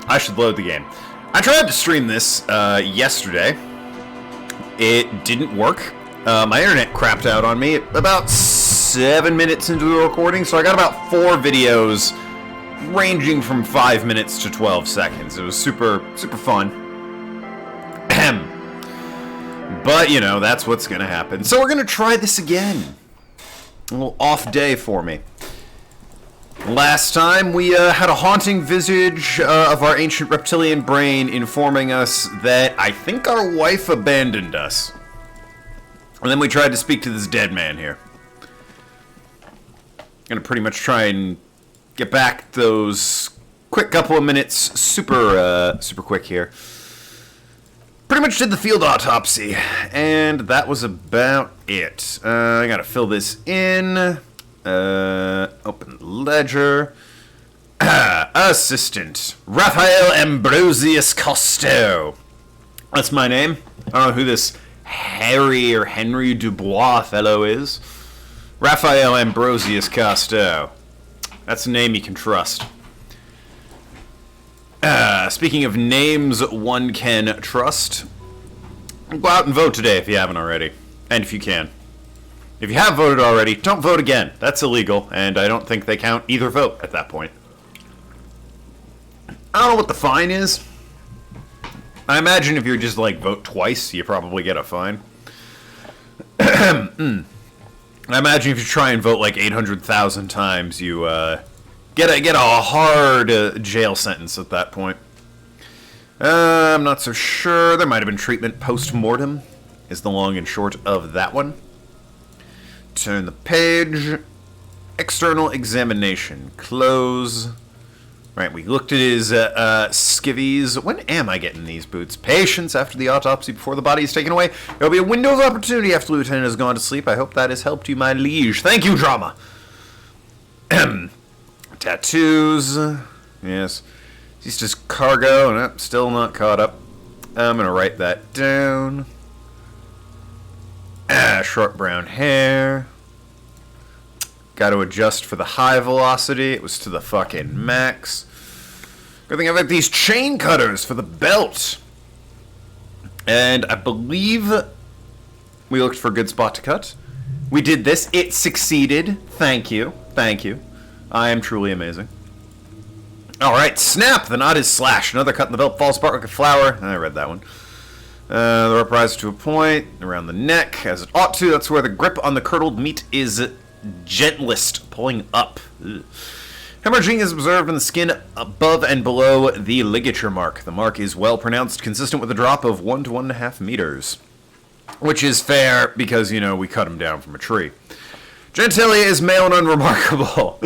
I should load the game. I tried to stream this yesterday. It didn't work. My internet crapped out on me about 7 minutes into the recording, so I got about 4 videos ranging from 5 minutes to 12 seconds. It was super fun. But, you know, that's what's gonna happen. So we're gonna try this again. A little off day for me. Last time, we had a haunting visage of our ancient reptilian brain informing us that I think our wife abandoned us. And then we tried to speak to this dead man here. Gonna pretty much try and get back those quick couple of minutes, super quick here. Pretty much did the field autopsy, and that was about it. I gotta fill this in. Open ledger. Assistant Raphael Ambrosius Costello. That's my name. I don't know who this Harry or Henry Dubois fellow is. Raphael Ambrosius Costello. That's a name you can trust. Speaking of names one can trust, go out and vote today if you haven't already. And if you can. If you have voted already, don't vote again. That's illegal, and I don't think they count either vote at that point. I don't know what the fine is. I imagine if you just, like, vote twice, you probably get a fine. I imagine if you try and vote, like, 800,000 times, you, get a hard jail sentence at that point. I'm not so sure. There might have been treatment post-mortem, is the long and short of that one. Turn the page. External examination. Close. Right, we looked at his skivvies. When am I getting these boots? Patience after the autopsy before the body is taken away. There will be a window of opportunity after the lieutenant has gone to sleep. I hope that has helped you, my liege. Thank you, drama. Tattoos. Yes. He's just cargo, and I'm still not caught up. I'm going to write that down. Short brown hair. Got to adjust for the high velocity. It was to the fucking max. Good thing I've got these chain cutters for the belt. And I believe we looked for a good spot to cut. We did this. It succeeded. Thank you. Thank you. I am truly amazing. Alright, snap! The knot is slashed. Another cut in the belt falls apart like a flower. I read that one. The rope rises to a point around the neck, as it ought to. That's where the grip on the curdled meat is gentlest, pulling up. Ugh. Hemorrhaging is observed in the skin above and below the ligature mark. The mark is well pronounced, consistent with a drop of 1 to 1.5 meters. Which is fair, because, you know, we cut him down from a tree. Genitalia is male and unremarkable.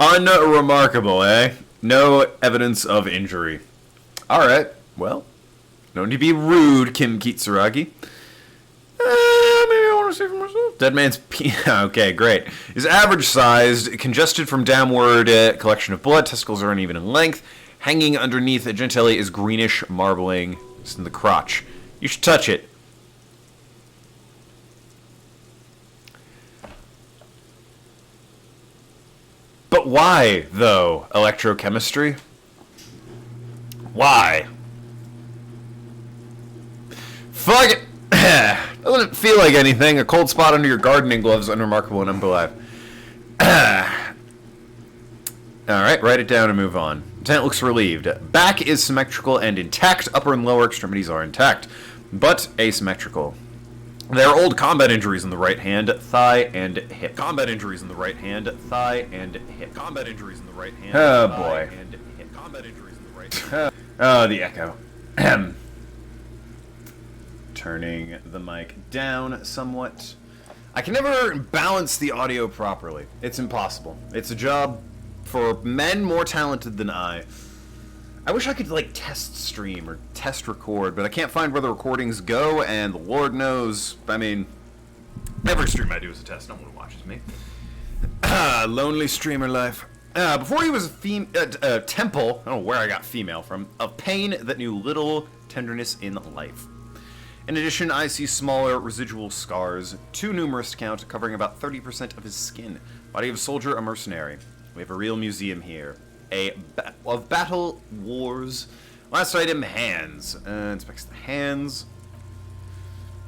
Unremarkable, eh? No evidence of injury. Alright, well, no need to be rude, Kim Kitsuragi. Maybe I want to see for myself. Dead man's okay, great. Is average sized, congested from downward collection of blood. Testicles are uneven in length. Hanging underneath the genitalia is greenish marbling. It's in the crotch. You should touch it. But why, though, electrochemistry? Why? Fuck it! Doesn't feel like anything. A cold spot under your gardening gloves, unremarkable and unalive. Alright, write it down and move on. Lieutenant looks relieved. Back is symmetrical and intact. Upper and lower extremities are intact, but asymmetrical. There are old combat injuries in the right hand, thigh, and hip. Combat injuries in the right hand, thigh, and hip. Combat injuries in the right hand, oh boy. And hip. Combat injuries in the right hand. Oh, the echo. Turning the mic down somewhat. I can never balance the audio properly. It's impossible. It's a job for men more talented than I. I wish I could, like, test stream or test record, but I can't find where the recordings go, and the Lord knows, I mean, every stream I do is a test. No one watches me. Lonely streamer life. Before he was a temple, I don't know where I got female from, of pain that knew little tenderness in life. In addition, I see smaller residual scars, too numerous to count, covering about 30% of his skin. Body of a soldier, a mercenary. We have a real museum here. of battle wars. Last item, hands. Inspects the hands.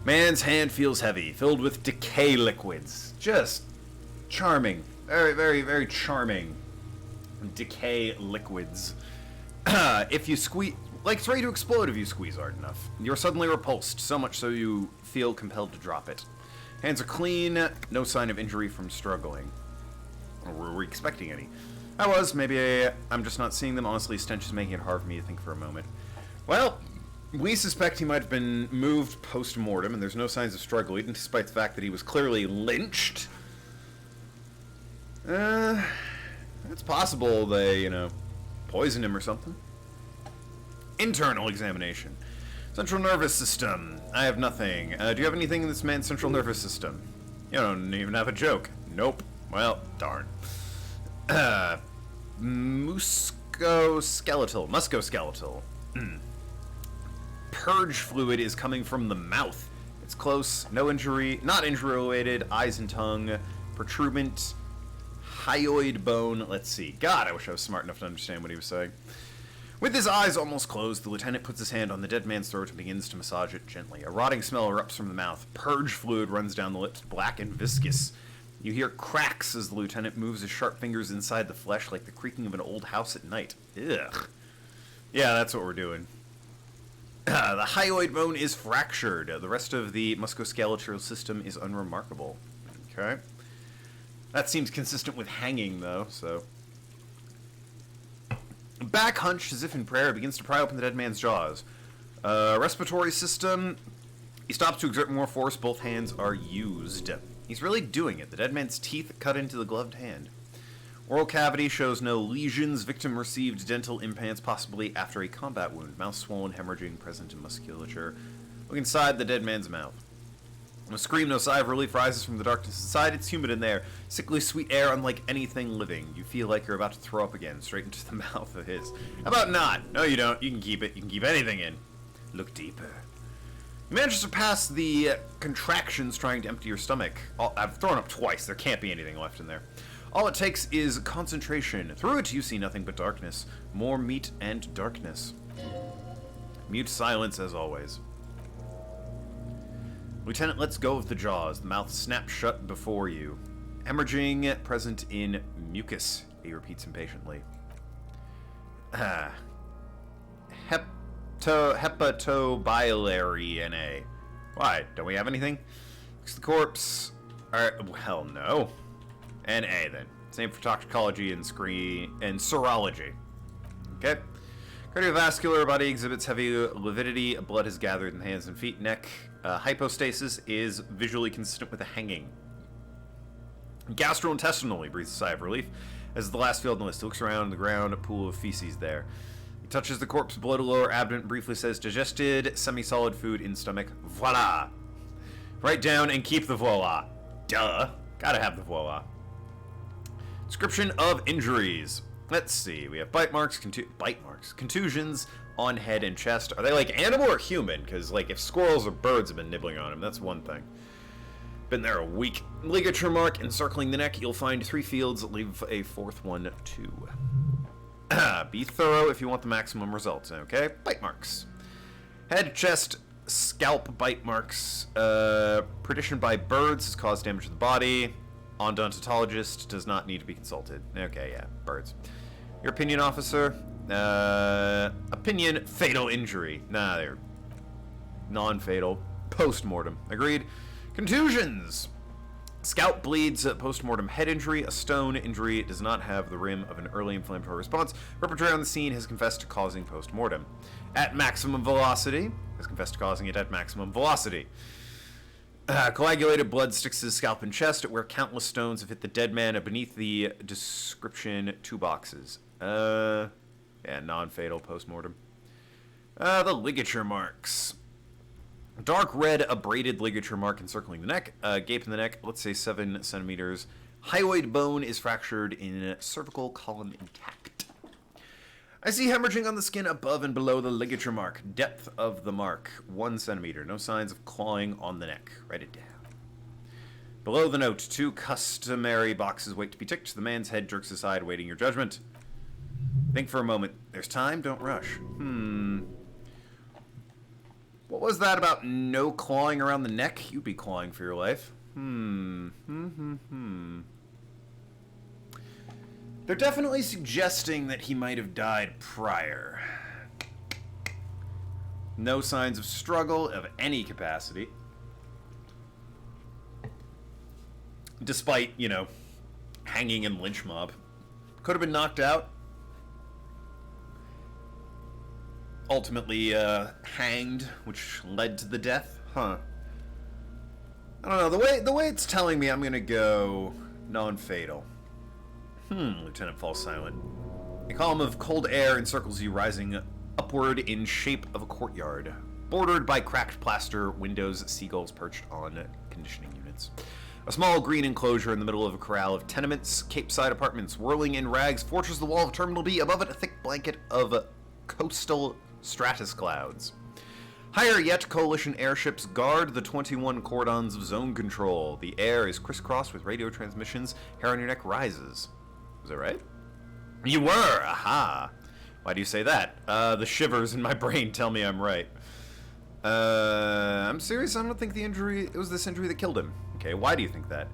Man's hand feels heavy, filled with decay liquids. Just charming. Very, very, very charming. Decay liquids. If you squeeze... Like, it's ready to explode if you squeeze hard enough. You're suddenly repulsed, so much so you feel compelled to drop it. Hands are clean, no sign of injury from struggling. Or were we expecting any? I was, maybe I'm just not seeing them. Honestly, stench is making it hard for me to think for a moment. Well, we suspect he might have been moved post-mortem, and there's no signs of struggle, even despite the fact that he was clearly lynched. It's possible they, you know, poisoned him or something. Internal examination. Central nervous system. I have nothing. Do you have anything in this man's central nervous system? You don't even have a joke. Nope. Well, darn. Musculoskeletal. Purge fluid is coming from the mouth. It's close. No injury. Not injury-related. Eyes and tongue. Protuberant. Hyoid bone. Let's see. God, I wish I was smart enough to understand what he was saying. With his eyes almost closed, the lieutenant puts his hand on the dead man's throat and begins to massage it gently. A rotting smell erupts from the mouth. Purge fluid runs down the lips, black and viscous. You hear cracks as the lieutenant moves his sharp fingers inside the flesh like the creaking of an old house at night. Ugh. Yeah, that's what we're doing. The hyoid bone is fractured. The rest of the musculoskeletal system is unremarkable. Okay. That seems consistent with hanging, though, so... Back hunched, as if in prayer, begins to pry open the dead man's jaws. Respiratory system. He stops to exert more force. Both hands are used. He's really doing it. The dead man's teeth cut into the gloved hand. Oral cavity shows no lesions. Victim received dental implants, possibly after a combat wound. Mouth swollen, hemorrhaging, present in musculature. Look inside the dead man's mouth. A scream, no sigh of relief rises from the darkness inside. It's humid in there. Sickly sweet air unlike anything living. You feel like you're about to throw up again, straight into the mouth of his. How about not? No, you don't. You can keep it. You can keep anything in. Look deeper. You manage to surpass the contractions trying to empty your stomach. I've thrown up twice. There can't be anything left in there. All it takes is concentration. Through it, you see nothing but darkness. More meat and darkness. Mute silence as always. Lieutenant lets go of the jaws. The mouth snaps shut before you. Hemorrhaging present in mucus, he repeats impatiently. Hepatobiliary NA. Why? Don't we have anything? Looks the corpse. Alright, well, no. NA then. Same for toxicology and serology. Okay. Cardiovascular body exhibits heavy lividity. Blood is gathered in the hands and feet. Neck. Hypostasis is visually consistent with a hanging. Gastrointestinal, he breathes a sigh of relief. As the last field in the list, he looks around the ground, a pool of feces there. He touches the corpse below the lower abdomen, briefly says, digested, semi-solid food in stomach. Voila! Write down and keep the voila. Duh. Gotta have the voila. Description of injuries. Let's see. We have bite marks, contusions on head and chest. Are they like animal or human? Because like if squirrels or birds have been nibbling on him, that's one thing. Been there a week. Ligature mark encircling the neck. You'll find 3 fields. Leave a 4th one too. Be thorough if you want the maximum results. Okay. Bite marks. Head, chest, scalp bite marks. Predation by birds has caused damage to the body. Odontologist does not need to be consulted. Okay, yeah, birds. Your opinion, officer? Opinion, fatal injury. Nah, they're non-fatal. Post-mortem. Agreed. Contusions! Scalp bleeds, post-mortem head injury. A stone injury does not have the rim of an early inflammatory response. Perpetrator on the scene has confessed to causing post-mortem. At maximum velocity. Has confessed to causing it at maximum velocity. Coagulated blood sticks to his scalp and chest, where countless stones have hit the dead man. Beneath the description, 2 boxes. Yeah, non-fatal post-mortem. The ligature marks. Dark red, abraded ligature mark encircling the neck. Gape in the neck, let's say 7 centimeters. Hyoid bone is fractured in cervical column intact. I see hemorrhaging on the skin above and below the ligature mark. Depth of the mark, 1 centimeter. No signs of clawing on the neck. Write it down. Below the note, 2 customary boxes wait to be ticked. The man's head jerks aside, waiting your judgment. Think for a moment. There's time, don't rush. What was that about no clawing around the neck? You'd be clawing for your life. They're definitely suggesting that he might have died prior. No signs of struggle of any capacity. Despite, you know, hanging in lynch mob. Could have been knocked out. Ultimately hanged, which led to the death. Huh. I don't know. The way it's telling me, I'm gonna go non-fatal. Lieutenant falls silent. A column of cold air encircles you, rising upward in shape of a courtyard, bordered by cracked plaster windows, seagulls perched on conditioning units. A small green enclosure in the middle of a corral of tenements, Cape-side apartments whirling in rags, fortress the wall of Terminal B, above it a thick blanket of coastal stratus clouds. Higher yet, Coalition airships guard the 21 cordons of zone control. The air is crisscrossed with radio transmissions. Hair on your neck rises. Was that right? You were! Aha! Why do you say that? The shivers in my brain tell me I'm right. I'm serious, I don't think it was this injury that killed him. Okay, why do you think that?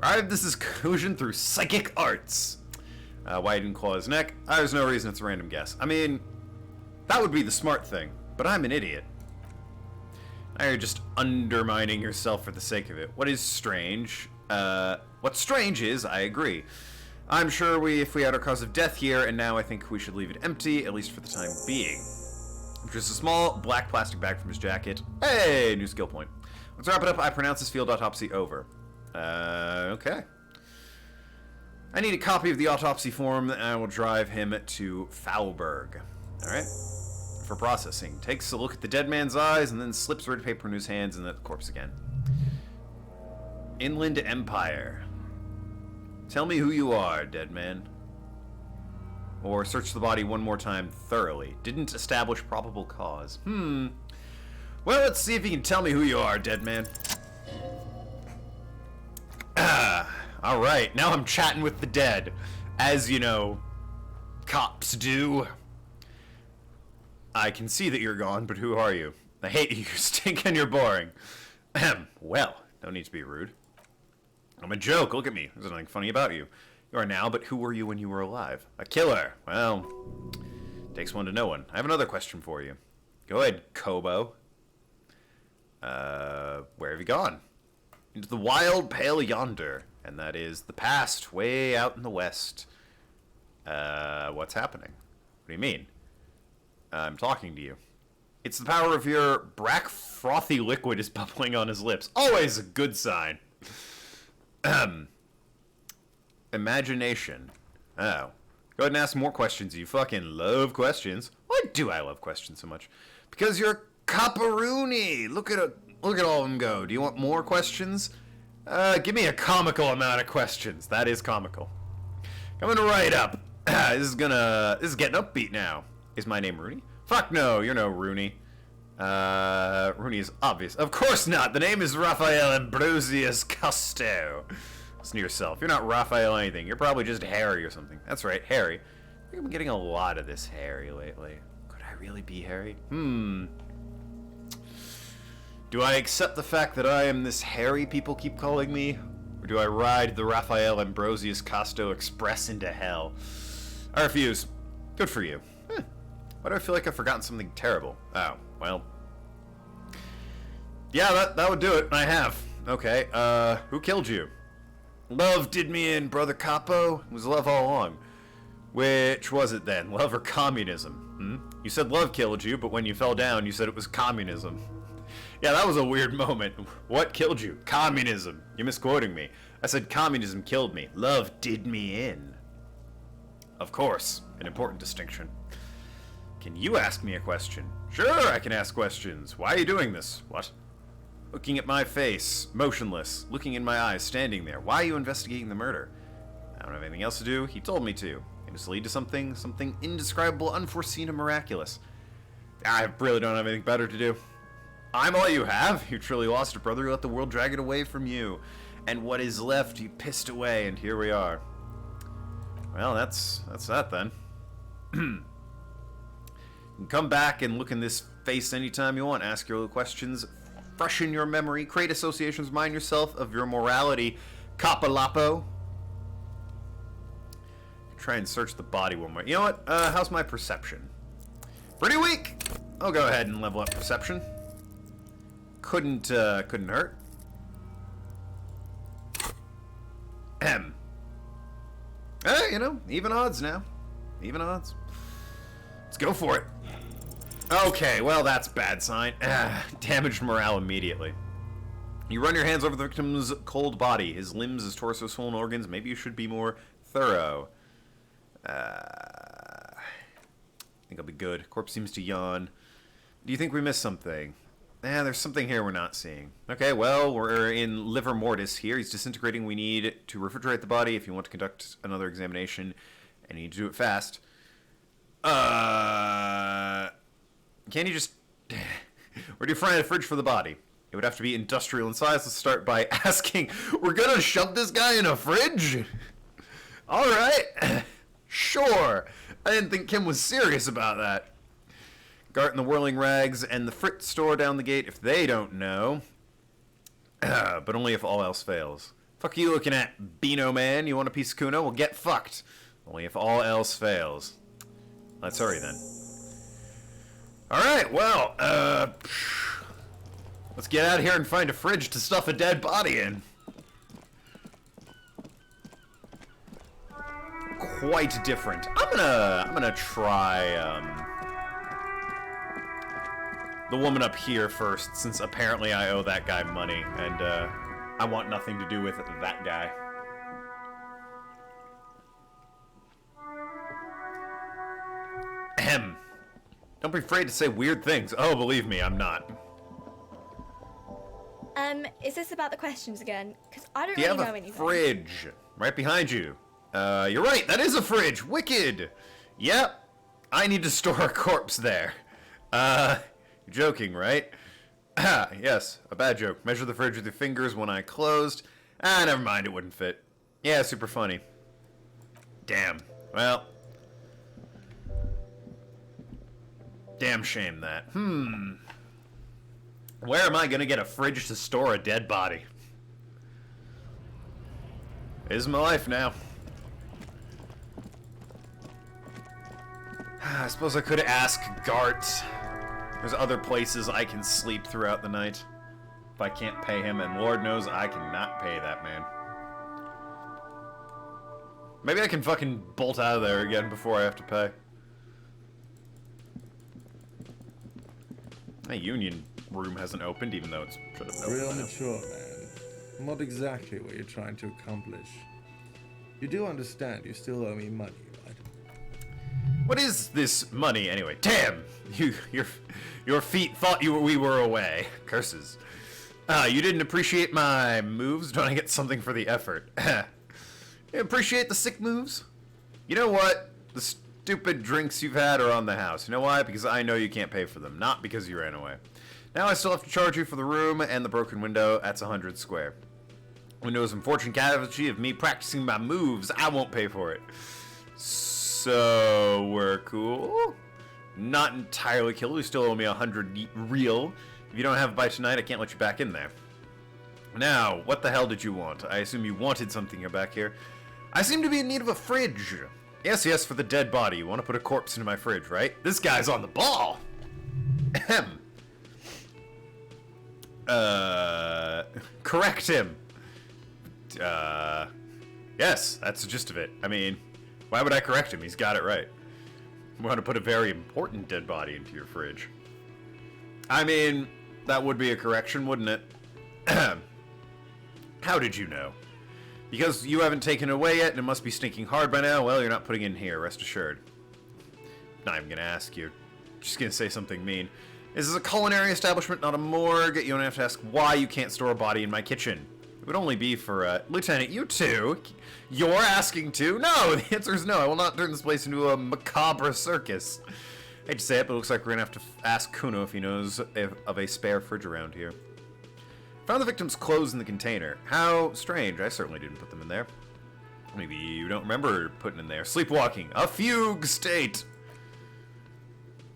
Arrived this is collusion through psychic arts. Why he didn't claw his neck? There's no reason, it's a random guess. I mean, that would be the smart thing, but I'm an idiot. Now you're just undermining yourself for the sake of it. What is strange? What's strange is, I agree. I'm sure if we had our cause of death here, and now I think we should leave it empty, at least for the time being. Which is a small black plastic bag from his jacket. Hey, new skill point. Let's wrap it up. I pronounce this field autopsy over. Okay. I need a copy of the autopsy form, and I will drive him to Faubourg. Alright. For processing. Takes a look at the dead man's eyes, and then slips red paper in his hands and the corpse again. Inland Empire. Tell me who you are, dead man. Or search the body one more time thoroughly. Didn't establish probable cause. Well, let's see if you can tell me who you are, dead man. Alright, now I'm chatting with the dead. As, you know, cops do. I can see that you're gone, but who are you? I hate you, you stink and you're boring. Well, no need to be rude. I'm a joke, look at me. There's nothing funny about you. You are now, but who were you when you were alive? A killer. Well, takes one to know one. I have another question for you. Go ahead, Kobo. Where have you gone? Into the wild pale yonder. And that is the past, way out in the west. What's happening? What do you mean? I'm talking to you. It's the power of your black frothy liquid is bubbling on his lips. Always a good sign. Imagination. Oh. Go ahead and ask more questions. You fucking love questions. Why do I love questions so much? Because you're Caparuni. Look at all of them go. Do you want more questions? Give me a comical amount of questions. That is comical. Coming right up. This is getting upbeat now. Is my name Rooney? Fuck no, you're no Rooney. Rooney is obvious. Of course not. The name is Raphael Ambrosius Costo. Listen to yourself. You're not Raphael anything. You're probably just Harry or something. That's right, Harry. I think I've been getting a lot of this Harry lately. Could I really be Harry? Do I accept the fact that I am this Harry people keep calling me? Or do I ride the Raphael Ambrosius Costo Express into hell? I refuse. Good for you. Why do I feel like I've forgotten something terrible? Oh, well. Yeah, that would do it. I have. Okay, who killed you? Love did me in, Brother Capo. It was love all along. Which was it then? Love or communism? You said love killed you, but when you fell down, you said it was communism. Yeah, that was a weird moment. What killed you? Communism. You're misquoting me. I said communism killed me. Love did me in. Of course, an important distinction. Can you ask me a question? Sure, I can ask questions. Why are you doing this? What? Looking at my face, motionless, looking in my eyes, standing there. Why are you investigating the murder? I don't have anything else to do. He told me to. It must lead to something indescribable, unforeseen, and miraculous. I really don't have anything better to do. I'm all you have. You truly lost a brother. You let the world drag it away from you. And what is left, you pissed away, and here we are. Well, that's that then. You can come back and look in this face anytime you want, ask your little questions, freshen your memory, create associations, remind yourself of your morality. Kapalapo. Try and search the body one more. You know what? How's my perception? Pretty weak! I'll go ahead and level up perception. Couldn't hurt. Ahem. You know, even odds now. Even odds. Let's go for it. Okay, well, that's bad sign. Damaged morale immediately. You run your hands over the victim's cold body. His limbs, his torso, swollen organs. Maybe you should be more thorough. I think I'll be good. Corpse seems to yawn. Do you think we missed something? There's something here we're not seeing. Okay, well, we're in livor mortis here. He's disintegrating. We need to refrigerate the body if you want to conduct another examination. And you need to do it fast. Can you just... Where do you find a fridge for the body? It would have to be industrial in size. Let's start by asking, we're gonna shove this guy in a fridge? Alright. Sure. I didn't think Kim was serious about that. Gart and the Whirling Rags and the Fritz store down the gate if they don't know. But only if all else fails. Fuck you looking at, Beano Man? You want a piece of Kuno? Well, get fucked. Only if all else fails. Let's hurry then. Alright, well, let's get out of here and find a fridge to stuff a dead body in. Quite different. I'm gonna try, the woman up here first, since apparently I owe that guy money, and, I want nothing to do with that guy. Ahem. Don't be afraid to say weird things. Oh, believe me, I'm not. Is this about the questions again? Because I don't Do you really have know a anything. fridge right behind you? You're right, that is a fridge! Wicked! Yep, I need to store a corpse there. You're joking, right? Yes, a bad joke. Measure the fridge with your fingers when I closed. Never mind, it wouldn't fit. Yeah, super funny. Damn. Well. Damn shame that. Where am I gonna get a fridge to store a dead body? This is my life now. I suppose I could ask Gart. There's other places I can sleep throughout the night. If I can't pay him, and Lord knows I cannot pay that man. Maybe I can fucking bolt out of there again before I have to pay. My union room hasn't opened, even though it should have opened. Real mature, man. Not exactly what you're trying to accomplish. You do understand you still owe me money, right? What is this money, anyway? Damn! Your feet thought we were away. Curses. You didn't appreciate my moves? Don't I get something for the effort? You appreciate the sick moves? You know what? The stupid drinks you've had are on the house. You know why? Because I know you can't pay for them, not because you ran away. Now I still have to charge you for the room and the broken window. That's 100 square. Windows and fortune casualty of me practicing my moves. I won't pay for it. So we're cool. Not entirely killed. You still owe me 100 real. If you don't have it by tonight, I can't let you back in there. Now, what the hell did you want? I assume you wanted something here back here. I seem to be in need of a fridge. Yes, for the dead body. You want to put a corpse into my fridge, right? This guy's on the ball. Ahem. Correct him. Yes, that's the gist of it. I mean, why would I correct him? He's got it right. We want to put a very important dead body into your fridge. I mean, that would be a correction, wouldn't it? How did you know? Because you haven't taken it away yet, and it must be stinking hard by now. Well, you're not putting it in here, rest assured. Not even gonna ask you. Just gonna say something mean. This is a culinary establishment, not a morgue. You don't have to ask why you can't store a body in my kitchen. It would only be for, Lieutenant, you too? You're asking to? No, the answer is no. I will not turn this place into a macabre circus. I hate to say it, but it looks like we're gonna have to ask Kuno if he knows of a spare fridge around here. Found the victim's clothes in the container. How strange. I certainly didn't put them in there. Maybe you don't remember putting in there. Sleepwalking. A fugue state.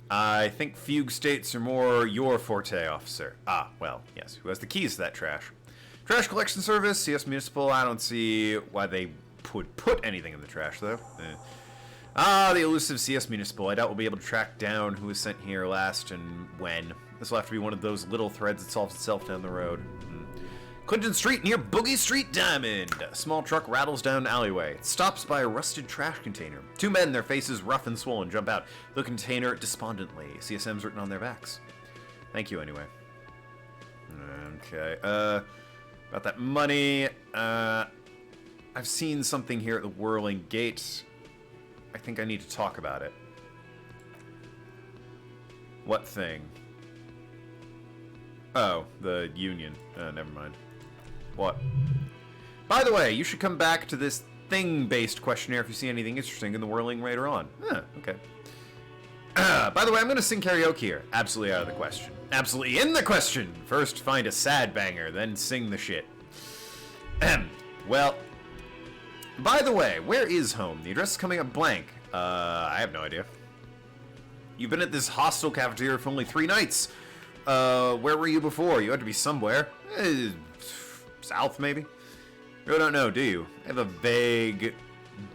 I think fugue states are more your forte, officer. Ah, well, yes. Who has the keys to that trash? Trash collection service, CS Municipal. I don't see why they would put anything in the trash, though. Ah, the elusive CS Municipal. I doubt we'll be able to track down who was sent here last and when. This will have to be one of those little threads that solves itself down the road. Clinton Street near Boogie Street Diamond. A small truck rattles down an alleyway. It stops by a rusted trash container. Two men, their faces rough and swollen, jump out. The container despondently. CSM's written on their backs. Thank you, anyway. Okay, about that money, I've seen something here at the Whirling Gate. I think I need to talk about it. What thing? Oh, the union. Never mind. What? By the way, you should come back to this thing-based questionnaire if you see anything interesting in the Whirling later on. Okay. By the way, I'm going to sing karaoke here. Absolutely out of the question. Absolutely in the question! First, find a sad banger, then sing the shit. Well, by the way, where is home? The address is coming up blank. I have no idea. You've been at this hostel cafeteria for only 3 nights. Where were you before? You had to be somewhere. South, maybe? You don't know, do you? I have a vague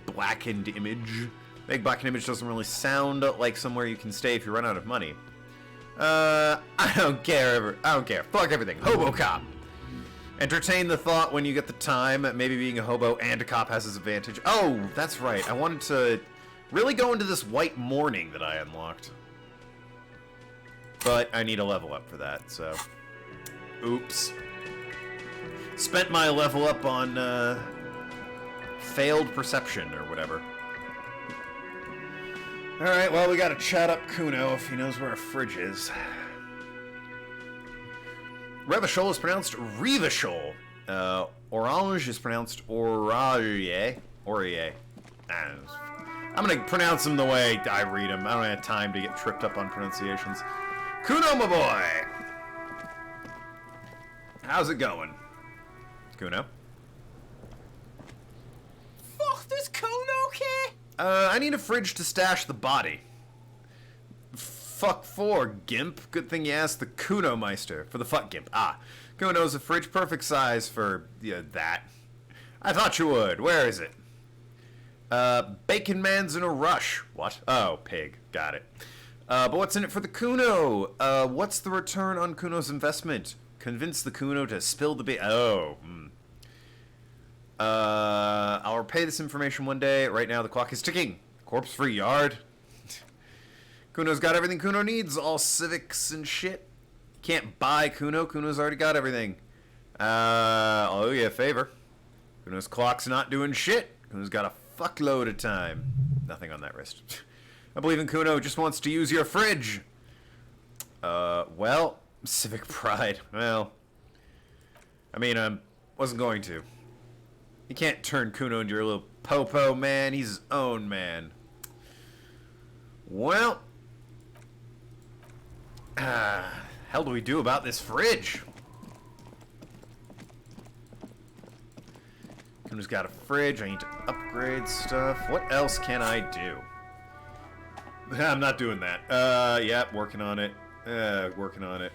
blackened image. Vague blackened image doesn't really sound like somewhere you can stay if you run out of money. I don't care. I don't care. Fuck everything. Hobo cop. Entertain the thought when you get the time. Maybe being a hobo and a cop has its advantage. Oh, that's right. I wanted to really go into this white morning that I unlocked. But I need a level up for that, so... Oops. Spent my level up on, failed perception, or whatever. Alright, well, we gotta chat up Kuno if he knows where a fridge is. Revachol is pronounced Revachol. Orange is pronounced Oraille. Oraille. I'm gonna pronounce them the way I read them. I don't have time to get tripped up on pronunciations. Kuno, my boy! How's it going? Kuno? Fuck, does Kuno care? I need a fridge to stash the body. Fuck for, Gimp. Good thing you asked the Kuno Meister for the fuck Gimp. Ah, Kuno's a fridge perfect size for, that. I thought you would. Where is it? Bacon Man's in a rush. What? Oh, pig. Got it. But what's in it for the Kuno? What's the return on Kuno's investment? Convince the Kuno to spill the Oh, I'll repay this information one day. Right now, the clock is ticking. Corpse-free yard. Kuno's got everything Kuno needs. All civics and shit. Can't buy Kuno. Kuno's already got everything. I'll owe you a favor. Kuno's clock's not doing shit. Kuno's got a fuckload of time. Nothing on that wrist. I believe in Kuno. Just wants to use your fridge. Well, civic pride. Well, I mean, I wasn't going to. You can't turn Kuno into your little popo, man. He's his own man. Well, hell do we do about this fridge? Kuno's got a fridge. I need to upgrade stuff. What else can I do? I'm not doing that. Yeah, working on it. Working on it.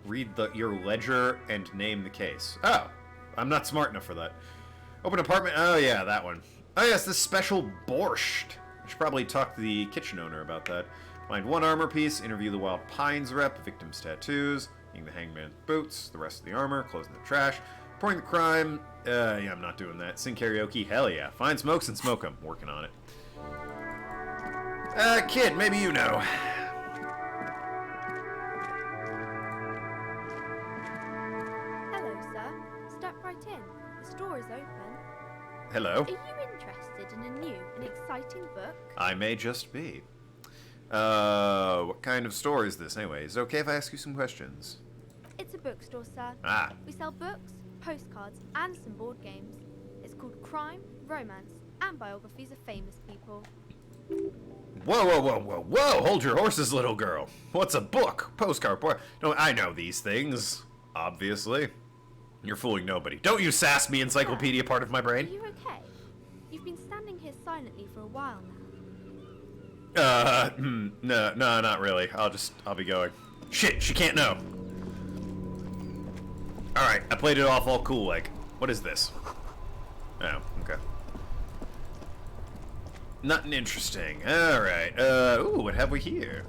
Read your ledger and name the case. Oh, I'm not smart enough for that. Open apartment. Oh, yeah, that one. Oh, yes, this special borscht. I should probably talk to the kitchen owner about that. Find one armor piece, interview the Wild Pines rep, victim's tattoos, eating the hangman's boots, the rest of the armor, closing the trash, reporting the crime. Yeah, I'm not doing that. Sing karaoke. Hell yeah. Find smokes and smoke them. Working on it. Kid, maybe you know. Hello, sir. Step right in. The store is open. Hello. Are you interested in a new and exciting book? I may just be. What kind of store is this anyway? Is it okay if I ask you some questions? It's a bookstore, sir. Ah. We sell books, postcards, and some board games. It's called Crime, Romance, and Biographies of Famous People. Whoa, whoa, whoa, whoa, whoa! Hold your horses, little girl. What's a book? Postcard? No, I know these things. Obviously. You're fooling nobody. Don't you sass me, encyclopedia part of my Are brain. you okay? You've been standing here silently for a while now. No, not really. I'll be going. Shit, she can't know. Alright, I played it off all cool, like, what is this? Oh, okay. Nothing interesting. Alright, ooh, what have we here?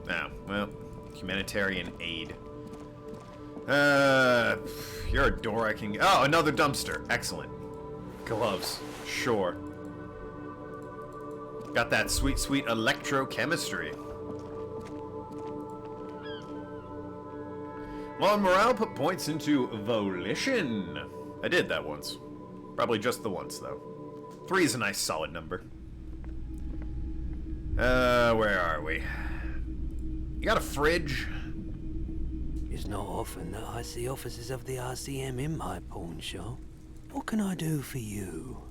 Oh, well, humanitarian aid. You're a door I can... Oh, another dumpster. Excellent. Gloves. Sure. Got that sweet, sweet electrochemistry. Well, morale put points into volition. I did that once. Probably just the once, though. 3 is a nice solid number. Where are we? You got a fridge? It's not often that I see officers of the RCM in my pawn shop. What can I do for you?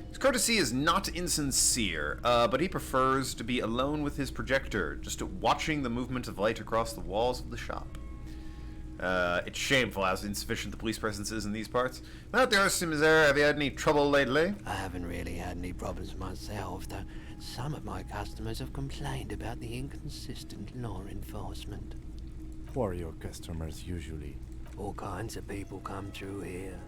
His courtesy is not insincere, but he prefers to be alone with his projector, just watching the movement of light across the walls of the shop. It's shameful how insufficient the police presence is in these parts. Now, there, Simzer, have you had any trouble lately? I haven't really had any problems myself, though some of my customers have complained about the inconsistent law enforcement. Who are your customers usually? All kinds of people come through here.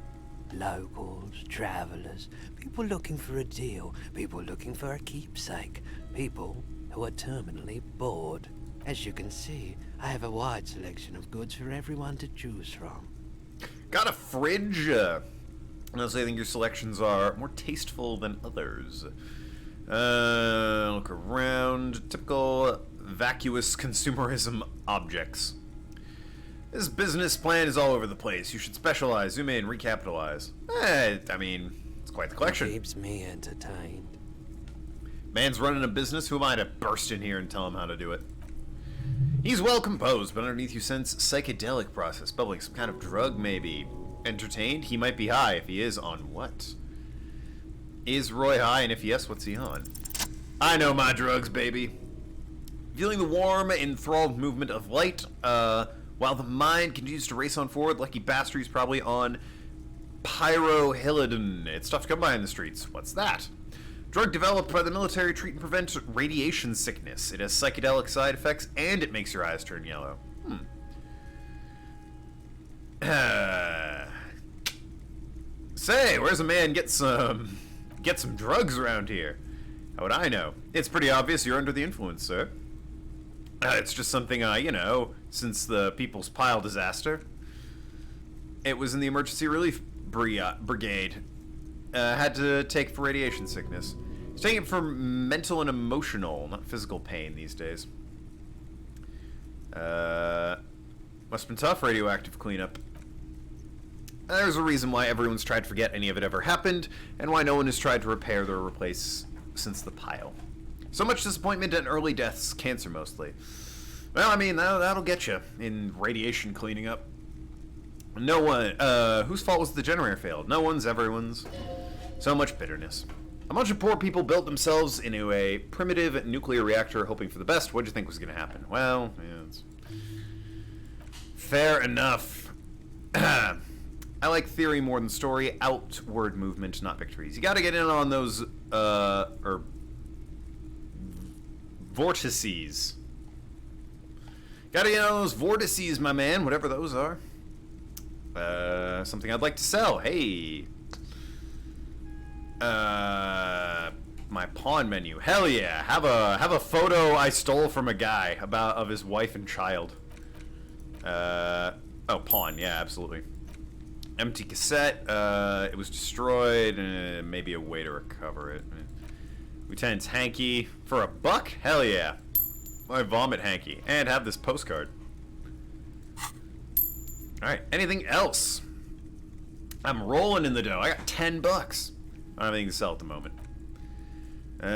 Locals, travelers, people looking for a deal, people looking for a keepsake, people who are terminally bored. As you can see, I have a wide selection of goods for everyone to choose from. Got a fridge? Honestly, I think your selections are more tasteful than others. Look around. Typical vacuous consumerism objects. This business plan is all over the place. You should specialize, zoom in, recapitalize. I mean, it's quite the collection. Keeps me entertained. Man's running a business. Who am I to burst in here and tell him how to do it? He's well composed, but underneath you sense psychedelic process bubbling. Some kind of drug, maybe. Entertained? He might be high. If he is, on what? Is Roy high? And if yes, what's he on? I know my drugs, baby. Feeling the warm, enthralled movement of light, while the mind continues to race on forward, Lucky Bastard's probably on pyrohilidin. It's tough to come by in the streets. What's that? Drug developed by the military to treat and prevent radiation sickness. It has psychedelic side effects, and it makes your eyes turn yellow. Say, where's a man get some drugs around here? How would I know? It's pretty obvious you're under the influence, sir. It's just something, you know, since the People's Pile disaster. It was in the emergency relief brigade. Had to take for radiation sickness. He's taking it for mental and emotional, not physical pain these days. Must have been tough radioactive cleanup. There's a reason why everyone's tried to forget any of it ever happened, and why no one has tried to repair or replace since the pile. So much disappointment and early deaths, cancer mostly. Well, I mean, that'll get you in radiation cleaning up. No one, whose fault was the generator failed? No one's, everyone's. So much bitterness. A bunch of poor people built themselves into a primitive nuclear reactor hoping for the best. What'd you think was going to happen? Well, yeah, it's fair enough. I like theory more than story. Outward movement, not victories. You gotta get in on those, vortices. Gotta get on those vortices, my man, whatever those are. Something I'd like to sell. Hey. My pawn menu. Hell yeah. Have a photo I stole from a guy of his wife and child. Oh, pawn. Yeah, absolutely. Empty cassette. It was destroyed. Maybe a way to recover it. Lieutenant's hanky for $1? Hell yeah. My vomit hanky. And have this postcard. Alright, anything else? I'm rolling in the dough. I got $10. I don't have anything to sell at the moment. Do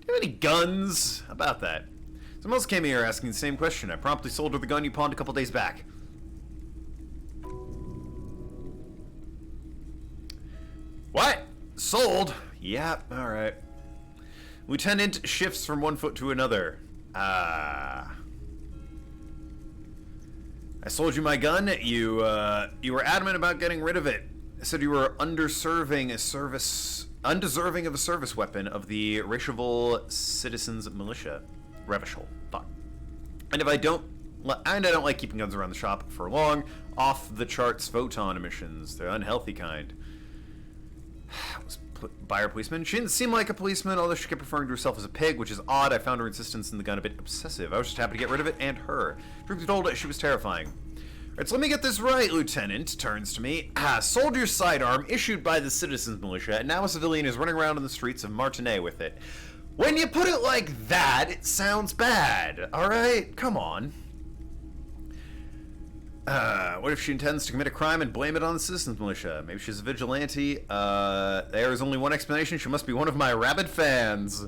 you have any guns? How about that? Someone else came here asking the same question. I promptly sold her the gun you pawned a couple days back. What? Sold? Yeah, alright. Lieutenant shifts from one foot to another. I sold you my gun. You were adamant about getting rid of it. It said you were undeserving of a service weapon of the Racial Citizens Militia. Revachol. Fuck. And I don't like keeping guns around the shop for long. Off the charts photon emissions. They're unhealthy kind. Was buyer policeman. She didn't seem like a policeman, although she kept referring to herself as a pig, which is odd. I found her insistence in the gun a bit obsessive. I was just happy to get rid of it and her. Truth be told, she was terrifying. Alright, so let me get this right, Lieutenant. Turns to me. Soldier's sidearm issued by the Citizens Militia, and now a civilian is running around in the streets of Martinez with it. When you put it like that, it sounds bad. Alright? Come on. What if she intends to commit a crime and blame it on the Citizens Militia? Maybe she's a vigilante. There is only one explanation. She must be one of my rabid fans.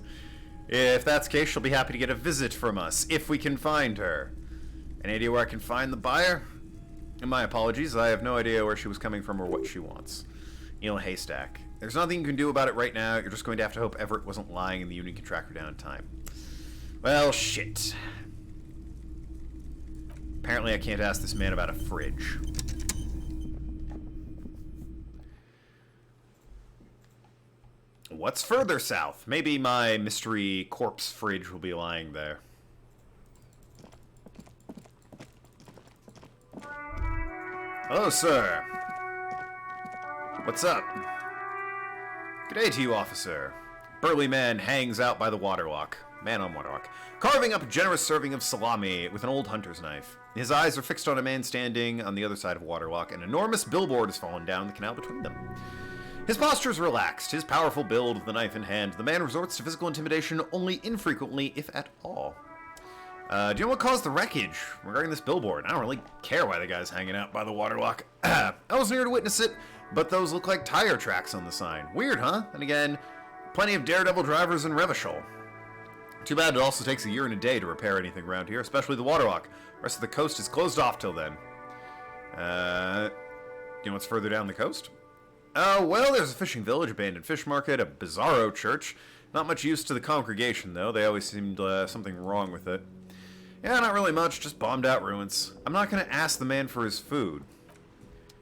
If that's the case, she'll be happy to get a visit from us, if we can find her. Any idea where I can find the buyer? And my apologies, I have no idea where she was coming from or what she wants. Neil Haystack. There's nothing you can do about it right now. You're just going to have to hope Everett wasn't lying and the Union can track her down in time. Well, shit. Apparently I can't ask this man about a fridge. What's further south? Maybe my mystery corpse fridge will be lying there. Hello, sir. What's up? G'day to you, officer. Burly man hangs out by the waterlock. Man on waterlock. Carving up a generous serving of salami with an old hunter's knife. His eyes are fixed on a man standing on the other side of waterlock. An enormous billboard has fallen down the canal between them. His posture is relaxed, his powerful build with the knife in hand. The man resorts to physical intimidation only infrequently, if at all. Do you know what caused the wreckage regarding this billboard? I don't really care why the guy's hanging out by the waterlock. I wasn't here to witness it, but those look like tire tracks on the sign. Weird, huh? And again, plenty of daredevil drivers in Revachol. Too bad it also takes a year and a day to repair anything around here, especially the waterlock. The rest of the coast is closed off till then. You know what's further down the coast? Oh, well, there's a fishing village, abandoned fish market, a bizarro church. Not much use to the congregation, though. They always seemed something wrong with it. Yeah, not really much, just bombed out ruins. I'm not going to ask the man for his food.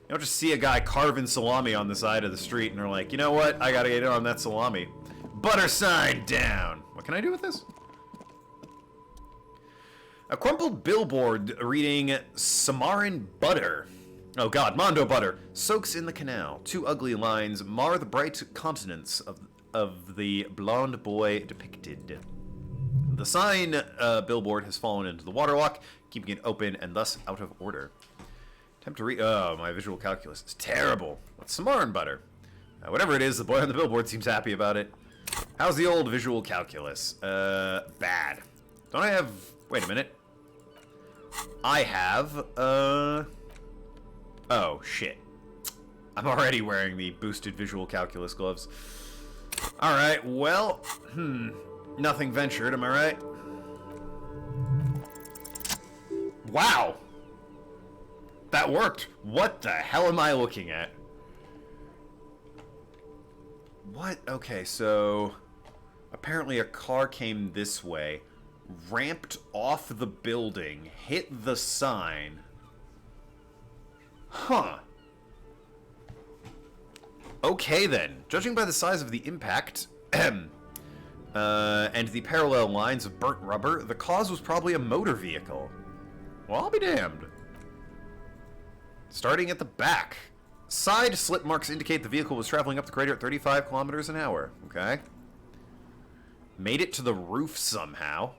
You don't just see a guy carving salami on the side of the street and they're like, you know what, I gotta get in on that salami. Butter sign down. What can I do with this? A crumpled billboard reading Samaran butter. Oh god, Mondo butter. Soaks in the canal. Two ugly lines mar the bright countenance of the blonde boy depicted. The sign billboard has fallen into the waterlock, keeping it open and thus out of order. Attempt to read. Oh, my visual calculus is terrible. What's Samaran butter? Whatever it is, the boy on the billboard seems happy about it. How's the old visual calculus? Bad. Don't I have... Wait a minute. I have, Oh, shit. I'm already wearing the boosted visual calculus gloves. Alright, well, nothing ventured, am I right? Wow! That worked! What the hell am I looking at? What? Okay, so... apparently a car came this way, ramped off the building, hit the sign. Huh. Okay then. Judging by the size of the impact, and the parallel lines of burnt rubber, the cause was probably a motor vehicle. Well, I'll be damned. Starting at the back. Side slip marks indicate the vehicle was traveling up the crater at 35 kilometers an hour. Okay. Made it to the roof somehow.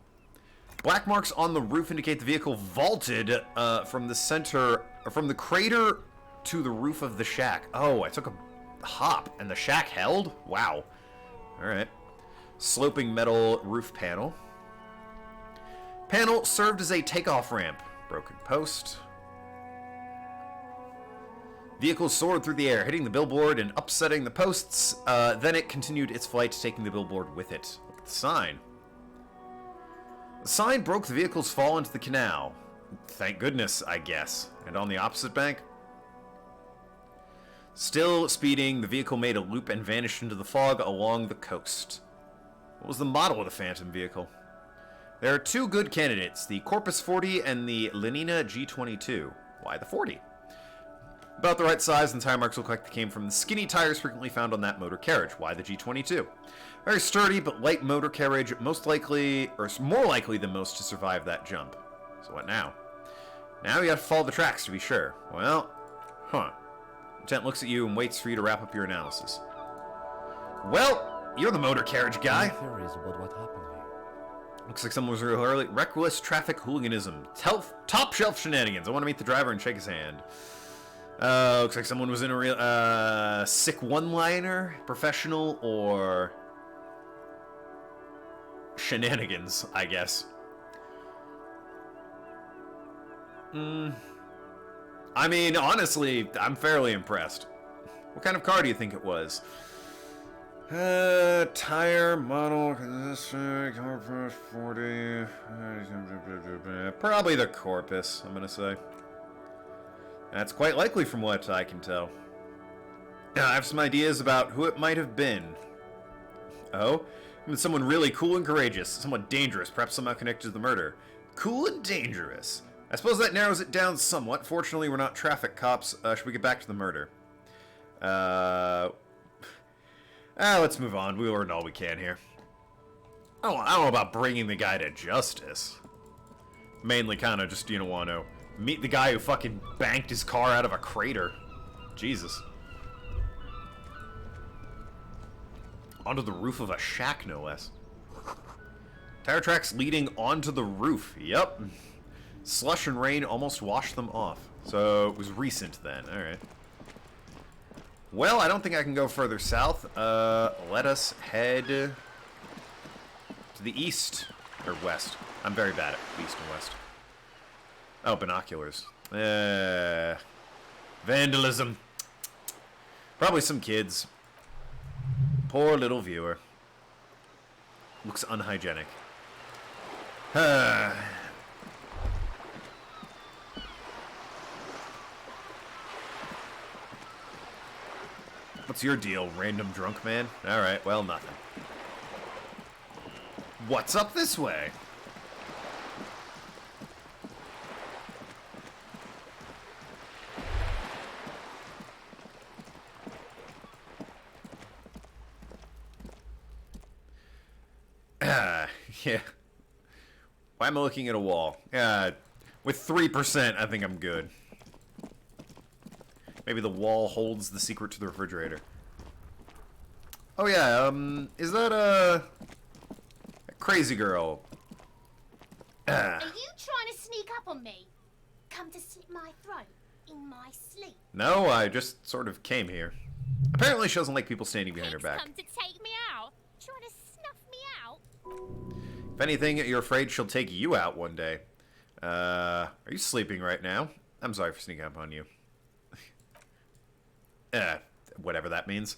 Black marks on the roof indicate the vehicle vaulted from the center, or from the crater to the roof of the shack. Oh, I took a hop and the shack held? Wow. Alright. Sloping metal roof panel. Panel served as a takeoff ramp. Broken post. Vehicle soared through the air, hitting the billboard and upsetting the posts. Then it continued its flight, taking the billboard with it. Look at the sign. The sign broke the vehicle's fall into the canal. Thank goodness, I guess. And on the opposite bank? Still speeding, the vehicle made a loop and vanished into the fog along the coast. What was the model of the Phantom vehicle? There are two good candidates, the Corpus 40 and the Lenina G22. Why the 40? About the right size, and tire marks look like they came from the skinny tires frequently found on that motor carriage. Why the G22? Very sturdy but light motor carriage, most likely, or more likely than most, to survive that jump. So what now? Now you have to follow the tracks to be sure. Well, Lieutenant looks at you and waits for you to wrap up your analysis. Well, you're the motor carriage guy. Theories about what happened here. Looks like someone was real early. Reckless traffic hooliganism. Top shelf shenanigans. I want to meet the driver and shake his hand. Looks like someone was in a real, sick one-liner, professional, or shenanigans, I guess. I mean, honestly, I'm fairly impressed. What kind of car do you think it was? Tire, model, Corpus 40. Probably the Corpus, I'm gonna say. That's quite likely from what I can tell. I have some ideas about who it might have been. Oh? Someone really cool and courageous. Somewhat dangerous, perhaps somehow connected to the murder. Cool and dangerous. I suppose that narrows it down somewhat. Fortunately, we're not traffic cops. Should we get back to the murder? Let's move on. We learned all we can here. I don't know about bringing the guy to justice. Mainly kind of just, want to meet the guy who fucking banked his car out of a crater. Jesus. Onto the roof of a shack, no less. Tire tracks leading onto the roof. Yep. Slush and rain almost washed them off. So it was recent then. Alright. Well, I don't think I can go further south. Let us head to the east. Or west. I'm very bad at east and west. Oh, binoculars. Vandalism. Probably some kids. Poor little viewer. Looks unhygienic. What's your deal, random drunk man? Alright, well, nothing. What's up this way? Yeah. Why am I looking at a wall? With 3%, I think I'm good. Maybe the wall holds the secret to the refrigerator. Oh yeah, is that a crazy girl? Are you trying to sneak up on me? Come to slit my throat in my sleep? No, I just sort of came here. Apparently she doesn't like people standing behind her Pigs back. come to take me out? Trying to snuff me out? If anything, you're afraid she'll take you out one day. Are you sleeping right now? I'm sorry for sneaking up on you. Whatever that means.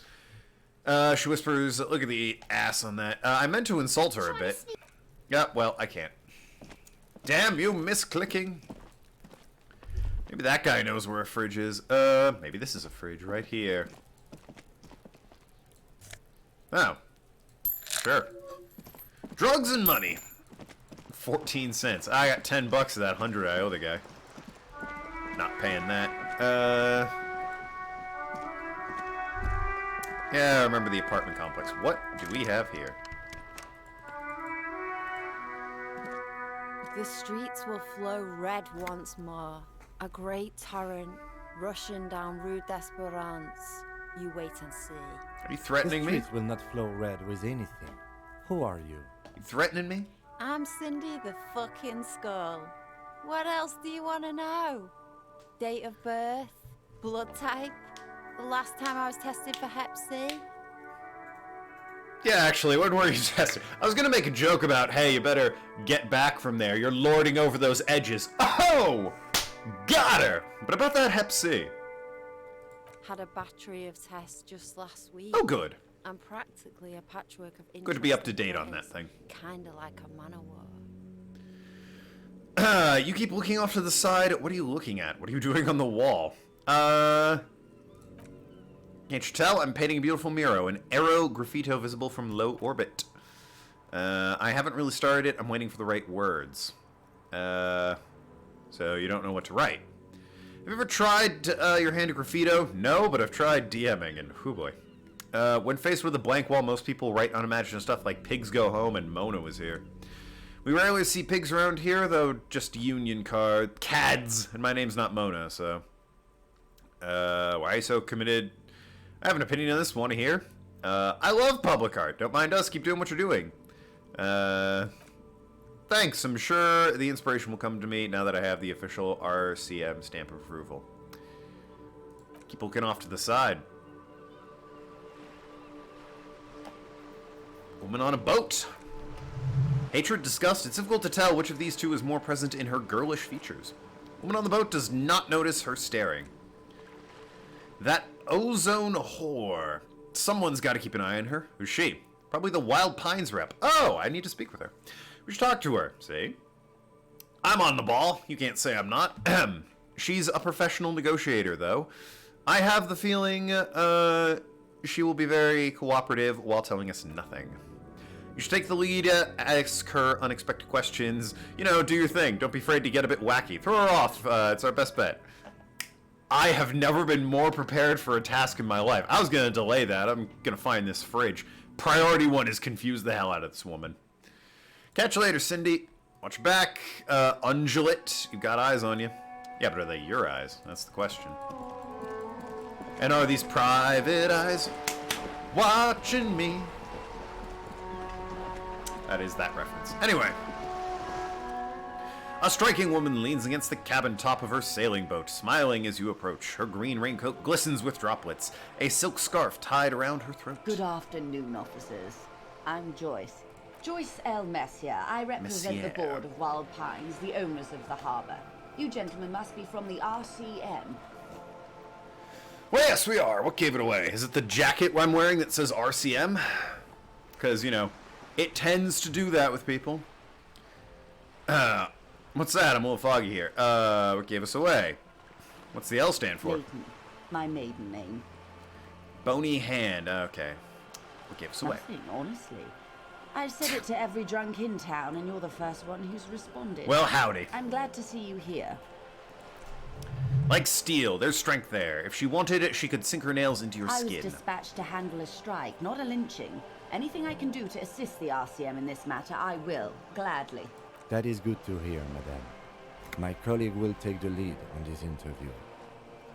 She whispers, look at the ass on that. I meant to insult her a bit. Yeah, well, I can't. Damn you, misclicking. Maybe that guy knows where a fridge is. Maybe this is a fridge right here. Oh. Sure. Drugs and money. 14 cents. I got 10 bucks of that 100 I owe the guy. Not paying that. Yeah, I remember the apartment complex. What do we have here? The streets will flow red once more. A great torrent rushing down Rue d'Esperance. You wait and see. Are you threatening The me? streets will not flow red with anything. Who are you? You threatening me? I'm Cindy the fucking Skull. What else do you want to know? Date of birth? Blood type? The last time I was tested for Hep C? Yeah, actually, when were you testing? I was gonna make a joke about, hey, you better get back from there. You're lording over those edges. Oh! Got her! But about that Hep C. Had a battery of tests just last week. Oh, good. I'm practically a patchwork of Good to be up to date on that thing. Kinda like a man of war. You keep looking off to the side. What are you looking at? What are you doing on the wall? Can't you tell? I'm painting a beautiful mural, an arrow graffito visible from low orbit. I haven't really started it. I'm waiting for the right words. So you don't know what to write. Have you ever tried your hand at graffito? No, but I've tried DMing, and whoo boy. When faced with a blank wall, most people write unimaginative stuff like pigs go home and Mona was here. We rarely see pigs around here, though just union card cads, and my name's not Mona, so. Why are you so committed? I have an opinion on this, want to hear? I love public art. Don't mind us, keep doing what you're doing. Thanks, I'm sure the inspiration will come to me now that I have the official RCM stamp of approval. Keep looking off to the side. Woman on a boat. Hatred, disgust, it's difficult to tell which of these two is more present in her girlish features. Woman on the boat does not notice her staring. That ozone whore. Someone's got to keep an eye on her. Who's she? Probably the Wild Pines rep. Oh, I need to speak with her. We should talk to her. See? I'm on the ball. You can't say I'm not. She's a professional negotiator, though. I have the feeling she will be very cooperative while telling us nothing. You should take the lead, ask her unexpected questions. You know, do your thing. Don't be afraid to get a bit wacky. Throw her off. It's our best bet. I have never been more prepared for a task in my life. I was going to delay that. I'm going to find this fridge. Priority 1 is confuse the hell out of this woman. Catch you later, Cindy. Watch your back. Undulate. You've got eyes on you. Yeah, but are they your eyes? That's the question. And are these private eyes watching me? That is that reference. Anyway. A striking woman leans against the cabin top of her sailing boat, smiling as you approach. Her green raincoat glistens with droplets, a silk scarf tied around her throat. Good afternoon, officers. I'm Joyce. Joyce L. Messier. I represent the board of Wild Pines, the owners of the harbor. You gentlemen must be from the RCM. Well, yes, we are. What gave it away? Is it the jacket I'm wearing that says RCM? Because, you know, it tends to do that with people. What's that? I'm a little foggy here. What gave us away? What's the L stand for? Maiden. My maiden name. Bony hand. Okay. What gave us away? Nothing, honestly. I've said it to every drunk in town, and you're the first one who's responded. Well, howdy. I'm glad to see you here. Like steel, there's strength there. If she wanted it, she could sink her nails into your skin. I was dispatched to handle a strike, not a lynching. Anything I can do to assist the RCM in this matter, I will, gladly. That is good to hear, madame. My colleague will take the lead on this interview.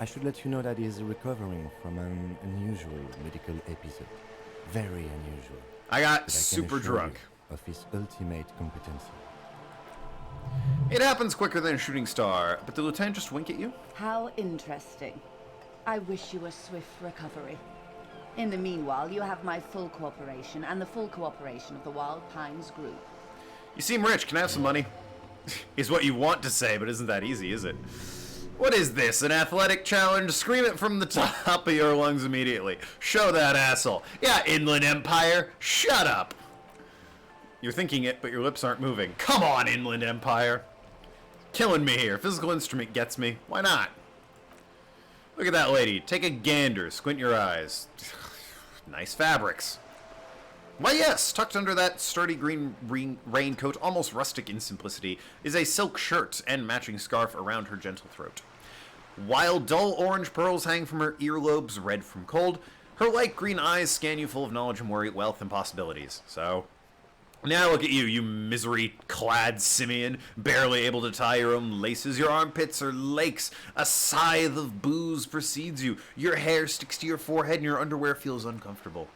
I should let you know that he is recovering from an unusual medical episode. Very unusual. I got super drunk. Of his ultimate competency. It happens quicker than a shooting star, but the lieutenant just wink at you? How interesting. I wish you a swift recovery. In the meanwhile, you have my full cooperation and the full cooperation of the Wild Pines group. You seem rich. Can I have some money? Is what you want to say, but isn't that easy, is it? What is this, an athletic challenge? Scream it from the top of your lungs immediately. Show that asshole. Yeah, Inland Empire, shut up. You're thinking it, but your lips aren't moving. Come on, Inland Empire. Killing me here. Physical instrument gets me. Why not? Look at that lady. Take a gander. Squint your eyes. Nice fabrics. Why yes, tucked under that sturdy green raincoat, almost rustic in simplicity, is a silk shirt and matching scarf around her gentle throat. While dull orange pearls hang from her earlobes, red from cold, her light green eyes scan you full of knowledge and worry, wealth, and possibilities. So, now look at you, you misery-clad simian, barely able to tie your own laces. Your armpits are lakes. A scythe of booze precedes you. Your hair sticks to your forehead and your underwear feels uncomfortable.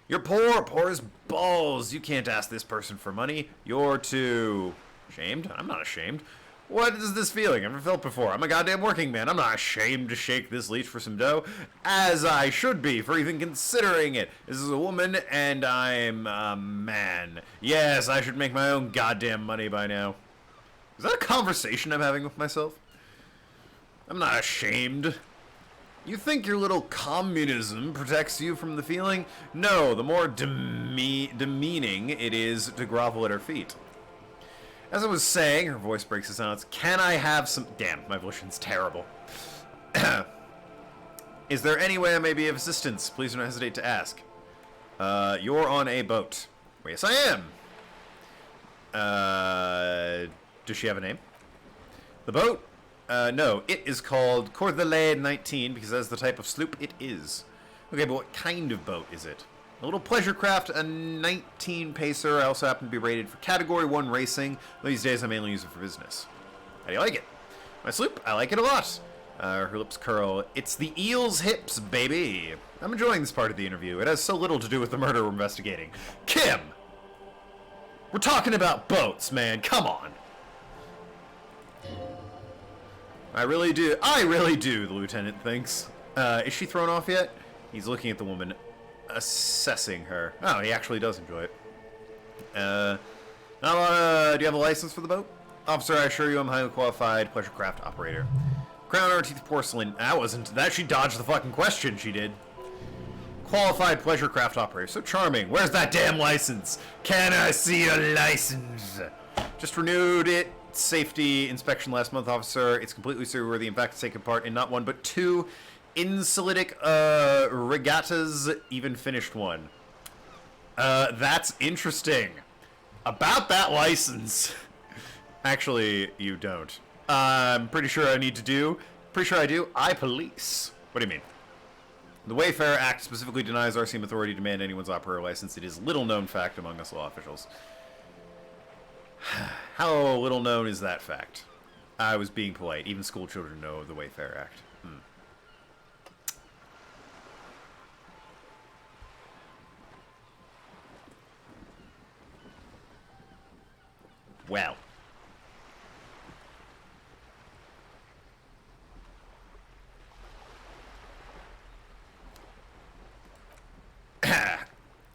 You're poor as balls. You can't ask this person for money. You're too... Ashamed? I'm not ashamed. What is this feeling? I've never felt before. I'm a goddamn working man. I'm not ashamed to shake this leech for some dough. As I should be for even considering it. This is a woman, and I'm a man. Yes, I should make my own goddamn money by now. Is that a conversation I'm having with myself? I'm not ashamed. You think your little communism protects you from the feeling? No, the more demeaning it is to grovel at her feet. As I was saying, her voice breaks the silence. Can I have some... Damn, my volition's terrible. Is there any way I may be of assistance? Please don't hesitate to ask. You're on a boat. Well, yes, I am. Does she have a name? The boat No, it is called Cordelay 19 because that's the type of sloop it is. Okay, but what kind of boat is it? A little pleasure craft, a 19 pacer. I also happen to be rated for Category 1 racing. These days I mainly use it for business. How do you like it? My sloop? I like it a lot. Her lips curl. It's the eel's hips, baby. I'm enjoying this part of the interview. It has so little to do with the murder we're investigating. Kim! We're talking about boats, man. Come on. I really do, the lieutenant thinks. Is she thrown off yet? He's looking at the woman, assessing her. Oh, he actually does enjoy it. Do you have a license for the boat? Officer, I assure you I'm highly qualified pleasure craft operator. Crown or teeth porcelain. That she dodged the fucking question, she did. Qualified pleasure craft operator. So charming. Where's that damn license? Can I see your license? Just renewed it. Safety inspection last month, officer. It's completely seaworthy. In fact, it's taken part in not one but 2 insulitic regattas, even finished one. That's interesting. About that license. Actually, you don't. I'm pretty sure I do. I police. What do you mean? The Wayfarer Act specifically denies RCM authority to demand anyone's operator license. It is little known fact among us law officials. How little known is that fact? I was being polite. Even school children know of the Wayfarer Act. Well.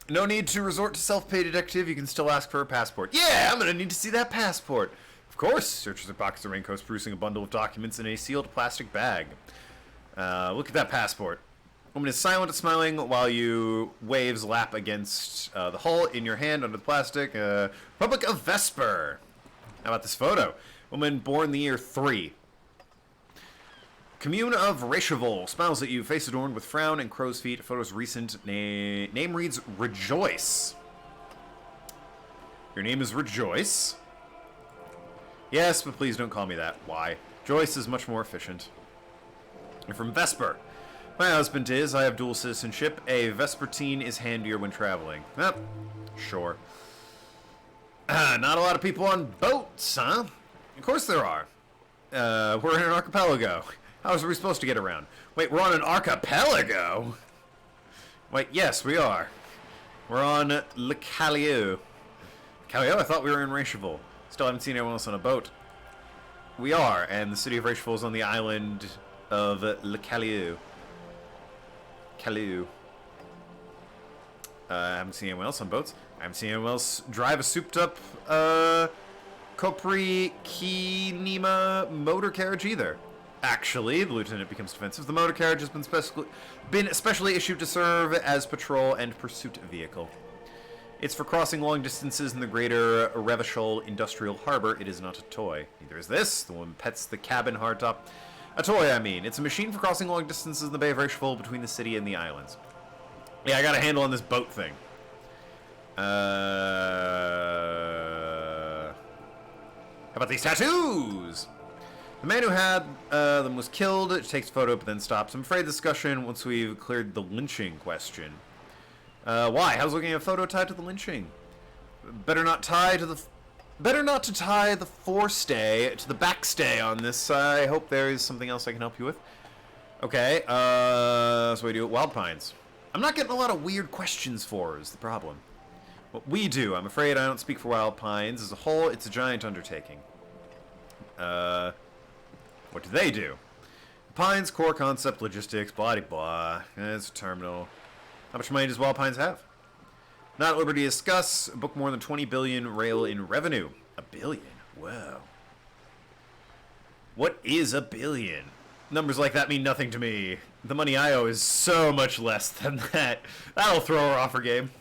No need to resort to self-pay detective. You can still ask for a passport. Yeah, I'm gonna need to see that passport. Of course. Searches her pockets and raincoats, producing a bundle of documents in a sealed plastic bag. Look at that passport. Woman is silent and smiling while you waves lap against the hull in your hand under the plastic. Republic of Vesper. How about this photo? Woman born the year 3. Commune of Recheval smiles at you, face adorned with frown and crow's feet. Photo's recent name reads Rejoice. Your name is Rejoice? Yes, but please don't call me that. Why? Joyce is much more efficient. You're from Vesper. My husband is. I have dual citizenship. A Vespertine is handier when traveling. Sure. Not a lot of people on boats, huh? Of course there are. We're in an archipelago. How are we supposed to get around? Wait, we're on an archipelago? Wait, yes, we are. We're on Le Calieu. Calieu? I thought we were in Recheval. Still haven't seen anyone else on a boat. We are, and the city of Recheval is on the island of Le Calieu. Calieu. I haven't seen anyone else on boats. I haven't seen anyone else drive a souped-up Copri Kinema motor carriage either. Actually, the lieutenant becomes defensive. The motor carriage has been specially issued to serve as patrol and pursuit vehicle. It's for crossing long distances in the greater Revachol Industrial Harbor. It is not a toy. Neither is this. The woman pets the cabin hardtop. A toy, I mean. It's a machine for crossing long distances in the Bay of Recheval between the city and the islands. Yeah, I got a handle on this boat thing. How about these tattoos? The man who had them was killed. It takes a photo, but then stops. I'm afraid discussion once we've cleared the lynching question. Why? How's looking at a photo tied to the lynching? Better not to tie the forestay to the backstay on this. I hope there is something else I can help you with. Okay. So we do it. Wild Pines. I'm not getting a lot of weird questions for is the problem. What we do, I'm afraid I don't speak for Wild Pines. As a whole, it's a giant undertaking. What do they do? Pines, core concept, logistics, blah blah. It's a terminal. How much money does Wild Pines have? Not at liberty to discuss. Book more than 20 billion rail in revenue. A billion? Whoa. What is a billion? Numbers like that mean nothing to me. The money I owe is so much less than that. That'll throw her off her game.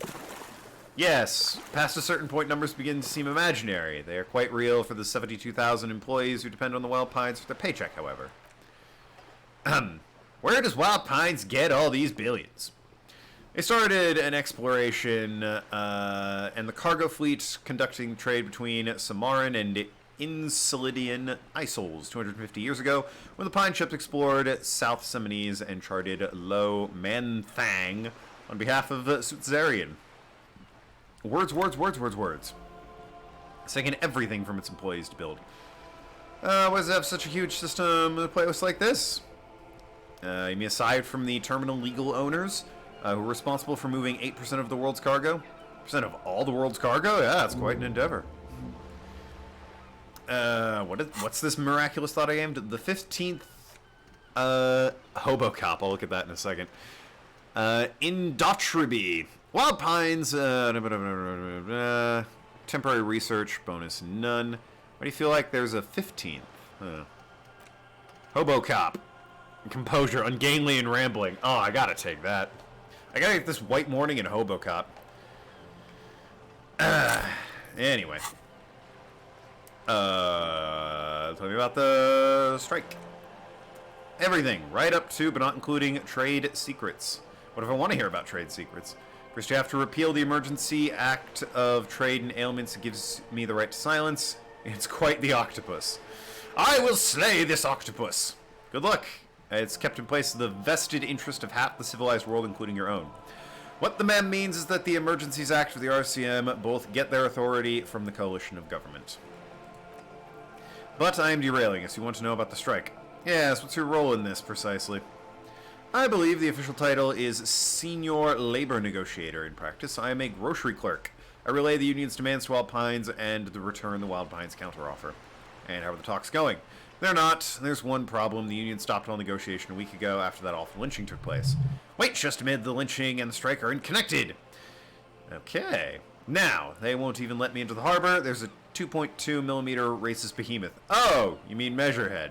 Yes, past a certain point, numbers begin to seem imaginary. They are quite real for the 72,000 employees who depend on the Wild Pines for their paycheck, however. Where does Wild Pines get all these billions? They started an exploration and the cargo fleet conducting trade between Samaran and Insulidian isols 250 years ago, when the Pine ships explored South Semines and charted Lo Manthang on behalf of Sutzarian. Words. It's taken everything from its employees to build. Why does it have such a huge system in a place like this? You mean aside from the terminal legal owners, who are responsible for moving 8% of the world's cargo? Percent of all the world's cargo? Yeah, that's quite an endeavor. What's this miraculous thought I aimed? The 15th, Hobo Cop. I'll look at that in a second. Indotribi. Wild Pines, temporary research, bonus none. Why do you feel like there's a 15th? Hobo Cop. Composure, ungainly and rambling. Oh, I gotta take that. I gotta get this White Morning and Hobo Cop. Anyway. Tell me about the strike. Everything, right up to, but not including, trade secrets. What if I want to hear about trade secrets? First, you have to repeal the Emergency Act of Trade and Ailments that gives me the right to silence. It's quite the octopus. I will slay this octopus. Good luck. It's kept in place in the vested interest of half the civilized world, including your own. What the man means is that the Emergencies Act of the RCM both get their authority from the coalition of government. But I am derailing us. You want to know about the strike? Yes, what's your role in this, precisely? I believe the official title is Senior Labor Negotiator. In practice, I am a grocery clerk. I relay the union's demands to Wild Pines and return the Wild Pines counteroffer. And how are the talks going? They're not. There's one problem. The union stopped all negotiation a week ago after that awful lynching took place. Wait, just amid the lynching and the strike are unconnected. Okay. Now, they won't even let me into the harbor. There's a 2.2 millimeter racist behemoth. Oh, you mean Measurehead.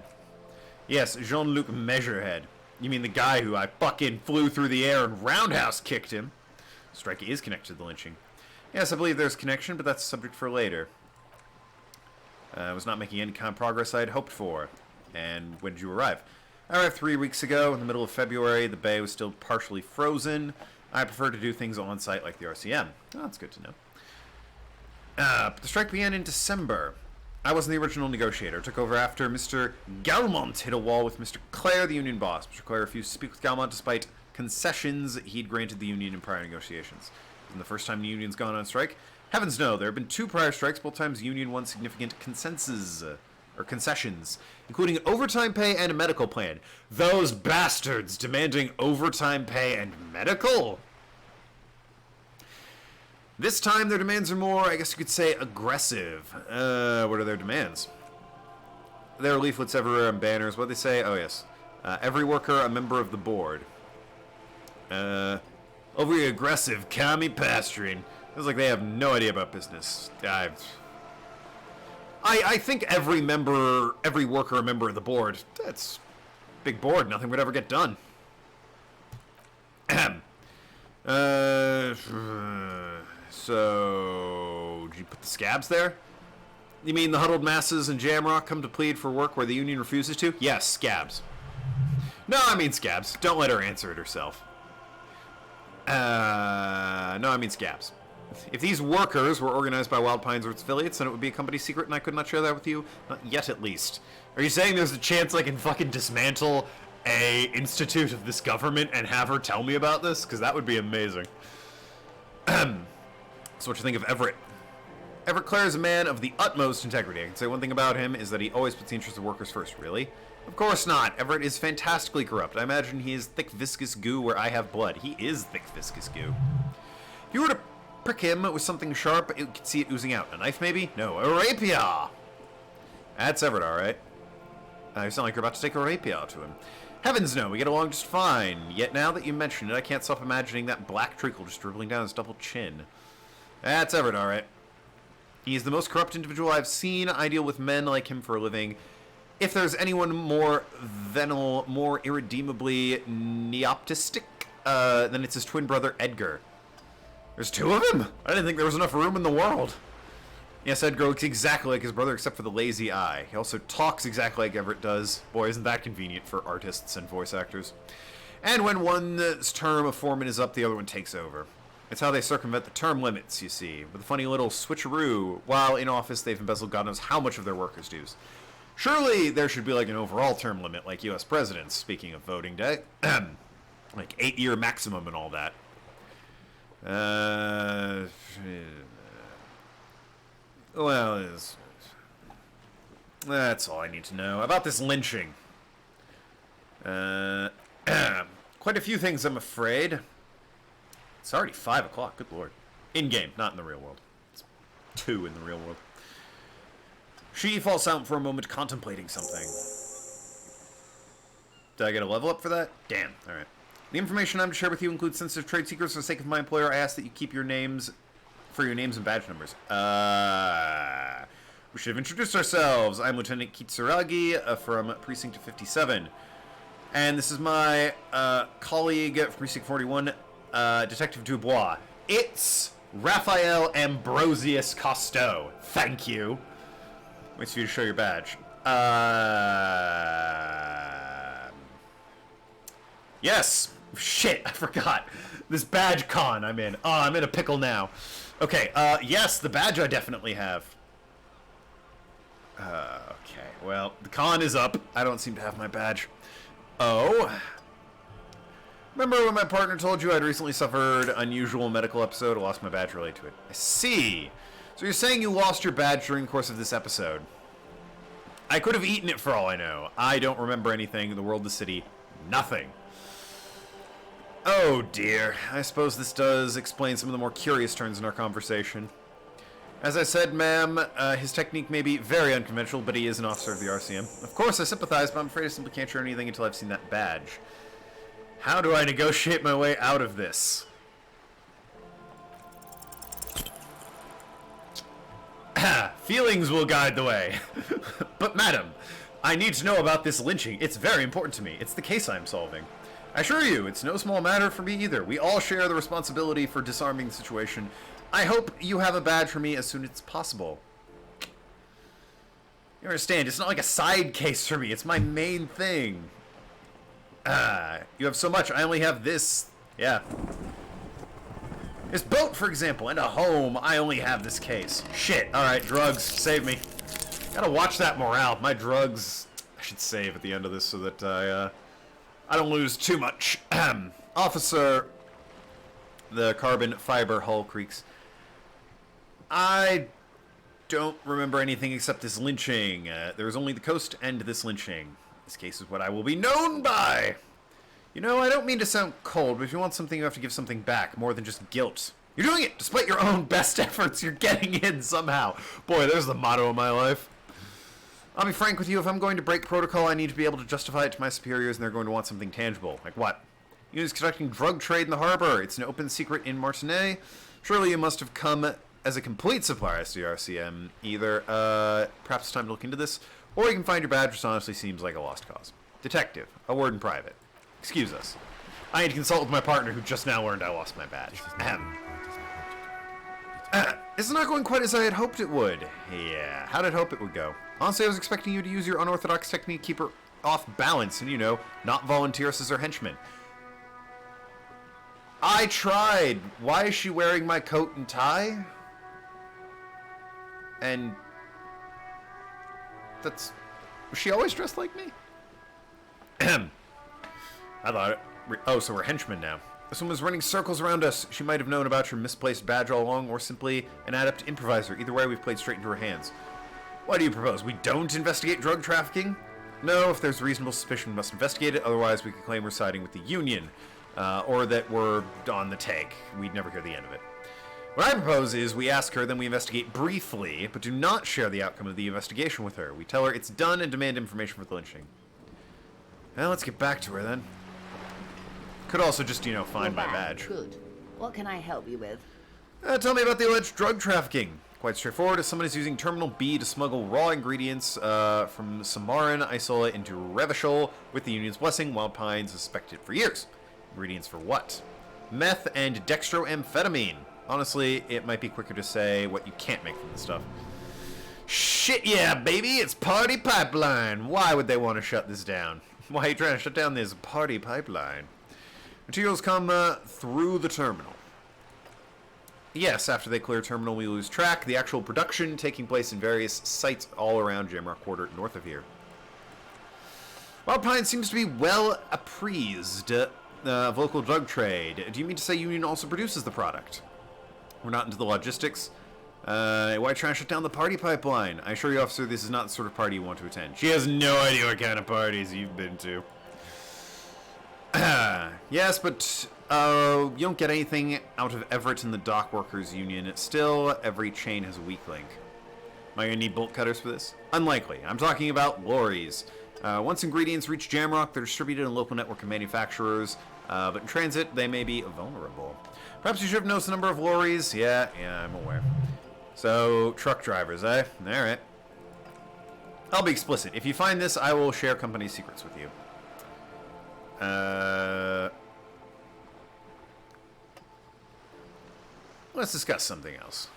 Yes, Jean-Luc Measurehead. You mean the guy who I fucking flew through the air and roundhouse kicked him. Strike is connected to the lynching. Yes, I believe there's connection, but that's a subject for later. I was not making any kind of progress I had hoped for. And when did you arrive? I arrived 3 weeks ago, in the middle of February. The bay was still partially frozen. I prefer to do things on site like the RCM. Oh, that's good to know. But the strike began in December. I wasn't the original negotiator. Took over after Mr. Galmont hit a wall with Mr. Clare, the union boss. Mr. Clare refused to speak with Galmont despite concessions he'd granted the union in prior negotiations. Isn't the first time the union's gone on strike? Heavens no, there have been 2 prior strikes, both times the union won significant concessions, including overtime pay and a medical plan. Those bastards demanding overtime pay and medical? This time their demands are more, I guess you could say, aggressive. What are their demands? There are leaflets everywhere and banners. What do they say? Oh, yes. Every worker a member of the board. Overly aggressive, commie pasturing. Feels like they have no idea about business. I think every worker a member of the board. That's big board. Nothing would ever get done. So, did you put the scabs there? You mean the huddled masses in Jamrock come to plead for work where the union refuses to? Yes, scabs. No, I mean scabs. Don't let her answer it herself. No, I mean scabs. If these workers were organized by Wild Pines or its affiliates, then it would be a company secret, and I could not share that with you. Not yet, at least. Are you saying there's a chance I can fucking dismantle a institute of this government and have her tell me about this? Because that would be amazing. So what you think of Everett? Everett Clare is a man of the utmost integrity. I can say one thing about him is that he always puts the interests of workers first. Really? Of course not. Everett is fantastically corrupt. I imagine he is thick, viscous goo where I have blood. He is thick, viscous goo. If you were to prick him with something sharp, you could see it oozing out. A knife, maybe? No, a rapier! That's Everett, alright. You sound like you're about to take a rapier to him. Heavens no, we get along just fine. Yet now that you mention it, I can't stop imagining that black treacle just dribbling down his double chin. That's Everett, alright. He is the most corrupt individual I've seen. I deal with men like him for a living. If there's anyone more venal, more irredeemably neoptistic, then it's his twin brother, Edgar. There's 2 of him? I didn't think there was enough room in the world. Yes, Edgar looks exactly like his brother except for the lazy eye. He also talks exactly like Everett does. Boy, isn't that convenient for artists and voice actors. And when one's term of foreman is up, the other one takes over. It's how they circumvent the term limits, you see, with a funny little switcheroo. While in office, they've embezzled God knows how much of their workers' dues. Surely there should be like an overall term limit, like U.S. presidents, speaking of voting day. Like 8-year maximum and all that. Well, that's all I need to know. About this lynching. Quite a few things, I'm afraid. It's already 5 o'clock, good lord. In-game, not in the real world. It's 2 in the real world. She falls silent for a moment, contemplating something. Did I get a level up for that? Damn, alright. The information I'm to share with you includes sensitive trade secrets. For the sake of my employer, I ask that you keep your names for your names and badge numbers. We should have introduced ourselves. I'm Lieutenant Kitsuragi from Precinct 57. And this is my colleague from Precinct 41, Detective Dubois. It's Raphael Ambrosius Costeau. Thank you. Waits for you to show your badge. Yes. Shit, I forgot. This badge con I'm in. Oh, I'm in a pickle now. Okay, yes, the badge I definitely have. Okay, well, the con is up. I don't seem to have my badge. Oh. Remember when my partner told you I'd recently suffered an unusual medical episode? I lost my badge related to it. I see. So you're saying you lost your badge during the course of this episode. I could have eaten it for all I know. I don't remember anything. The world, the city, nothing. Oh dear. I suppose this does explain some of the more curious turns in our conversation. As I said, ma'am, his technique may be very unconventional, but he is an officer of the RCM. Of course, I sympathize, but I'm afraid I simply can't share anything until I've seen that badge. How do I negotiate my way out of this? Feelings will guide the way. But, madam, I need to know about this lynching. It's very important to me. It's the case I'm solving. I assure you, it's no small matter for me either. We all share the responsibility for disarming the situation. I hope you have a badge for me as soon as possible. You understand, it's not like a side case for me. It's my main thing. You have so much. I only have this. Yeah. This boat, for example, and a home. I only have this case. Shit. Alright, drugs. Save me. Gotta watch that morale. My drugs, I should save at the end of this so that I don't lose too much. Officer, the carbon fiber hull creaks. I don't remember anything except this lynching. There was only the coast and this lynching. This case is what I will be known by. You know, I don't mean to sound cold, but if you want something, you have to give something back, more than just guilt. You're doing it despite your own best efforts. You're getting in somehow. Boy, there's the motto of my life. I'll be frank with you, if I'm going to break protocol, I need to be able to justify it to my superiors, and they're going to want something tangible. Like what? You was conducting drug trade in the harbor. It's an open secret in Martinez. Surely you must have come as a complete supplier to the RCM. Either, perhaps it's time to look into this, or you can find your badge, which honestly seems like a lost cause. Detective, a word in private. Excuse us. I need to consult with my partner, who just now learned I lost my badge. It's not going quite as I had hoped it would. Yeah, how did I hope it would go? Honestly, I was expecting you to use your unorthodox technique to keep her off balance and, you know, not volunteer us as her henchman. I tried. Why is she wearing my coat and tie? And that's... Was she always dressed like me? I thought it... Oh, so we're henchmen now. This woman was running circles around us. She might have known about your misplaced badge all along, or simply an adept improviser. Either way, we've played straight into her hands. What do you propose? We don't investigate drug trafficking? No, if there's reasonable suspicion, we must investigate it. Otherwise, we could claim we're siding with the Union. Or that we're on the take. We'd never hear the end of it. What I propose is we ask her, then we investigate briefly, but do not share the outcome of the investigation with her. We tell her it's done and demand information for the lynching. Well, let's get back to her then. Could also just, you know, find my badge. Good. What can I help you with? Tell me about the alleged drug trafficking. Quite straightforward. If someone is using Terminal B to smuggle raw ingredients from Samaran Isola into Revachol with the Union's blessing, Wild Pines has suspected for years. Ingredients for what? Meth and dextroamphetamine. Honestly, it might be quicker to say what you can't make from this stuff. Shit yeah, baby! It's Party Pipeline! Why would they want to shut this down? Why are you trying to shut down this Party Pipeline? Materials come through the terminal. Yes, after they clear terminal, we lose track. The actual production taking place in various sites all around Jamrock Quarter north of here. Wild Pine seems to be well apprised of local drug trade. Do you mean to say Union also produces the product? We're not into the logistics. Why try and shut down the party pipeline? I assure you, officer, this is not the sort of party you want to attend. She has no idea what kind of parties you've been to. Yes, but you don't get anything out of Everett and the Dock Workers Union. Still, every chain has a weak link. Am I going to need bolt cutters for this? Unlikely. I'm talking about lorries. Once ingredients reach Jamrock, they're distributed in a local network of manufacturers, but in transit, they may be vulnerable. Perhaps you should have noticed the number of lorries. Yeah, I'm aware. So, truck drivers, eh? Alright. I'll be explicit. If you find this, I will share company secrets with you. Let's discuss something else.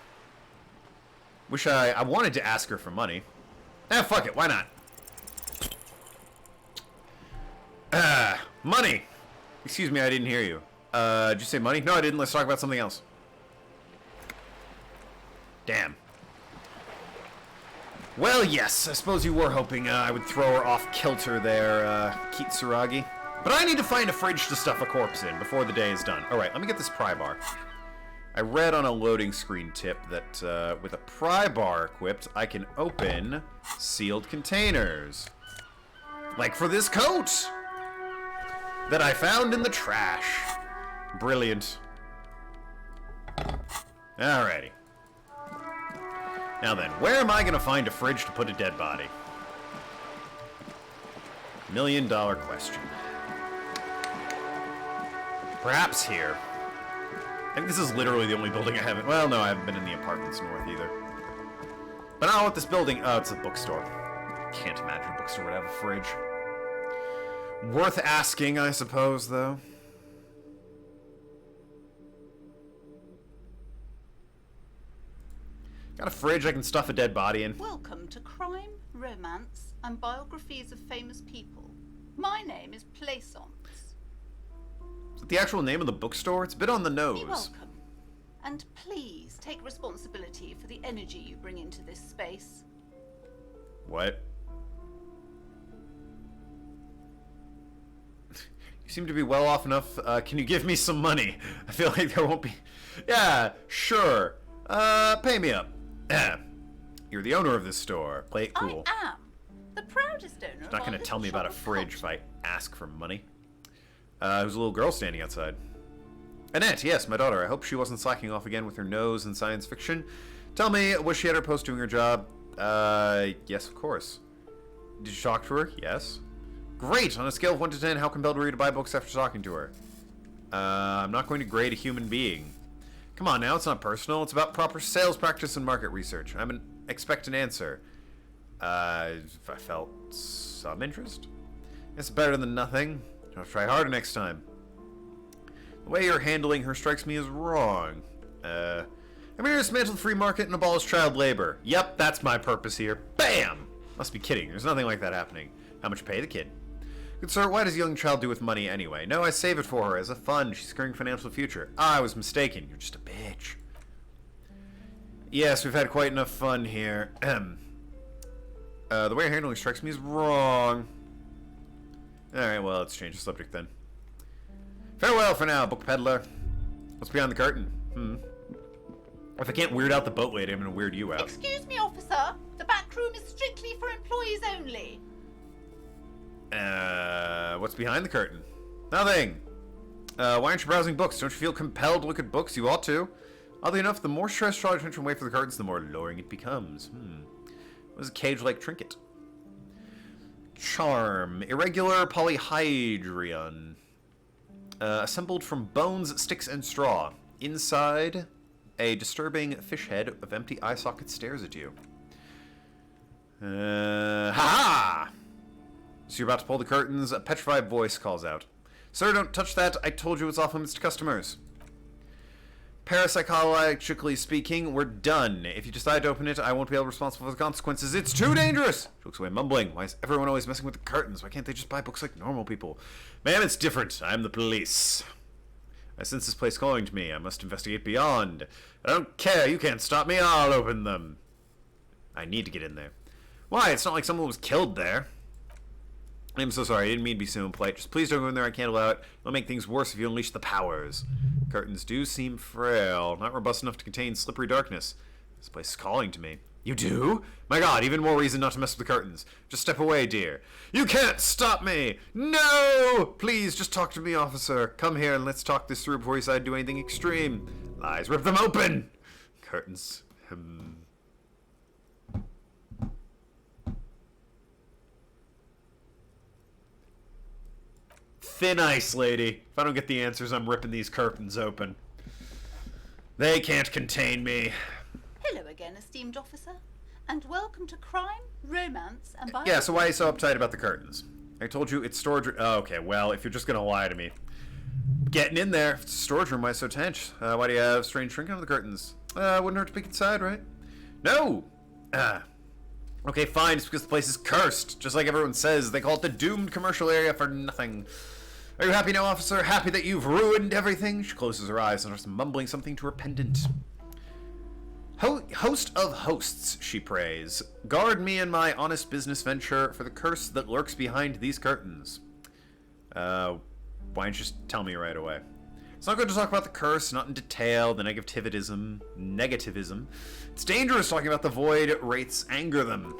I wanted to ask her for money. Fuck it, why not? Money! Excuse me, I didn't hear you. Did you say money? No, I didn't. Let's talk about something else. Damn. Well, yes, I suppose you were hoping I would throw her off kilter there, Kitsuragi. But I need to find a fridge to stuff a corpse in before the day is done. Alright, let me get this pry bar. I read on a loading screen tip that with a pry bar equipped, I can open sealed containers. Like for this coat that I found in the trash. Brilliant. Alrighty. Now then, where am I going to find a fridge to put a dead body? $1 million question. Perhaps here. I think this is literally the only building I haven't... Well, no, I haven't been in the apartments north either. But I don't know what this building... Oh, it's a bookstore. Can't imagine a bookstore would have a fridge. Worth asking, I suppose, though. Got a fridge I can stuff a dead body in. Welcome to Crime, Romance, and Biographies of Famous People. My name is Plaisance. Is it the actual name of the bookstore? It's a bit on the nose. Be welcome. And please take responsibility for the energy you bring into this space. What? You seem to be well off enough. Can you give me some money? I feel like there won't be... Yeah, sure. Pay me up. You're the owner of this store. Play it cool. I am the proudest owner. She's not going to tell me about a fridge if I ask for money. There's a little girl standing outside. Annette, yes, my daughter. I hope she wasn't slacking off again with her nose in science fiction. Tell me, was she at her post doing her job? Yes, of course. Did you talk to her? Yes. Great! On a scale of 1 to 10, how compelled were you to buy books after talking to her? I'm not going to grade a human being. Come on now, it's not personal. It's about proper sales practice and market research. Expect an answer. I felt some interest. It's better than nothing. I'll try harder next time. The way you're handling her strikes me as wrong. I'm here to dismantle the free market and abolish child labor. Yep, that's my purpose here. Bam! Must be kidding. There's nothing like that happening. How much pay the kid? Good sir, what does a young child do with money anyway? No, I save it for her as a fund. She's securing financial future. I was mistaken. You're just a bitch. Yes, we've had quite enough fun here. The way you're handling strikes me as wrong. Alright, well, let's change the subject then. Farewell for now, book peddler. What's behind the curtain? If I can't weird out the boat lady, I'm gonna weird you out. Excuse me, officer. The back room is strictly for employees only. What's behind the curtain? Nothing. Why aren't you browsing books? Don't you feel compelled to look at books? You ought to. Oddly enough, the more stressed Charlotte Trencham wait for the curtains, the more alluring it becomes. What is a cage-like trinket? Charm. Irregular polyhydrion. Assembled from bones, sticks, and straw. Inside, a disturbing fish head of empty eye socket stares at you. Ha-ha! So you're about to pull the curtains, a petrified voice calls out. Sir, don't touch that. I told you it's off limits to customers. Parapsychologically speaking, we're done. If you decide to open it, I won't be able to be responsible for the consequences. It's too dangerous! She looks away, mumbling. Why is everyone always messing with the curtains? Why can't they just buy books like normal people? Ma'am, it's different. I'm the police. I sense this place calling to me. I must investigate beyond. I don't care. You can't stop me. I'll open them. I need to get in there. Why? It's not like someone was killed there. I'm so sorry. I didn't mean to be so impolite. Just please don't go in there. I can't allow it. It'll make things worse if you unleash the powers. Curtains do seem frail. Not robust enough to contain slippery darkness. This place is calling to me. You do? My god, even more reason not to mess with the curtains. Just step away, dear. You can't stop me! No! Please, just talk to me, officer. Come here and let's talk this through before you decide to do anything extreme. Lies, rip them open! Curtains. Thin ice, lady. If I don't get the answers, I'm ripping these curtains open. They can't contain me. Hello again, esteemed officer, and welcome to Crime, Romance, and Biology. Yeah, so why are you so uptight about the curtains? I told you it's storage room. Oh, okay, well, if you're just gonna lie to me. Getting in there. If it's a storage room, why so tense? Why do you have strange shrinking on the curtains? Wouldn't hurt to peek inside, right? No! Okay, fine, it's because the place is cursed. Just like everyone says, they call it the doomed commercial area for nothing. Are you happy now, officer? Happy that you've ruined everything? She closes her eyes and starts mumbling something to her pendant. Host of hosts, she prays. Guard me in my honest business venture for the curse that lurks behind these curtains. Why don't you just tell me right away? It's not good to talk about the curse, not in detail, the negativism. It's dangerous talking about the void. Wraiths anger them.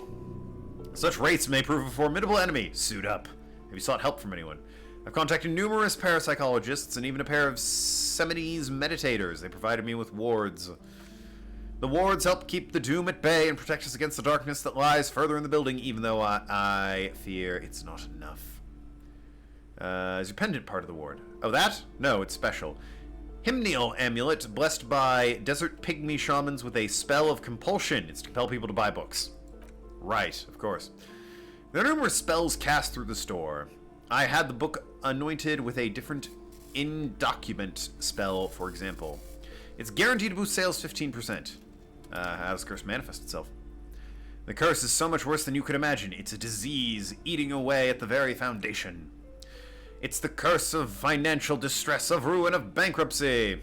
Such wraiths may prove a formidable enemy. Suit up. Have you sought help from anyone? I've contacted numerous parapsychologists and even a pair of Semines meditators. They provided me with wards. The wards help keep the doom at bay and protect us against the darkness that lies further in the building, even though I fear it's not enough. Is your pendant part of the ward? Oh, that? No, it's special. Hymnial amulet, blessed by desert pygmy shamans with a spell of compulsion. It's to compel people to buy books. Right, of course. There are numerous spells cast through the store. I had the book anointed with a different in-document spell, for example. It's guaranteed to boost sales 15%. How does the curse manifest itself? The curse is so much worse than you could imagine. It's a disease eating away at the very foundation. It's the curse of financial distress, of ruin, of bankruptcy.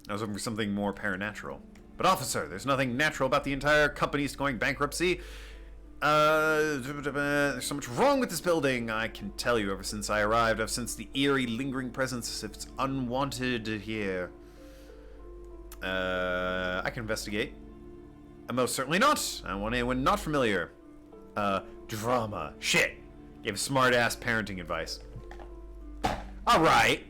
I was hoping for something more paranatural. But officer, there's nothing natural about the entire company's going bankruptcy. There's so much wrong with this building. I can tell you, ever since I arrived, I've sensed the eerie, lingering presence as if it's unwanted here. I can investigate. Most certainly not. I want anyone not familiar. Drama. Shit. Give smart-ass parenting advice. Alright.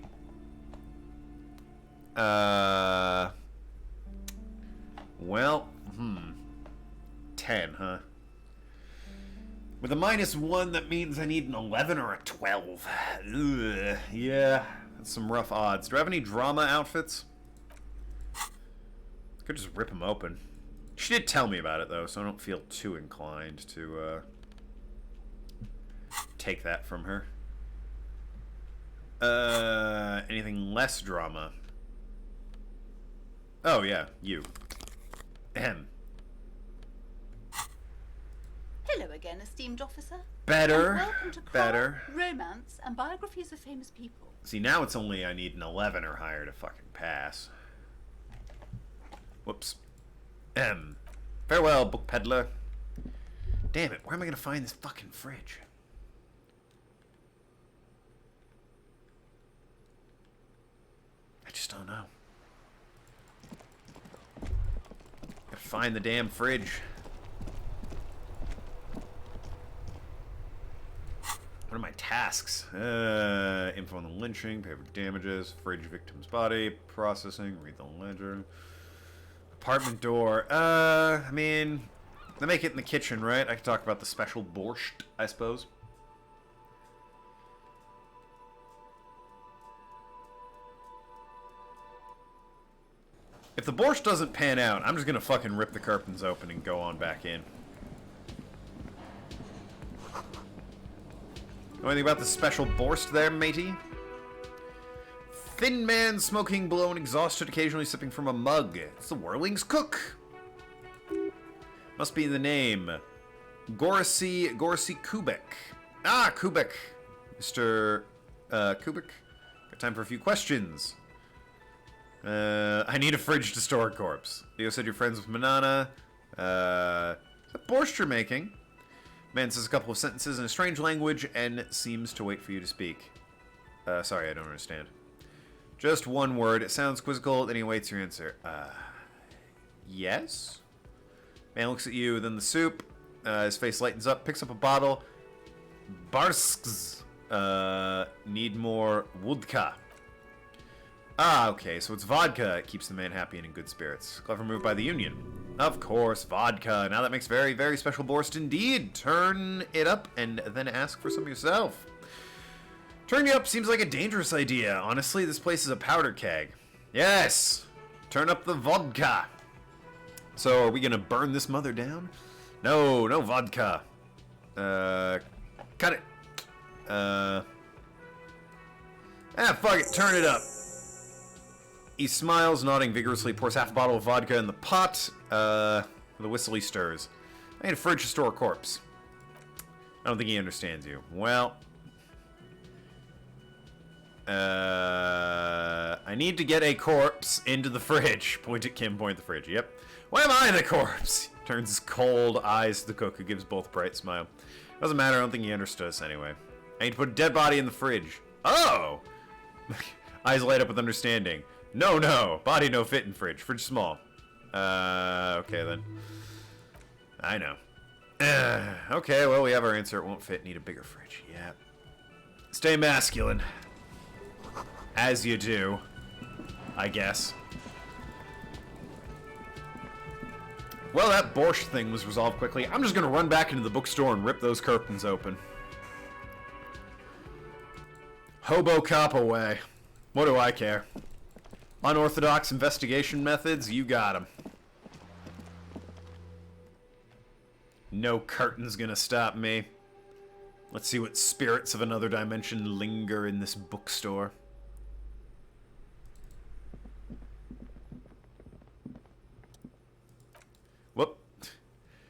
10, huh? With a -1, that means I need an 11 or a 12. Ugh. Yeah, that's some rough odds. Do I have any drama outfits? Could just rip them open. She did tell me about it, though, so I don't feel too inclined to take that from her. Anything less drama? Oh, yeah, you. Ahem. Hello again, esteemed officer. Better. And welcome to Better. Crime, Romance, and Biographies of Famous People. See, now it's only I need an 11 or higher to fucking pass. Whoops. Farewell, book peddler. Damn it, where am I gonna find this fucking fridge? I just don't know. Gotta find the damn fridge. What are my tasks? Info on the lynching, pay for damages, fridge victim's body, processing, read the ledger. Apartment door. I mean, they make it in the kitchen, right? I could talk about the special borscht, I suppose. If the borscht doesn't pan out, I'm just gonna fucking rip the curtains open and go on back in. Know anything about the special borscht there, matey? Thin man smoking below and exhausted, occasionally sipping from a mug. It's the Whirling's cook. Must be the name. Gorsi Kubek. Ah, Kubek. Mr. Kubek. Got time for a few questions. I need a fridge to store a corpse. Leo said you're friends with Manana. Is that borscht you're making? Man says a couple of sentences in a strange language and seems to wait for you to speak. Sorry, I don't understand. Just one word. It sounds quizzical, then he waits your answer. Yes? Man looks at you, then the soup. His face lightens up, picks up a bottle. Barsks. Need more vodka. Ah, okay, so it's vodka. It keeps the man happy and in good spirits. Clever move by the Union. Of course, vodka. Now that makes very, very special borscht indeed. Turn it up and then ask for some yourself. Turning it up seems like a dangerous idea. Honestly, this place is a powder keg. Yes! Turn up the vodka. So, are we gonna burn this mother down? No, no vodka. Cut it. Fuck it, turn it up. He smiles, nodding vigorously, pours half a bottle of vodka in the pot. The whistle he stirs. I need a fridge to store a corpse. I don't think he understands you. Well... I need to get a corpse into the fridge. Point at Kim, point at the fridge. Yep. Why am I the corpse? Turns his cold eyes to the cook, who gives both a bright smile. Doesn't matter, I don't think he understood us anyway. I need to put a dead body in the fridge. Oh! Eyes light up with understanding. No, no. Body no fit in fridge. Fridge small. Okay then. I know. Okay, well, we have our answer. It won't fit. Need a bigger fridge. Yeah. Stay masculine. As you do. I guess. Well, that borscht thing was resolved quickly. I'm just gonna run back into the bookstore and rip those curtains open. Hobo cop away. What do I care? Unorthodox investigation methods, you got 'em. No curtain's gonna stop me. Let's see what spirits of another dimension linger in this bookstore. Whoop.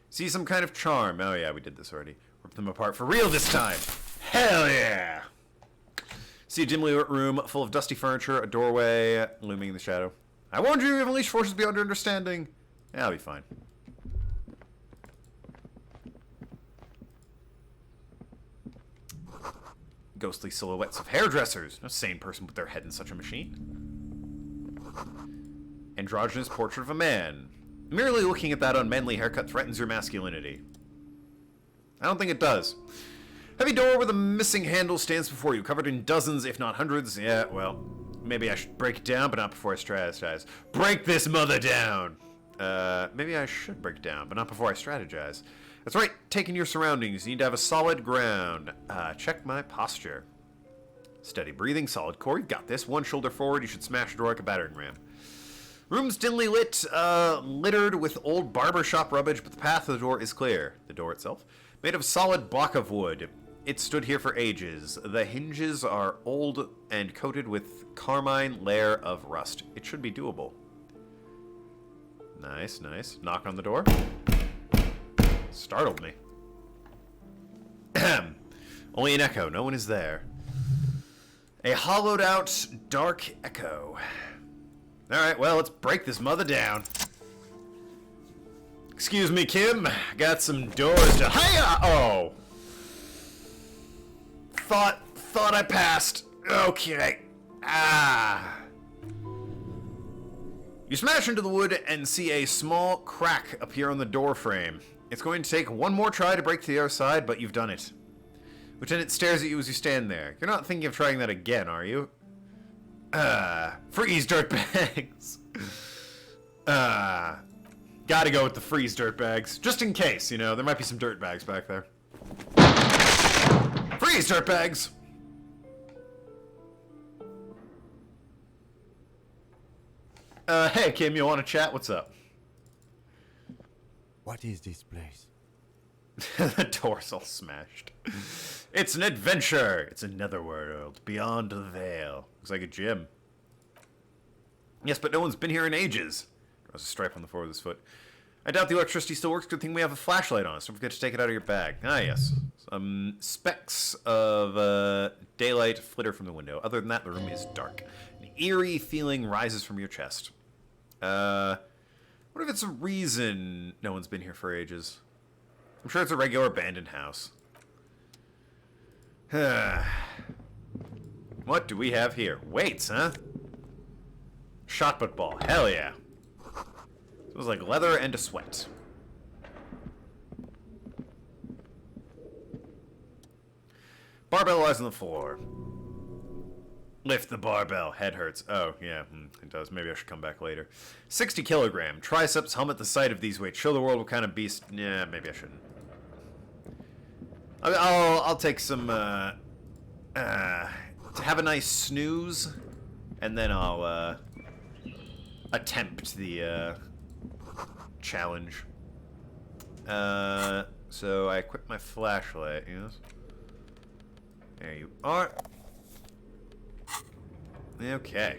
See some kind of charm. Oh yeah, we did this already. Rip them apart for real this time. Hell yeah! See a dimly lit room full of dusty furniture, a doorway looming in the shadow. I warned you, you have unleashed forces beyond your understanding. Yeah, I'll be fine. Ghostly silhouettes of hairdressers. No sane person put their head in such a machine. Androgynous portrait of a man. Merely looking at that unmanly haircut threatens your masculinity. I don't think it does. Heavy door with a missing handle stands before you, covered in dozens, if not hundreds. Yeah, well, maybe I should break it down, but not before I strategize. Break this mother down! Maybe I should break it down, but not before I strategize. That's right, taking your surroundings, you need to have a solid ground. Check my posture. Steady breathing, solid core, you've got this. One shoulder forward, you should smash a door like a battering ram. Room's dimly lit, littered with old barbershop rubbish, but the path to the door is clear. The door itself, made of solid block of wood. It stood here for ages. The hinges are old and coated with carmine layer of rust. It should be doable. Nice, nice. Knock on the door. Startled me. Only an echo. No one is there. A hollowed out, dark echo. Alright, well, let's break this mother down. Excuse me, Kim. Got some doors to... Hiya! Oh! Thought I passed. Okay. You smash into the wood and see a small crack appear on the door frame. It's going to take one more try to break to the other side, but you've done it. Lieutenant stares at you as you stand there. You're not thinking of trying that again, are you? Freeze, dirtbags. Gotta go with the freeze, dirtbags. Just in case, you know, there might be some dirtbags back there. Freeze, dirtbags! Hey, Kim, you want to chat? What's up? What is this place? The door's all smashed. It's an adventure! It's a netherworld, beyond the veil. Looks like a gym. Yes, but no one's been here in ages. There's a stripe on the floor of his foot. I doubt the electricity still works. Good thing we have a flashlight on us. Don't forget to take it out of your bag. Ah, yes. Some specks of daylight flitter from the window. Other than that, the room is dark. An eerie feeling rises from your chest. What if it's a reason no one's been here for ages? I'm sure it's a regular abandoned house. What do we have here? Weights, huh? Shot put ball. Hell yeah. It was like leather and a sweat. Barbell lies on the floor. Lift the barbell. Head hurts. Oh, yeah, it does. Maybe I should come back later. 60 kilogram. Triceps hum at the sight of these weights. Show the world what kind of beast... Yeah, maybe I shouldn't. I'll take some, to have a nice snooze, and then I'll, attempt the, challenge. So I equip my flashlight, yes? There you are. Okay.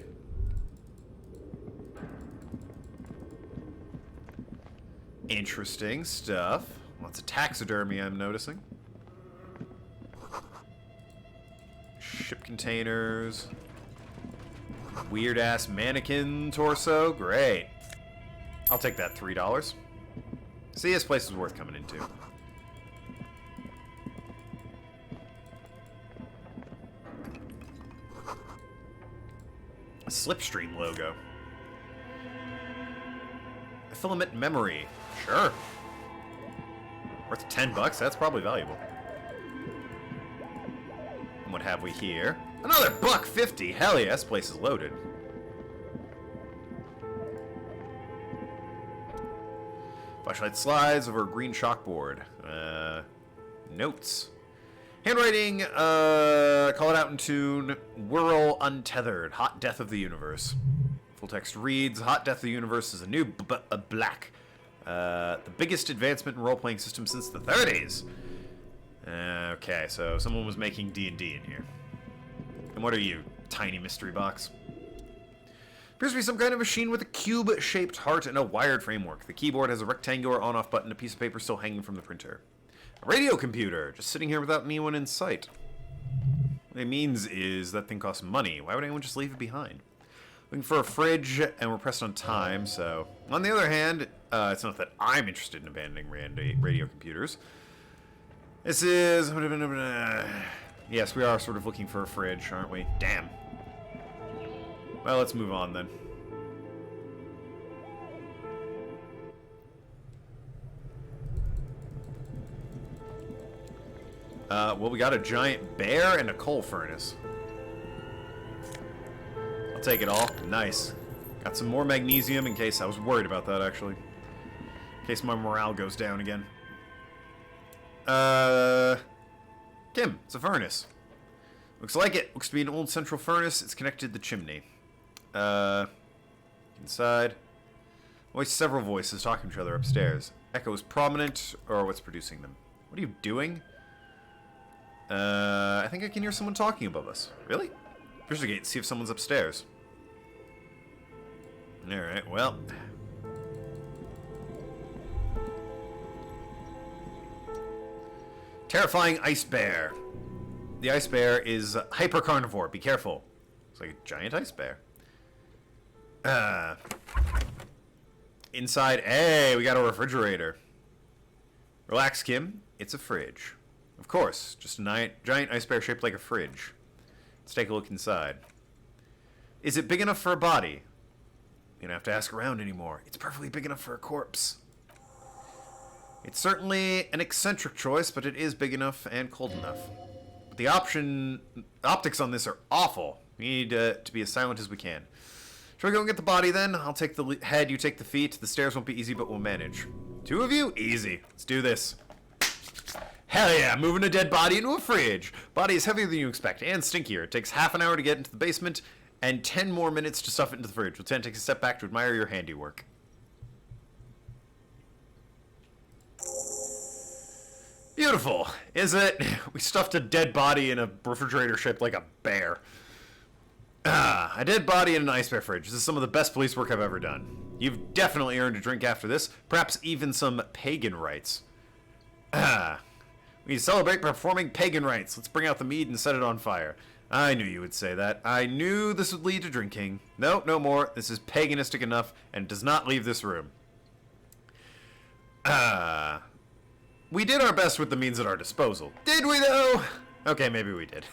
Interesting stuff. Lots of taxidermy, I'm noticing. Ship containers. Weird-ass mannequin torso. Great. I'll take that $3. See, this place is worth coming into. A Slipstream logo. A filament memory. Sure. Worth $10, that's probably valuable. And what have we here? Another $1.50. Hell yeah, this place is loaded. Flashlight slides over a green chalkboard. Notes. Handwriting, call it out in tune. Whirl untethered. Hot death of the universe. Full text reads, Hot death of the universe is a new black. The biggest advancement in role-playing systems since the 30s. Okay, so someone was making D&D in here. And what are you, tiny mystery box? Appears to be some kind of machine with a cube-shaped heart and a wired framework. The keyboard has a rectangular on-off button, a piece of paper still hanging from the printer. A radio computer, just sitting here without anyone in sight. What it means is that thing costs money. Why would anyone just leave it behind? Looking for a fridge, and we're pressed on time, so... On the other hand, it's not that I'm interested in abandoning radio computers. This is... Yes, we are sort of looking for a fridge, aren't we? Damn. Well, let's move on then. Well, we got a giant bear and a coal furnace. I'll take it all. Nice. Got some more magnesium in case I was worried about that, actually. In case my morale goes down again. Kim, it's a furnace. Looks like it. Looks to be an old central furnace. It's connected to the chimney. Inside. Voice several voices talking to each other upstairs. Echo is prominent, or what's producing them? What are you doing? I think I can hear someone talking above us. Really? Investigate, see if someone's upstairs. Alright, well. Terrifying ice bear. The ice bear is hyper carnivore. Be careful. It's like a giant ice bear. Inside, hey, we got a refrigerator. Relax, Kim. It's a fridge. Of course, just a giant ice bear shaped like a fridge. Let's take a look inside. Is it big enough for a body? You don't have to ask around anymore. It's perfectly big enough for a corpse. It's certainly an eccentric choice, but it is big enough and cold enough. But the optics on this are awful. We need to be as silent as we can. Shall we go and get the body then? I'll take the head, you take the feet. The stairs won't be easy, but we'll manage. 2 of you? Easy. Let's do this. Hell yeah, moving a dead body into a fridge. Body is heavier than you expect and stinkier. It takes half an hour to get into the basement and 10 more minutes to stuff it into the fridge. Lieutenant takes a step back to admire your handiwork. Beautiful, is it? We stuffed a dead body in a refrigerator shaped like a bear. A dead body in an ice bear fridge. This is some of the best police work I've ever done. You've definitely earned a drink after this, perhaps even some pagan rites. We celebrate performing pagan rites. Let's bring out the mead and set it on fire. I knew you would say that. I knew this would lead to drinking. No, no more. This is paganistic enough and does not leave this room. We did our best with the means at our disposal. Did we, though? Okay, maybe we did.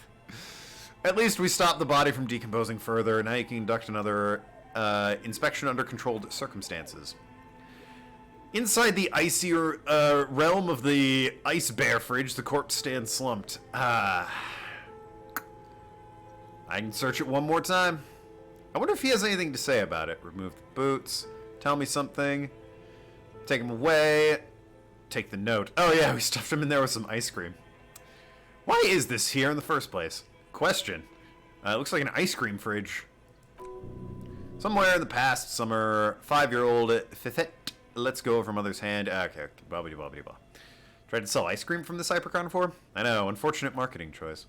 At least we stopped the body from decomposing further. Now you can conduct another inspection under controlled circumstances. Inside the icier realm of the ice bear fridge, the corpse stands slumped. I can search it one more time. I wonder if he has anything to say about it. Remove the boots. Tell me something. Take him away. Take the note. Oh yeah, we stuffed him in there with some ice cream. Why is this here in the first place? Question. It looks like an ice cream fridge. Somewhere in the past, summer, 5-year-old Fifet lets go of her mother's hand. Okay, blah blah blah blah. Tried to sell ice cream from this hypercon before? I know, unfortunate marketing choice.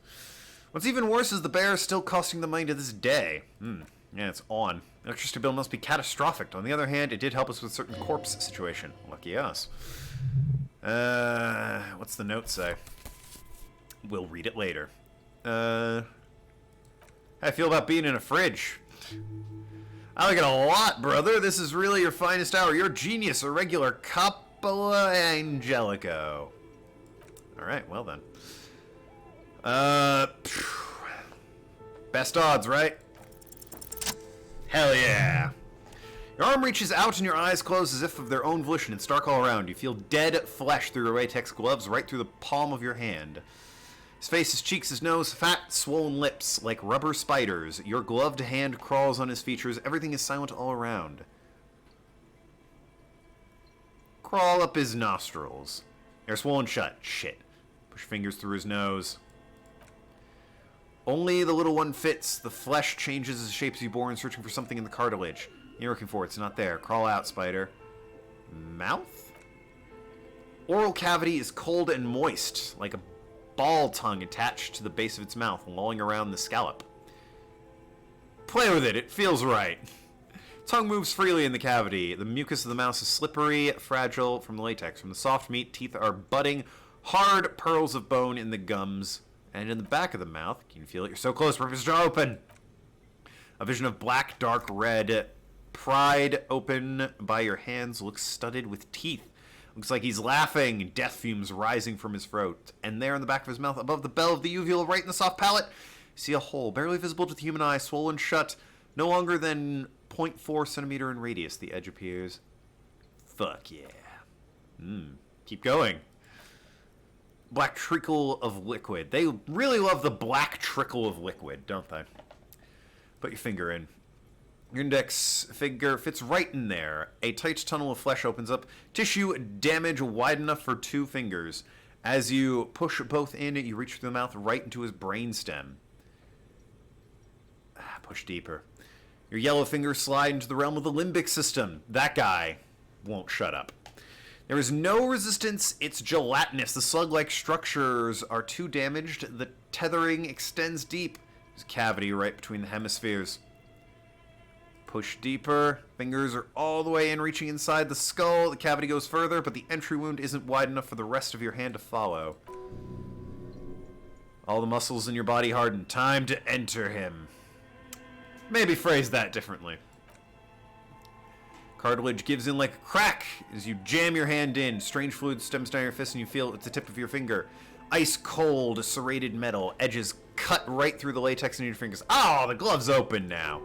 What's even worse is the bear is still costing the money to this day. Yeah, it's on. Electricity bill must be catastrophic. On the other hand, it did help us with a certain corpse situation. Lucky us. What's the note say? We'll read it later. How I feel about being in a fridge. I like it a lot, brother. This is really your finest hour. You're a genius, a regular Coppola Angelico. Alright, well then. Best odds, right? Hell yeah. Your arm reaches out and your eyes close as if of their own volition. It's dark all around. You feel dead flesh through your latex gloves, right through the palm of your hand. His face, his cheeks, his nose, fat, swollen lips, like rubber spiders. Your gloved hand crawls on his features. Everything is silent all around. Crawl up his nostrils. They're swollen shut. Shit. Push fingers through his nose. Only the little one fits. The flesh changes as shapes you born, searching for something in the cartilage. You're looking for it. It's not there. Crawl out, spider. Mouth? Oral cavity is cold and moist, like a ball tongue attached to the base of its mouth, lolling around the scallop. Play with it. It feels right. Tongue moves freely in the cavity. The mucus of the mouth is slippery, fragile from the latex. From the soft meat, teeth are budding, hard pearls of bone in the gums. And in the back of the mouth, you can feel it. You're so close. Rip his jaw open. A vision of black, dark red, pried open by your hands, looks studded with teeth. Looks like he's laughing, death fumes rising from his throat. And there in the back of his mouth, above the bell of the uvula, right in the soft palate, you see a hole, barely visible to the human eye, swollen shut, no longer than 0.4 centimeter in radius. The edge appears. Fuck yeah. Keep going. Black trickle of liquid. They really love the black trickle of liquid, don't they? Put your finger in. Your index finger fits right in there. A tight tunnel of flesh opens up. Tissue damage wide enough for 2 fingers. As you push both in, you reach through the mouth right into his brainstem. Push deeper. Your yellow fingers slide into the realm of the limbic system. That guy won't shut up. There is no resistance. It's gelatinous. The slug-like structures are too damaged. The tethering extends deep. There's a cavity right between the hemispheres. Push deeper. Fingers are all the way in, reaching inside the skull. The cavity goes further, but the entry wound isn't wide enough for the rest of your hand to follow. All the muscles in your body harden. Time to enter him. Maybe phrase that differently. Cartilage gives in like a crack as you jam your hand in. Strange fluid stems down your fist and you feel it with the tip of your finger. Ice cold, serrated metal. Edges cut right through the latex in your fingers. Oh, the glove's open now.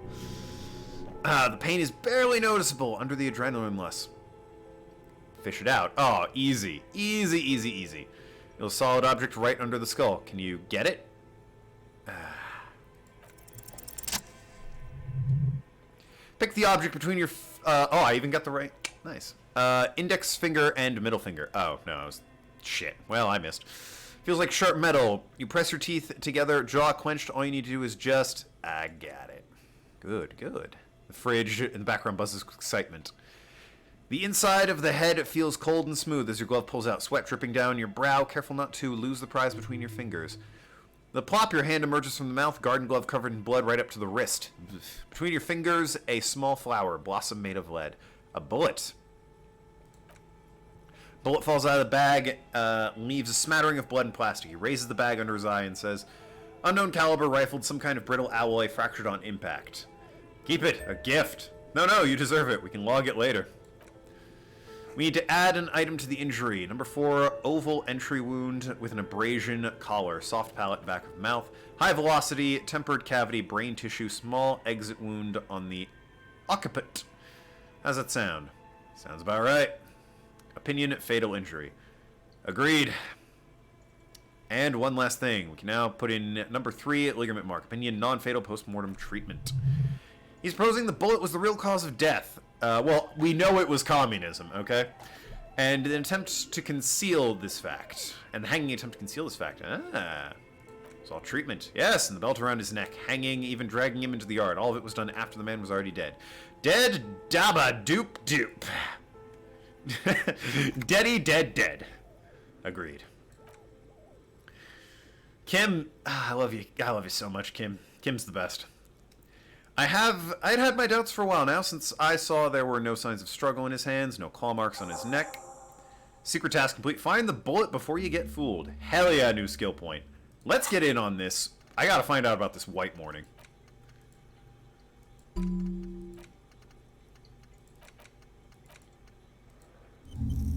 The pain is barely noticeable under the adrenaline less. Fish it out. Oh, easy. Easy, easy, easy. You'll solid object right under the skull. Can you get it? Pick the object between your... oh, I even got the right... Nice. Index finger and middle finger. Oh, no. I was... Shit. Well, I missed. Feels like sharp metal. You press your teeth together, jaw clenched. All you need to do is just... I got it. Good, good. The fridge in the background buzzes with excitement. The inside of the head feels cold and smooth as your glove pulls out, sweat dripping down your brow, careful not to lose the prize between your fingers. The plop, your hand emerges from the mouth, garden glove covered in blood right up to the wrist. Between your fingers, a small flower, blossom made of lead. A bullet. Bullet falls out of the bag, leaves a smattering of blood and plastic. He raises the bag under his eye and says, "Unknown caliber rifled, some kind of brittle alloy fractured on impact. Keep it, a gift. No, you deserve it. We can log it later. We need to add an item to the injury. Number 4, oval entry wound with an abrasion collar, soft palate, back of mouth, high velocity, tempered cavity, brain tissue, small exit wound on the occiput. How's that sound? Sounds about right. Opinion, fatal injury. Agreed. And one last thing. We can now put in number 3, ligament mark. Opinion, non-fatal post-mortem treatment. He's proposing the bullet was the real cause of death. Well, we know it was communism, okay? And an attempt to conceal this fact. And the hanging attempt to conceal this fact. It's all treatment. Yes, and the belt around his neck. Hanging, even dragging him into the yard. All of it was done after the man was already dead. Dead, dabba, doop, doop. Deady, dead. Agreed. Kim, I love you so much, Kim. Kim's the best. I'd had my doubts for a while now, since I saw there were no signs of struggle in his hands, no claw marks on his neck. Secret task complete. Find the bullet before you get fooled. Hell yeah, new skill point. Let's get in on this. I gotta find out about this white morning.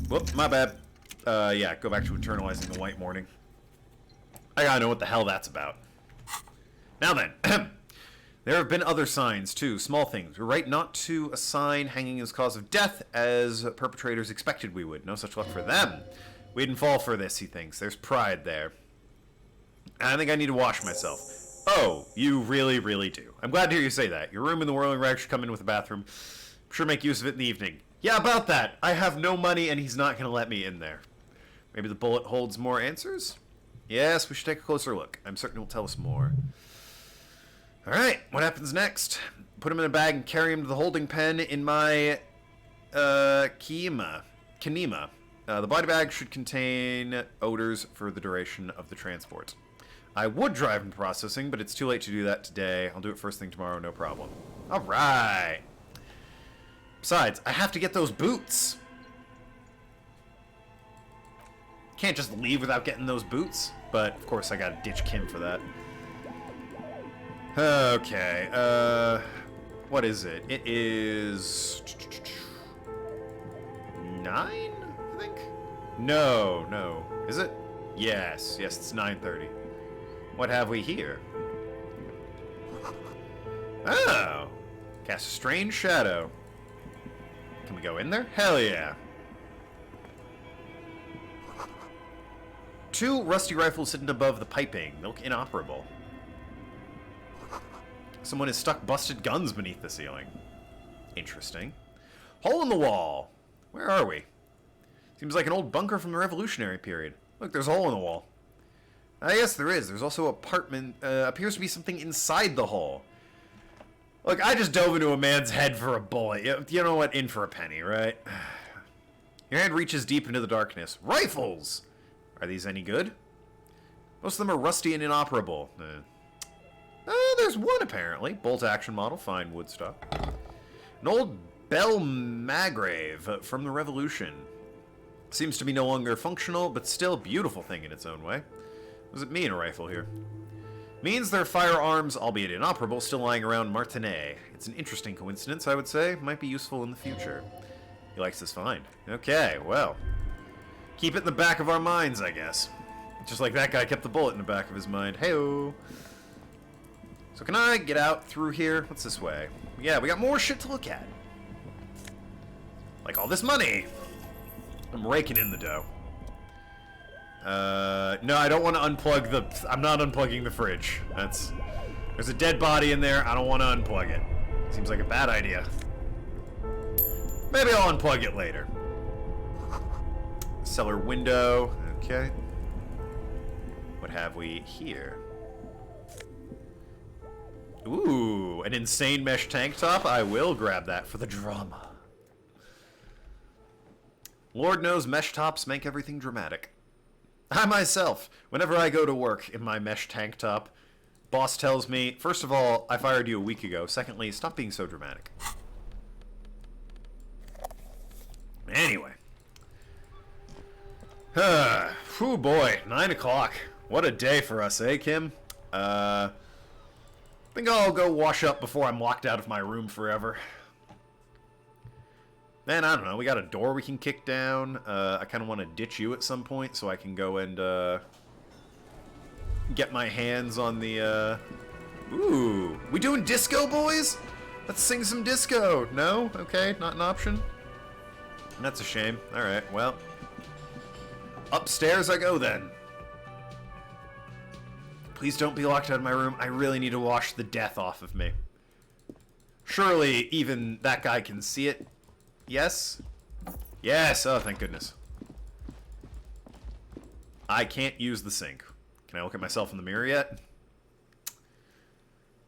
Whoop, my bad. Yeah, go back to internalizing the white morning. I gotta know what the hell that's about. Now then, there have been other signs, too. Small things. We're right not to assign hanging as cause of death, as perpetrators expected we would. No such luck for them. We didn't fall for this, he thinks. There's pride there. I think I need to wash myself. Oh, you really, really do. I'm glad to hear you say that. Your room in the Whirling Rag should come in with a bathroom. I'm sure make use of it in the evening. Yeah, about that. I have no money, and he's not going to let me in there. Maybe the bullet holds more answers? Yes, we should take a closer look. I'm certain it will tell us more. Alright, what happens next? Put him in a bag and carry him to the holding pen in my, Kanema. The body bag should contain odors for the duration of the transport. I would drive him to processing, but it's too late to do that today. I'll do it first thing tomorrow, no problem. Alright. Besides, I have to get those boots. Can't just leave without getting those boots. But, of course, I gotta ditch Kim for that. Okay, what is it? It is 9, I think? No. Is it? Yes, it's 9:30. What have we here? Oh! Cast a strange shadow. Can we go in there? Hell yeah. 2 rusty rifles sitting above the piping. They look inoperable. Someone has stuck busted guns beneath the ceiling. Interesting. Hole in the wall. Where are we? Seems like an old bunker from the Revolutionary period. Look, there's a hole in the wall. Yes, there is. There's also apartment. Appears to be something inside the hole. Look, I just dove into a man's head for a bullet. You know what? In for a penny, right? Your hand reaches deep into the darkness. Rifles! Are these any good? Most of them are rusty and inoperable. There's one, apparently. Bolt-action model, fine wood stock. An old Bell Magrave from the Revolution. Seems to be no longer functional, but still a beautiful thing in its own way. What does it mean, a rifle here? Means there are firearms, albeit inoperable, still lying around Martinet. It's an interesting coincidence, I would say. Might be useful in the future. He likes this find. Okay, well. Keep it in the back of our minds, I guess. Just like that guy kept the bullet in the back of his mind. Hey-o! So can I get out through here? What's this way? Yeah, we got more shit to look at. Like all this money. I'm raking in the dough. No, I don't want to unplug the... I'm not unplugging the fridge. There's a dead body in there. I don't want to unplug it. Seems like a bad idea. Maybe I'll unplug it later. Cellar window. Okay. What have we here? Ooh, an insane mesh tank top? I will grab that for the drama. Lord knows mesh tops make everything dramatic. I myself, whenever I go to work in my mesh tank top, boss tells me, first of all, I fired you a week ago. Secondly, stop being so dramatic. Anyway. Whew, boy. 9 o'clock. What a day for us, eh, Kim? I think I'll go wash up before I'm locked out of my room forever. Man, I don't know. We got a door we can kick down. I kind of want to ditch you at some point so I can go and get my hands on the... Ooh. We doing disco, boys? Let's sing some disco. No? Okay, not an option. That's a shame. Alright, well. Upstairs I go then. Please don't be locked out of my room. I really need to wash the death off of me. Surely even that guy can see it. Yes? Yes! Oh, thank goodness. I can't use the sink. Can I look at myself in the mirror yet?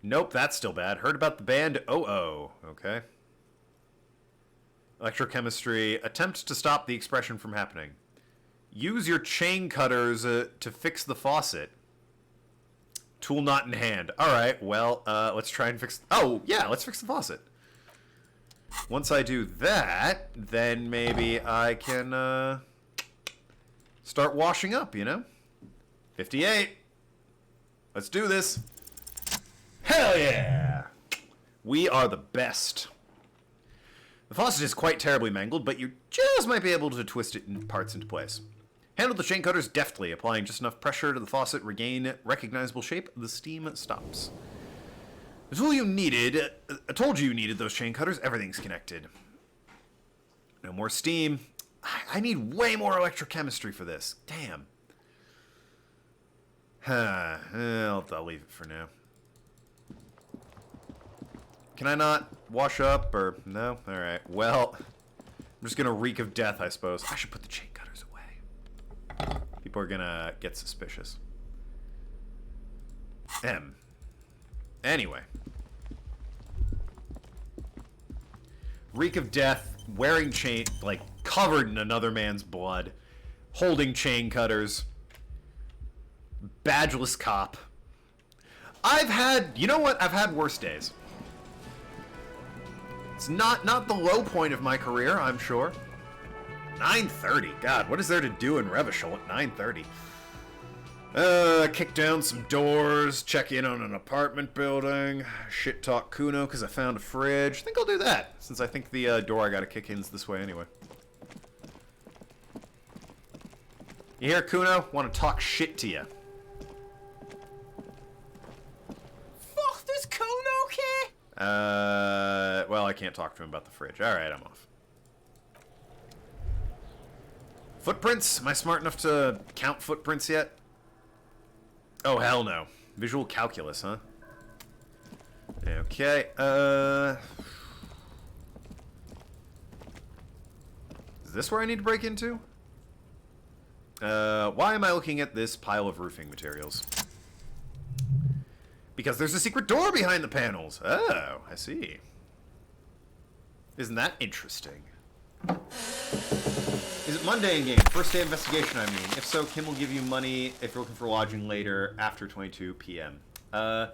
Nope, that's still bad. Heard about the band Oh-Oh. Okay. Electrochemistry. Attempt to stop the expression from happening. Use your chain cutters to fix the faucet. Tool not in hand. Alright, well, let's try and fix... Oh, yeah, let's fix the faucet. Once I do that, then maybe I can start washing up, you know? 58. Let's do this. Hell yeah! We are the best. The faucet is quite terribly mangled, but you just might be able to twist it in parts into place. Handle the chain cutters deftly, applying just enough pressure to the faucet, regain recognizable shape, the steam stops. The tool you needed, I told you needed those chain cutters, everything's connected. No more steam. I need way more electrochemistry for this. Damn. I'll leave it for now. Can I not wash up, or no? Alright, well, I'm just gonna reek of death, I suppose. I should put the chain cutters away. People are gonna get suspicious. Anyway. Reek of death, wearing chain, like, covered in another man's blood, holding chain cutters, badgeless cop. You know what? I've had worse days. It's not the low point of my career, I'm sure. 9:30. God, what is there to do in Revachol at 9:30? Kick down some doors, check in on an apartment building, shit talk Kuno because I found a fridge. I think I'll do that, since I think the door I gotta kick in's this way anyway. You hear, Kuno? Want to talk shit to you. Fuck, does Kuno care? Well, I can't talk to him about the fridge. Alright, I'm off. Footprints? Am I smart enough to count footprints yet? Oh, hell no. Visual calculus, huh? Okay, is this where I need to break into? Why am I looking at this pile of roofing materials? Because there's a secret door behind the panels. Oh, I see. Isn't that interesting? Is it Monday in game? First day of investigation, I mean. If so, Kim will give you money if you're looking for lodging later after 22 p.m.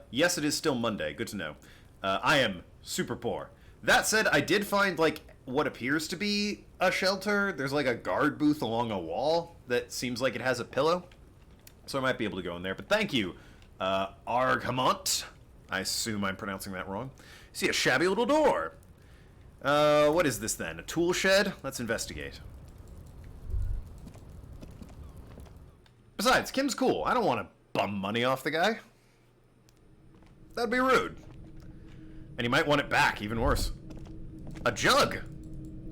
Yes, it is still Monday. Good to know. I am super poor. That said, I did find, like, what appears to be a shelter. There's, like, a guard booth along a wall that seems like it has a pillow. So I might be able to go in there. But thank you, Argamont. I assume I'm pronouncing that wrong. See a shabby little door. What is this then? A tool shed? Let's investigate. Besides, Kim's cool. I don't want to bum money off the guy. That'd be rude. And he might want it back, even worse. A jug!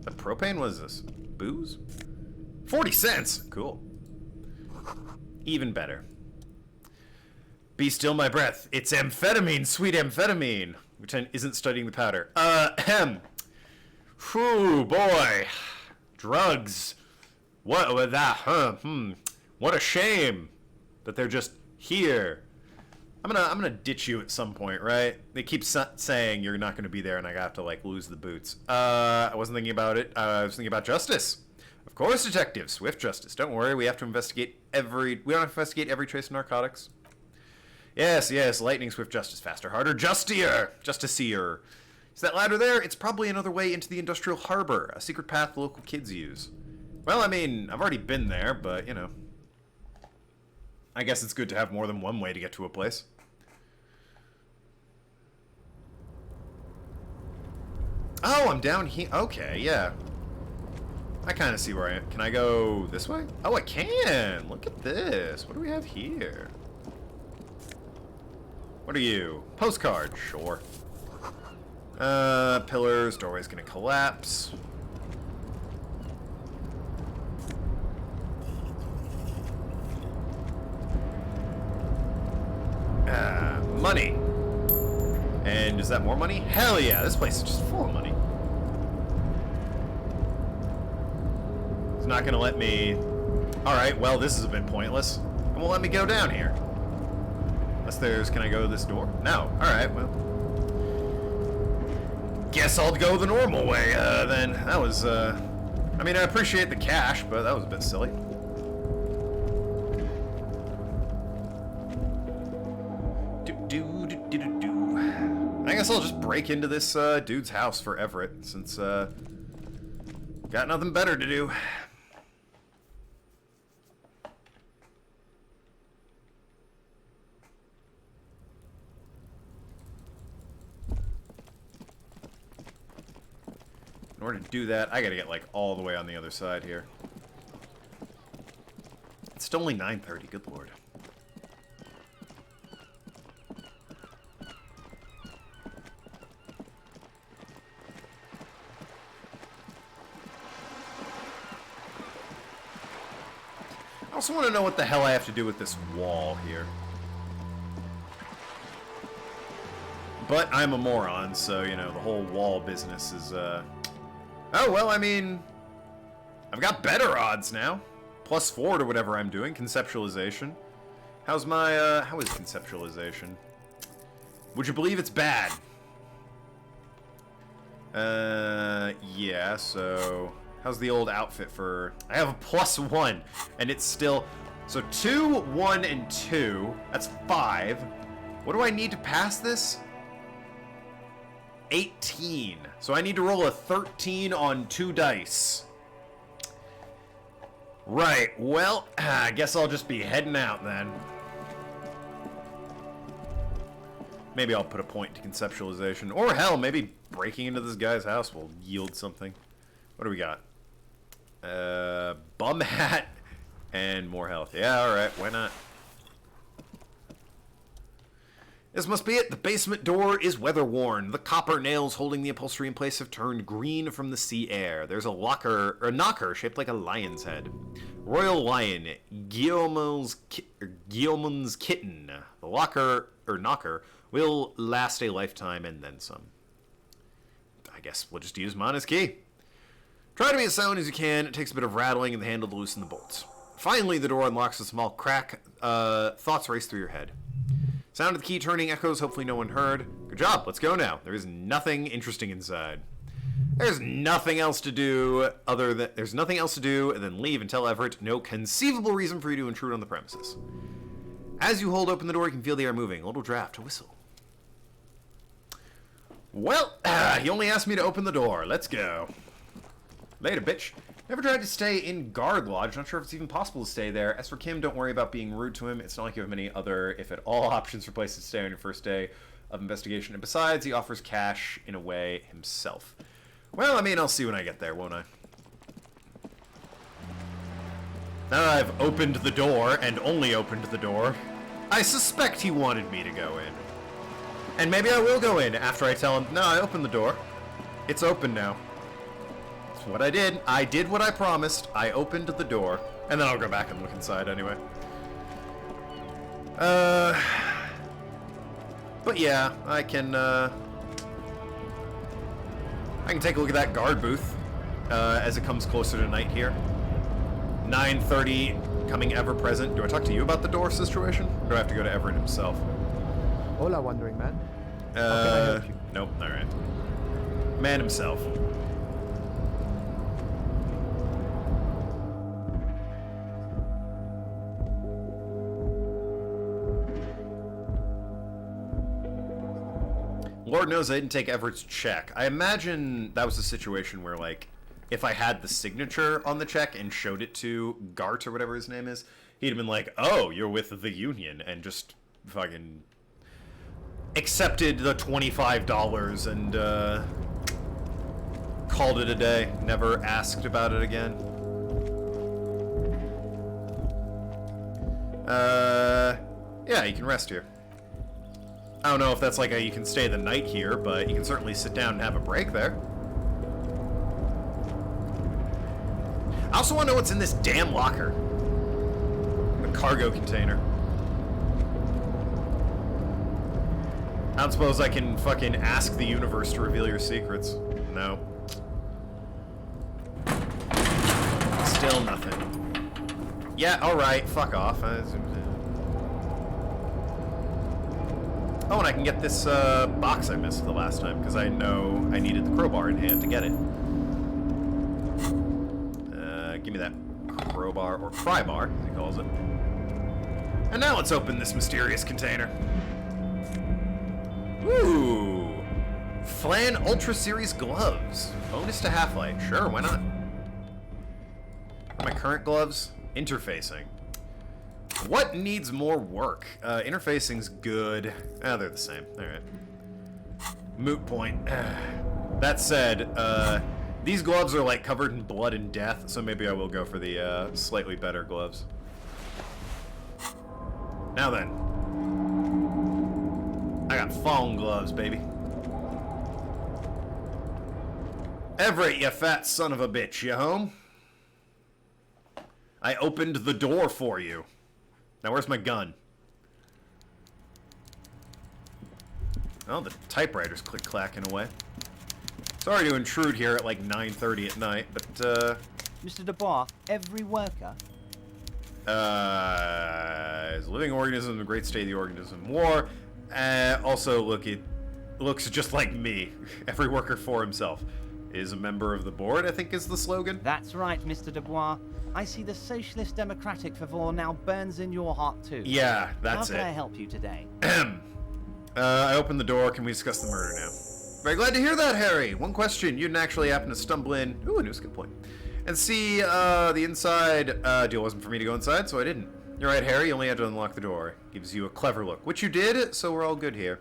The propane was this? Booze? 40 cents! Cool. Even better. Be still my breath. It's amphetamine, sweet amphetamine. Which isn't studying the powder. Whew, boy. Drugs. What with that, huh? What a shame that they're just here. I'm gonna ditch you at some point, right? They keep saying you're not gonna be there, and I have to like lose the boots. I wasn't thinking about it. I was thinking about justice. Of course, detective, swift justice. Don't worry, we have to investigate every. We don't have to investigate every trace of narcotics. Yes, lightning, swift justice, faster, harder, justier, justicier. Is that ladder there? It's probably another way into the industrial harbor, a secret path the local kids use. Well, I mean, I've already been there, but, you know. I guess it's good to have more than one way to get to a place. Oh, I'm down here. Okay, yeah. I kind of see where I am. Can I go this way? Oh, I can! Look at this. What do we have here? What are you? Postcard. Sure. Pillars. Doorway's gonna collapse. Money. And is that more money? Hell yeah, this place is just full of money. It's not gonna let me... Alright, well, this has been pointless. It won't let me go down here. Unless there's... Can I go to this door? No. Alright, well... Guess I'll go the normal way, then. That was, I mean, I appreciate the cash, but that was a bit silly. I guess I'll just break into this dude's house for Everett, since got nothing better to do. In order to do that, I gotta get like all the way on the other side here. It's still only 9:30, good lord. I also want to know what the hell I have to do with this wall here. But I'm a moron, so, you know, the whole wall business is, Oh, well, I mean... I've got better odds now. +4 to whatever I'm doing. Conceptualization. How's my, how is conceptualization? Would you believe it's bad? Yeah, so... How's the old outfit for... I have a +1, and it's still... So 2, 1, and 2. That's 5. What do I need to pass this? 18. So I need to roll a 13 on 2 dice. Right, well, I guess I'll just be heading out then. Maybe I'll put a point to conceptualization. Or hell, maybe breaking into this guy's house will yield something. What do we got? Bum hat and more health. Yeah, alright, why not? This must be it. The basement door is weather-worn. The copper nails holding the upholstery in place have turned green from the sea air. There's a locker, or knocker shaped like a lion's head. Royal Lion, Guillaume's kitten. The locker, or knocker, will last a lifetime and then some. I guess we'll just use Mana's key. Try to be as silent as you can. It takes a bit of rattling and the handle to loosen the bolts. Finally, the door unlocks a small crack. Thoughts race through your head. Sound of the key turning echoes, hopefully no one heard. Good job, let's go now. There is nothing interesting inside. There's nothing else to do than leave and tell Everett no conceivable reason for you to intrude on the premises. As you hold open the door, you can feel the air moving. A little draft, a whistle. Well, he only asked me to open the door. Let's go. Later, bitch. Never tried to stay in Guard Lodge. Not sure if it's even possible to stay there. As for Kim, don't worry about being rude to him. It's not like you have many other, if at all, options for places to stay on your first day of investigation. And besides, he offers cash in a way himself. Well, I mean, I'll see when I get there, won't I? Now that I've opened the door, and only opened the door, I suspect he wanted me to go in. And maybe I will go in after I tell him, no, I opened the door. It's open now. What I did. I did what I promised. I opened the door. And then I'll go back and look inside anyway. But yeah, I can take a look at that guard booth as it comes closer to night here. 9:30, coming ever present. Do I talk to you about the door situation? Or do I have to go to Everett himself? Hola, wandering man. How can I help you? Nope, alright. Man himself. Lord knows I didn't take Everett's check. I imagine that was a situation where, like, if I had the signature on the check and showed it to Gart or whatever his name is, he'd have been like, oh, you're with the Union, and just fucking accepted the $25 and called it a day. Never asked about it again. Yeah, you can rest here. I don't know if that's like you can stay the night here, but you can certainly sit down and have a break there. I also want to know what's in this damn locker. The cargo container. I don't suppose I can fucking ask the universe to reveal your secrets. No. Still nothing. Yeah, alright, fuck off. Oh, and I can get this box I missed the last time, because I know I needed the crowbar in hand to get it. Give me that crowbar, or pry bar, as he calls it. And now let's open this mysterious container. Ooh! Flan Ultra Series gloves. Bonus to Half-Life. Sure, why not? My current gloves? Interfacing. What needs more work? Interfacing's good. Ah, they're the same. Alright. Moot point. That said, these gloves are like covered in blood and death, so maybe I will go for the slightly better gloves. Now then. I got fawn gloves, baby. Everett, you fat son of a bitch, you home? I opened the door for you. Now where's my gun? Oh, the typewriter's click-clacking away. Sorry to intrude here at like 9:30 at night, but Mr. Dubois, every worker? Is a living organism in a great state of the organism war. Also, look, it looks just like me. Every worker for himself. Is a member of the board, I think is the slogan. That's right, Mr. Dubois. I see the Socialist Democratic fervor now burns in your heart too. Yeah, that's it. How can I help you today? I opened the door. Can we discuss the murder now? Very glad to hear that, Harry. One question. You didn't actually happen to stumble in... Ooh, a new skill point. And see, the inside deal wasn't for me to go inside, so I didn't. You're right, Harry. You only had to unlock the door. Gives you a clever look. Which you did, so we're all good here.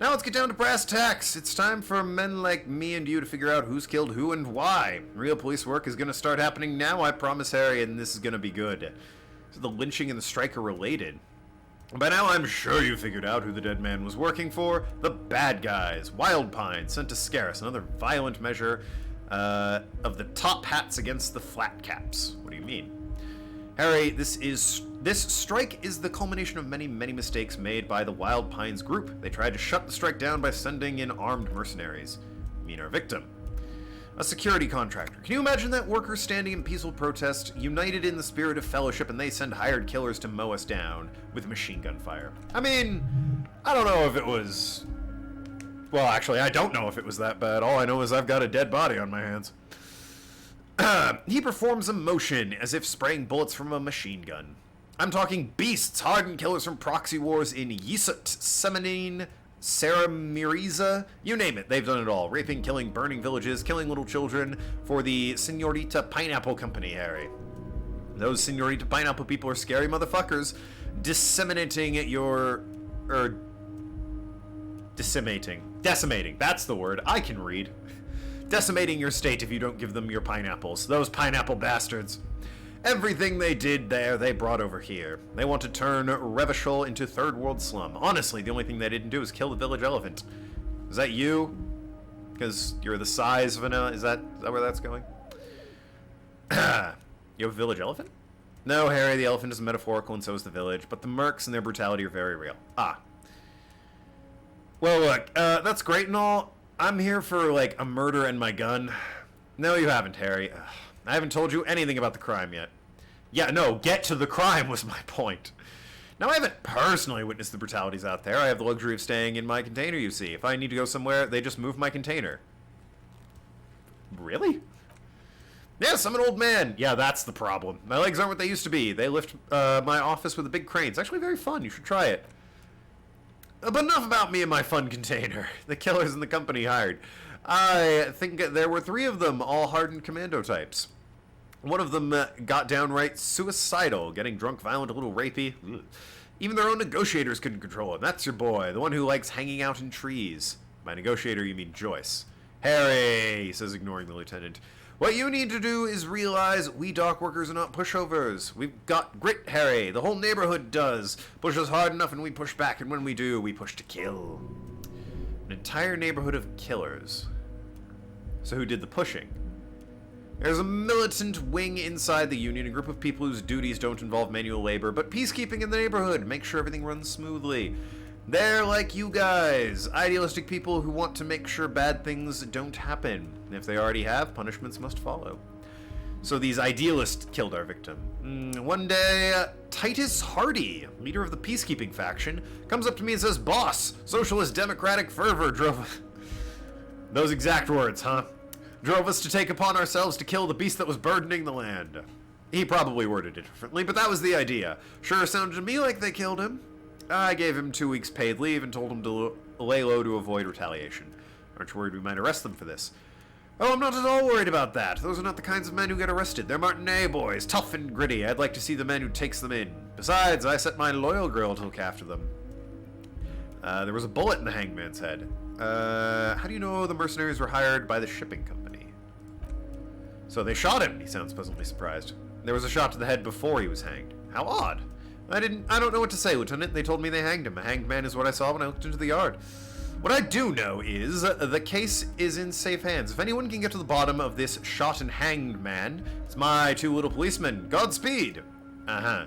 Now let's get down to brass tacks. It's time for men like me and you to figure out who's killed who and why. Real police work is going to start happening now, I promise, Harry, and this is going to be good. So the lynching and the strike are related. By now I'm sure you figured out who the dead man was working for. The bad guys. Wild Pine sent to scare us. Another violent measure of the top hats against the flat caps. What do you mean? Harry, this strike is the culmination of many, many mistakes made by the Wild Pines group. They tried to shut the strike down by sending in armed mercenaries. Mean our victim. A security contractor. Can you imagine that? Workers standing in peaceful protest, united in the spirit of fellowship, and they send hired killers to mow us down with machine gun fire. I mean, I don't know if it was... Well, actually, I don't know if it was that bad. All I know is I've got a dead body on my hands. He performs a motion as if spraying bullets from a machine gun. I'm talking beasts, hardened killers from proxy wars in Yisut, Semenine, Saramiriza, you name it, they've done it all. Raping, killing, burning villages, killing little children for the Senorita Pineapple Company, Harry. Those Senorita Pineapple people are scary motherfuckers. Decimating, that's the word, I can read. Decimating your state if you don't give them your pineapples. Those pineapple bastards. Everything they did there, they brought over here. They want to turn Revachol into third world slum. Honestly, the only thing they didn't do is kill the village elephant. Is that you? Because you're the size of an elephant? Is that where that's going? You have a village elephant? No, Harry, the elephant is metaphorical and so is the village, but the mercs and their brutality are very real. Ah. Well, look, that's great and all. I'm here for, like, a murder and my gun. No, you haven't, Harry. Ugh. I haven't told you anything about the crime yet. Yeah, no, get to the crime was my point. Now, I haven't personally witnessed the brutalities out there. I have the luxury of staying in my container, you see. If I need to go somewhere, they just move my container. Really? Yes, I'm an old man. Yeah, that's the problem. My legs aren't what they used to be. They lift my office with a big crane. It's actually very fun. You should try it. But enough about me and my fun container. The killers and the company hired. I think there were 3 of them, all hardened commando types. One of them got downright suicidal, getting drunk, violent, a little rapey. Ugh. Even their own negotiators couldn't control him. That's your boy, the one who likes hanging out in trees. By negotiator, you mean Joyce. Harry, he says, ignoring the lieutenant. What you need to do is realize we dock workers are not pushovers. We've got grit, Harry. The whole neighborhood does. Push us hard enough and we push back, and when we do, we push to kill. An entire neighborhood of killers. So who did the pushing? There's a militant wing inside the Union, a group of people whose duties don't involve manual labor, but peacekeeping in the neighborhood, make sure everything runs smoothly. They're like you guys, idealistic people who want to make sure bad things don't happen. And if they already have, punishments must follow. So these idealists killed our victim. One day, Titus Hardy, leader of the peacekeeping faction, comes up to me and says, "Boss, socialist democratic fervor drove..." Those exact words, huh? "Drove us to take upon ourselves to kill the beast that was burdening the land." He probably worded it differently, but that was the idea. Sure sounded to me like they killed him. I gave him 2 weeks paid leave and told him to lay low to avoid retaliation. Aren't you worried we might arrest them for this? Oh, I'm not at all worried about that. Those are not the kinds of men who get arrested. They're Martinet boys, tough and gritty. I'd like to see the man who takes them in. Besides, I set my loyal girl to look after them. There was a bullet in the hangman's head. How do you know the mercenaries were hired by the shipping company? So they shot him. He sounds pleasantly surprised. There was a shot to the head before he was hanged. How odd. I don't know what to say, Lieutenant. They told me they hanged him. A hanged man is what I saw when I looked into the yard. What I do know is the case is in safe hands. If anyone can get to the bottom of this shot and hanged man, it's my 2 little policemen. Godspeed. Uh-huh.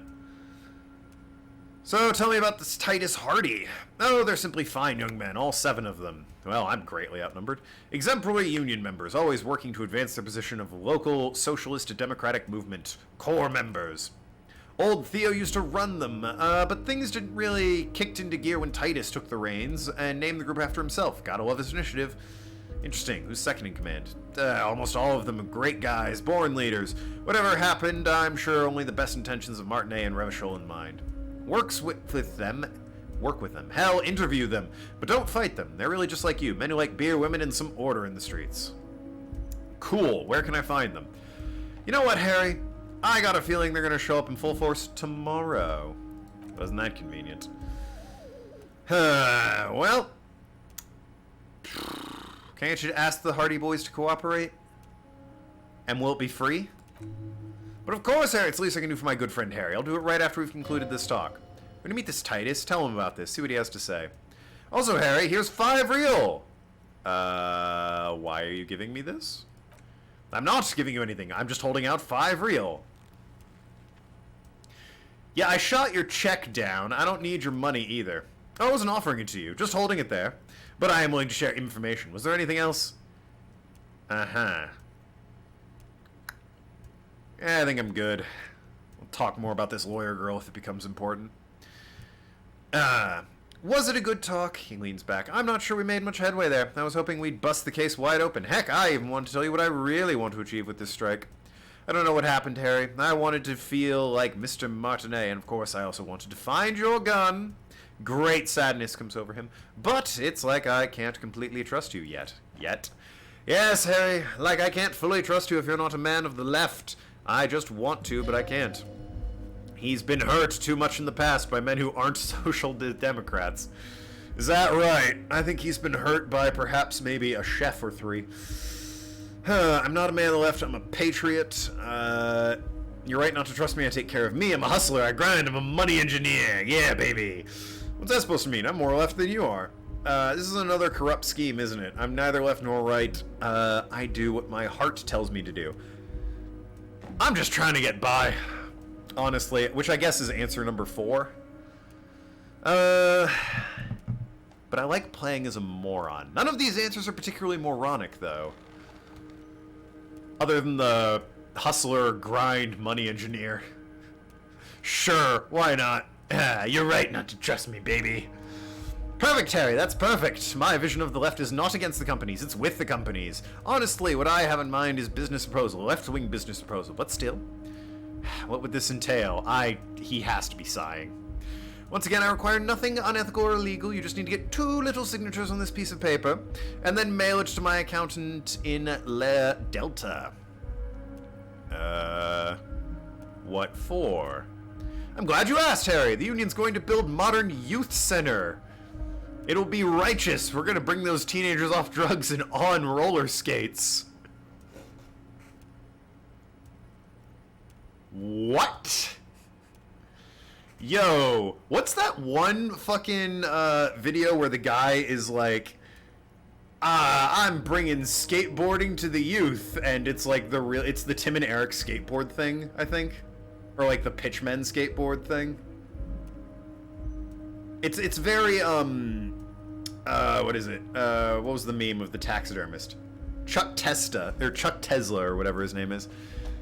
So tell me about this Titus Hardy. Oh, they're simply fine young men, all 7 of them. Well, I'm greatly outnumbered. Exemplary union members, always working to advance their position of local socialist democratic movement. Core members. Old Theo used to run them, but things didn't really kicked into gear when Titus took the reins and named the group after himself. Gotta love his initiative. Interesting. Who's second in command? Almost all of them are great guys, born leaders. Whatever happened, I'm sure only the best intentions of Martinet and Revachol in mind. Work with them. Hell, interview them. But don't fight them. They're really just like you. Men who like beer, women, and some order in the streets. Cool. Where can I find them? You know what, Harry? I got a feeling they're going to show up in full force tomorrow. Wasn't that convenient? Well, can't you ask the Hardy Boys to cooperate? And will it be free? But of course, Harry, it's the least I can do for my good friend Harry. I'll do it right after we've concluded this talk. We're gonna meet this Titus, tell him about this, see what he has to say. Also, Harry, here's 5 real! Why are you giving me this? I'm not giving you anything, I'm just holding out 5 real. Yeah, I shot your check down. I don't need your money either. I wasn't offering it to you, just holding it there. But I am willing to share information. Was there anything else? Uh-huh. Yeah, I think I'm good. We'll talk more about this lawyer girl if it becomes important. Was it a good talk? He leans back. I'm not sure we made much headway there. I was hoping we'd bust the case wide open. Heck, I even want to tell you what I really want to achieve with this strike. I don't know what happened, Harry. I wanted to feel like Mr. Martinet, and of course I also wanted to find your gun. Great sadness comes over him. But it's like I can't completely trust you yet. Yes, Harry, like I can't fully trust you if you're not a man of the left. I just want to, but I can't. He's been hurt too much in the past by men who aren't social democrats. Is that right? I think he's been hurt by perhaps maybe a chef or 3. I'm not a man of the left, I'm a patriot. You're right not to trust me, I take care of me. I'm a hustler, I grind, I'm a money engineer. Yeah, baby. What's that supposed to mean? I'm more left than you are. This is another corrupt scheme, isn't it? I'm neither left nor right. I do what my heart tells me to do. I'm just trying to get by. Honestly, which I guess is answer number 4. But I like playing as a moron. None of these answers are particularly moronic, though. Other than the hustler, grind, money engineer. Sure, why not? You're right not to trust me, baby. Perfect, Harry, that's perfect. My vision of the left is not against the companies, it's with the companies. Honestly, what I have in mind is business proposal, left-wing business proposal, but still. What would this entail? He has to be sighing. Once again, I require nothing unethical or illegal. You just need to get 2 little signatures on this piece of paper, and then mail it to my accountant in La Delta. What for? I'm glad you asked, Harry. The Union's going to build modern youth center. It'll be righteous. We're gonna bring those teenagers off drugs and on roller skates. What? Yo, what's that one fucking video where the guy is like, I'm bringing skateboarding to the youth, and it's like it's the Tim and Eric skateboard thing, I think, or like the Pitchmen skateboard thing. It's very what is it? What was the meme of the taxidermist? Chuck Tesla or whatever his name is.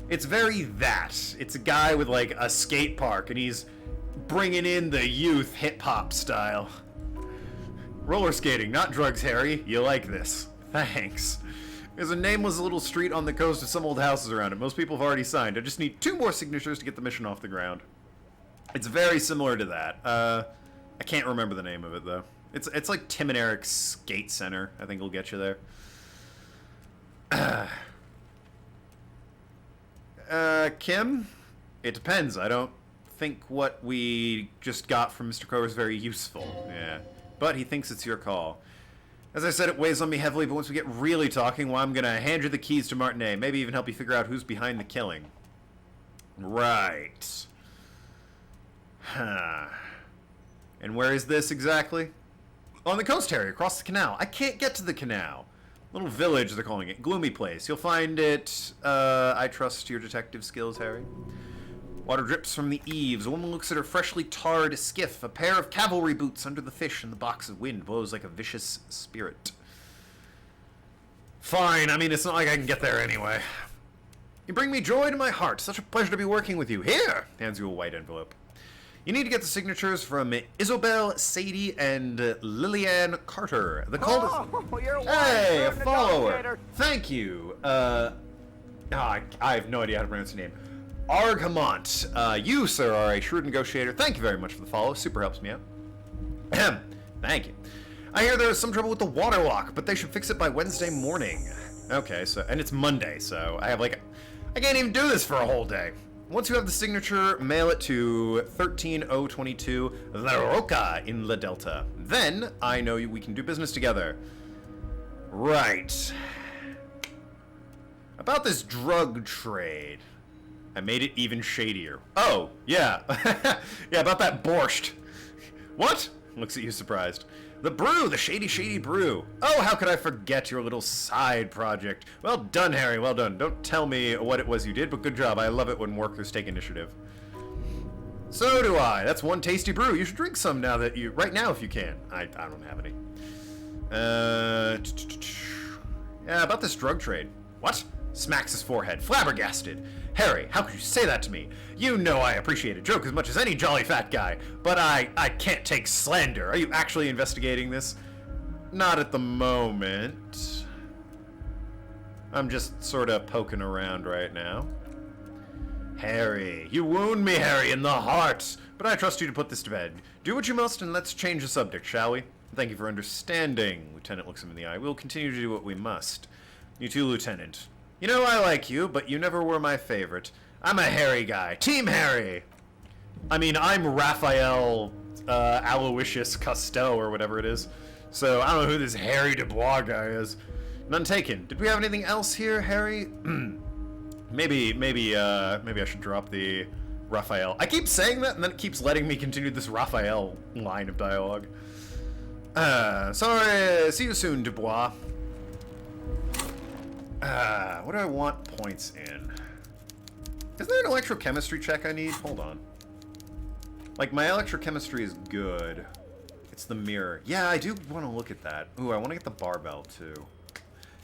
It's very that. It's a guy with like a skate park, and he's bringing in the youth hip-hop style. Roller skating, not drugs, Harry. You like this. Thanks. There's a nameless little street on the coast with some old houses around it. Most people have already signed. I just need 2 more signatures to get the mission off the ground. It's very similar to that. I can't remember the name of it, though. It's like Tim and Eric's Skate Center. I think it'll get you there. Kim? It depends. I don't think what we just got from Mr. Crow is very useful. Yeah. But he thinks it's your call. As I said, it weighs on me heavily, but once we get really talking, well, I'm gonna hand you the keys to Martinet. Maybe even help you figure out who's behind the killing. Right. Huh. And where is this exactly? On the coast, Harry, across the canal. I can't get to the canal. Little village, they're calling it. Gloomy place. You'll find it, I trust your detective skills, Harry. Water drips from the eaves. A woman looks at her freshly tarred skiff. A pair of cavalry boots under the fish, and the box of wind blows like a vicious spirit. Fine. I mean, it's not like I can get there anyway. You bring me joy to my heart. Such a pleasure to be working with you. Here! Hands you a white envelope. You need to get the signatures from Isobel, Sadie, and Lillian Carter. The Hey, a follower. Thank you. I have no idea how to pronounce your name. Argamont. You, sir, are a shrewd negotiator. Thank you very much for the follow. Super helps me out. Thank you. I hear there's some trouble with the water lock, but they should fix it by Wednesday morning. Okay, and it's Monday, so I can't even do this for a whole day. Once you have the signature, mail it to 13022 La Roca in La Delta. Then I know we can do business together. Right. About this drug trade. I made it even shadier. Oh, yeah. Yeah, about that borscht. What? Looks at you surprised. The brew, the shady brew. Oh, how could I forget your little side project? Well done, Harry, well done. Don't tell me what it was you did, but good job. I love it when workers take initiative. So do I. That's one tasty brew. You should drink some right now if you can. I don't have any. Yeah, about this drug trade. What? Smacks his forehead, flabbergasted. Harry, how could you say that to me? You know I appreciate a joke as much as any jolly fat guy, but I can't take slander. Are you actually investigating this? Not at the moment. I'm just sort of poking around right now. Harry, you wound me, Harry, in the heart. But I trust you to put this to bed. Do what you must, and let's change the subject, shall we? Thank you for understanding. Lieutenant looks him in the eye. We'll continue to do what we must. You too, Lieutenant. You know I like you, but you never were my favorite. I'm a Harry guy. Team Harry! I mean, I'm Raphael Aloysius Cousteau or whatever it is. So I don't know who this Harry Dubois guy is. None taken. Did we have anything else here, Harry? maybe I should drop the Raphael. I keep saying that, and then it keeps letting me continue this Raphael line of dialogue. Sorry. See you soon, Dubois. What do I want points in? Is there an electrochemistry check I need? Hold on. Like, my electrochemistry is good. It's the mirror. Yeah, I do want to look at that. Ooh, I want to get the barbell, too.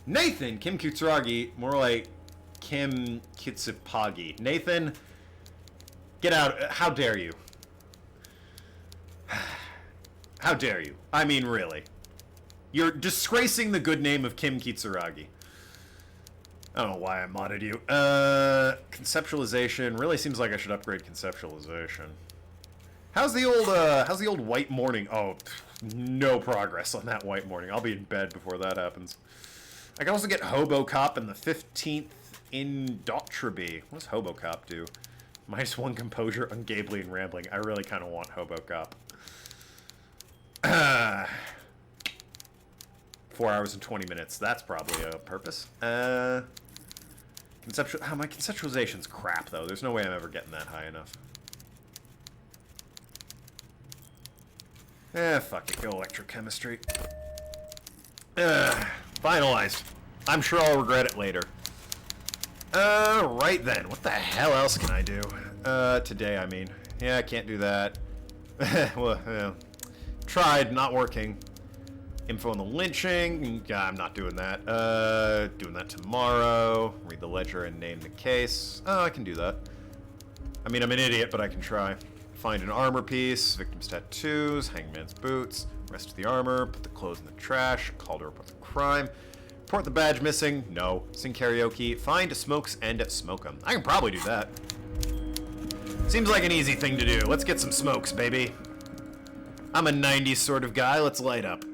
Nathan! Kim Kitsuragi. More like Kim Kitsupagi. Nathan, get out. How dare you? How dare you? I mean, really. You're disgracing the good name of Kim Kitsuragi. I don't know why I modded you. Conceptualization. Really seems like I should upgrade conceptualization. How's the old white morning? Oh, no progress on that white morning. I'll be in bed before that happens. I can also get Hobo Cop in the 15th in Daughtry. What does Hobo Cop do? -1 composure, ungably and rambling. I really kind of want Hobo Cop. 4 hours and 20 minutes. That's probably a purpose. Conceptual. Oh, my conceptualization's crap, though. There's no way I'm ever getting that high enough. Fuck it. Go electrochemistry. Finalized. I'm sure I'll regret it later. Right then. What the hell else can I do? Today, I mean. Yeah, I can't do that. Well, yeah. Tried, not working. Info on the lynching. I'm not doing that. Doing that tomorrow. Read the ledger and name the case. Oh, I can do that. I mean, I'm an idiot, but I can try. Find an armor piece. Victim's tattoos. Hangman's boots. Rest of the armor. Put the clothes in the trash. Call to report the crime. Report the badge missing. No. Sing karaoke. Find smokes and smoke 'em. I can probably do that. Seems like an easy thing to do. Let's get some smokes, baby. I'm a 90s sort of guy. Let's light up.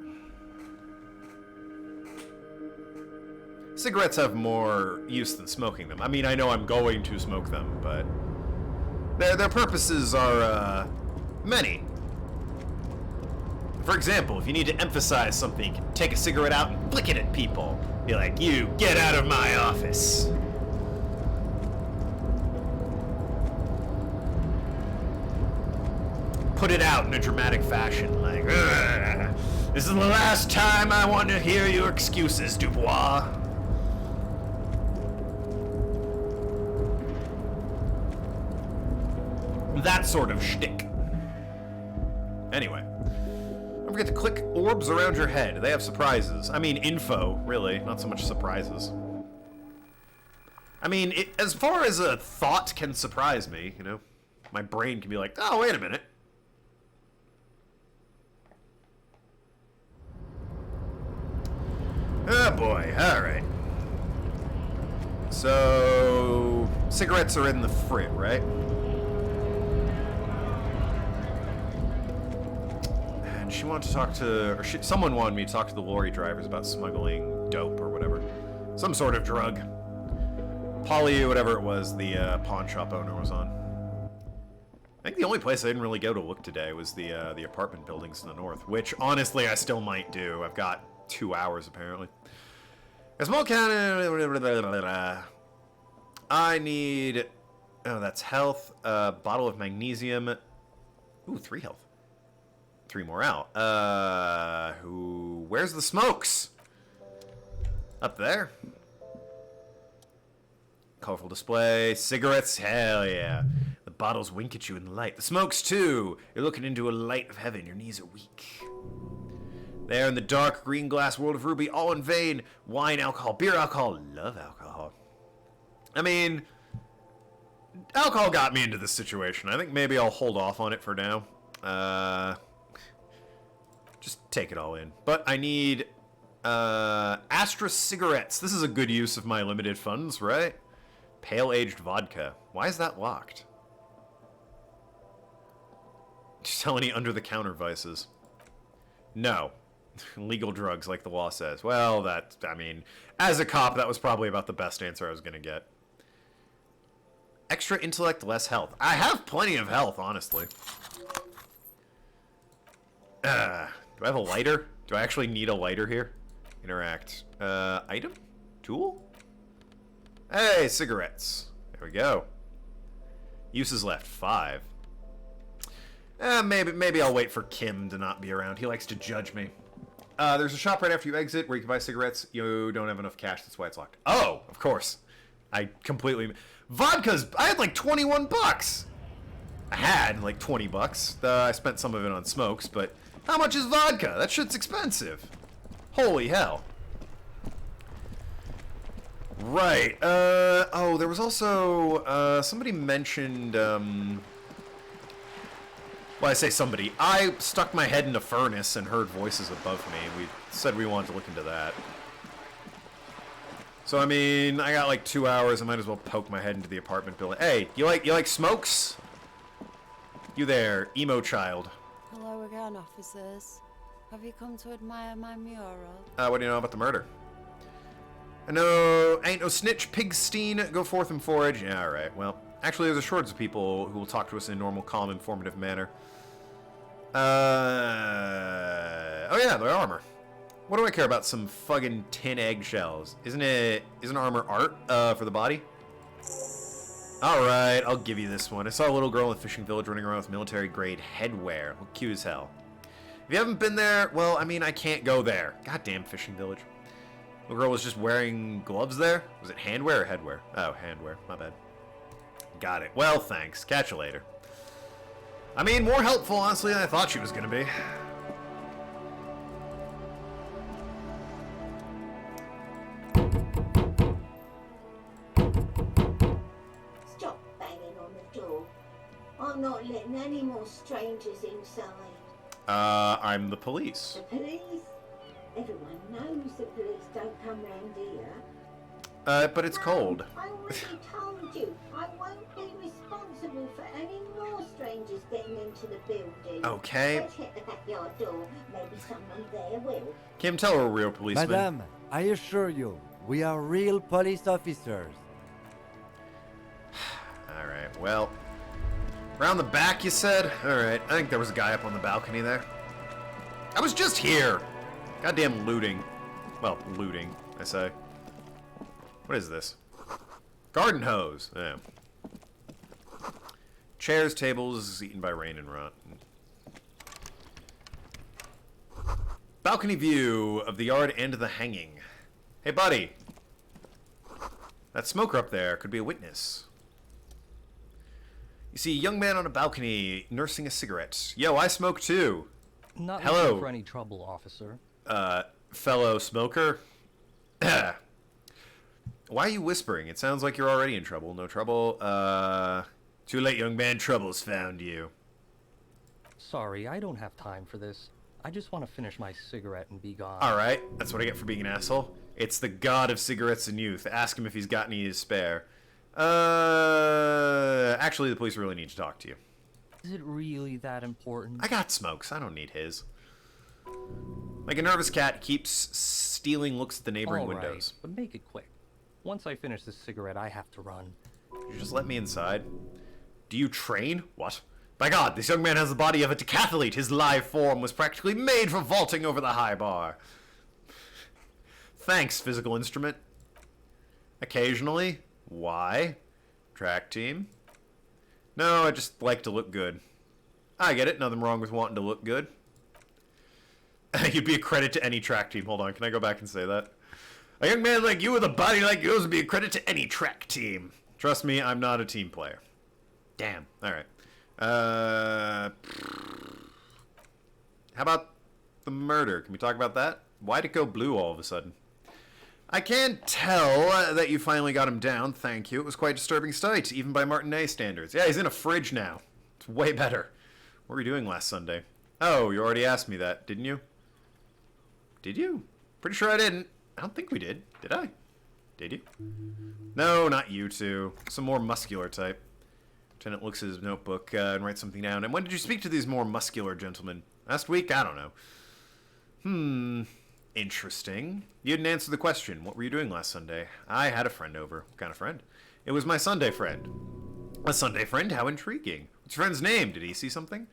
Cigarettes have more use than smoking them. I mean, I know I'm going to smoke them, but their purposes are many. For example, if you need to emphasize something, you can take a cigarette out and flick it at people. Be like, you, get out of my office. Put it out in a dramatic fashion, like, this is the last time I want to hear your excuses, Dubois. That sort of shtick. Anyway. Don't forget to click orbs around your head. They have surprises. I mean, info, really. Not so much surprises. I mean, as far as a thought can surprise me, you know, my brain can be like, oh, wait a minute. Oh, boy. All right. So, cigarettes are in the frit, right? She wanted to talk to, or someone wanted me to talk to the lorry drivers about smuggling dope or whatever. Some sort of drug. Polly, whatever it was, the pawn shop owner was on. I think the only place I didn't really go to look today was the apartment buildings in the north, which, honestly, I still might do. I've got 2 hours, apparently. A small can... I need... Oh, that's health. A bottle of magnesium. Ooh, 3 health. 3 more out. Where's the smokes? Up there. Colorful display. Cigarettes. Hell yeah. The bottles wink at you in the light. The smokes too. You're looking into a light of heaven. Your knees are weak. There in the dark green glass world of Ruby, all in vain. Wine, alcohol, beer, alcohol. Love alcohol. I mean, alcohol got me into this situation. I think maybe I'll hold off on it for now. Just take it all in. But I need Astra cigarettes. This is a good use of my limited funds, right? Pale-aged vodka. Why is that locked? Just sell any under-the-counter vices. No. Legal drugs, like the law says. Well, I mean, as a cop, that was probably about the best answer I was going to get. Extra intellect, less health. I have plenty of health, honestly. Do I have a lighter? Do I actually need a lighter here? Interact. Item? Tool? Hey, cigarettes. There we go. Uses left, 5. Maybe I'll wait for Kim to not be around. He likes to judge me. There's a shop right after you exit where you can buy cigarettes. You don't have enough cash, that's why it's locked. Oh, of course. I completely... Vodka's... I had like 21 bucks! I had like 20 bucks. I spent some of it on smokes, but... How much is vodka? That shit's expensive. Holy hell. Right. Oh, there was also... somebody mentioned... Well, I say somebody. I stuck my head in a furnace and heard voices above me. We said we wanted to look into that. So, I mean, I got like 2 hours. I might as well poke my head into the apartment building. Hey, you like smokes? You there, emo child. Hello again, officers. Have you come to admire my mural? What do you know about the murder? No, ain't no snitch, Pigstein. Go forth and forage. Yeah, alright. Well, actually, there's a shortage of people who will talk to us in a normal, calm, informative manner. Oh yeah, their armor. What do I care about some fucking tin eggshells? Isn't armor art, for the body? Alright, I'll give you this one. I saw a little girl in a fishing village running around with military-grade headwear. Look cute as hell. If you haven't been there, well, I mean, I can't go there. Goddamn fishing village. The girl was just wearing gloves there? Was it handwear or headwear? Oh, handwear. My bad. Got it. Well, thanks. Catch you later. I mean, more helpful, honestly, than I thought she was gonna be. Stop banging on the door. I'm not letting any more strangers inside. I'm the police. The police? Everyone knows the police don't come round here. But it's cold. I already told you, I won't be responsible for any more strangers getting into the building. Okay. Let's hit the backyard door. Maybe someone there will. Kim, tell her we're real policemen. Madame, I assure you, we are real police officers. Alright, well. Around the back, you said? Alright, I think there was a guy up on the balcony there. I was just here! Goddamn looting. Well, looting, I say. What is this? Garden hose. Yeah. Chairs, tables, eaten by rain and rot. Balcony view of the yard and the hanging. Hey, buddy. That smoker up there could be a witness. You see a young man on a balcony nursing a cigarette. Yo, I smoke too. Not Hello. looking for any trouble, officer. Fellow smoker? Why are you whispering? It sounds like you're already in trouble. No trouble. Too late, young man. Trouble's found you. Sorry, I don't have time for this. I just want to finish my cigarette and be gone. Alright, that's what I get for being an asshole. It's the god of cigarettes and youth. Ask him if he's got any to spare. Actually, the police really need to talk to you. Is it really that important? I got smokes. I don't need his. Like a nervous cat keeps stealing looks at the neighboring All right, windows. but make it quick. Once I finish this cigarette, I have to run. You just let me inside. Do you train? What? By God, this young man has the body of a decathlete. His live form was practically made for vaulting over the high bar. Thanks, physical instrument. Occasionally. Why? Track team? No, I just like to look good. I get it. Nothing wrong with wanting to look good. You'd be a credit to any track team. Hold on, can I go back and say that? A young man like you with a body like yours would be a credit to any track team. Trust me, I'm not a team player. Damn. Alright. How about the murder? Can we talk about that? Why'd it go blue all of a sudden? I can't tell that you finally got him down, thank you. It was quite a disturbing sight, even by Martinet standards. Yeah, he's in a fridge now. It's way better. What were you doing last Sunday? Oh, you already asked me that, didn't you? Did you? Pretty sure I didn't. I don't think we did. Did I? Did you? No, not you two. Some more muscular type. Lieutenant looks at his notebook and writes something down. And when did you speak to these more muscular gentlemen? Last week? I don't know. Interesting. You didn't answer the question. What were you doing last Sunday? I had a friend over. What kind of friend? It was my Sunday friend. A Sunday friend? How intriguing. What's your friend's name? Did he see something?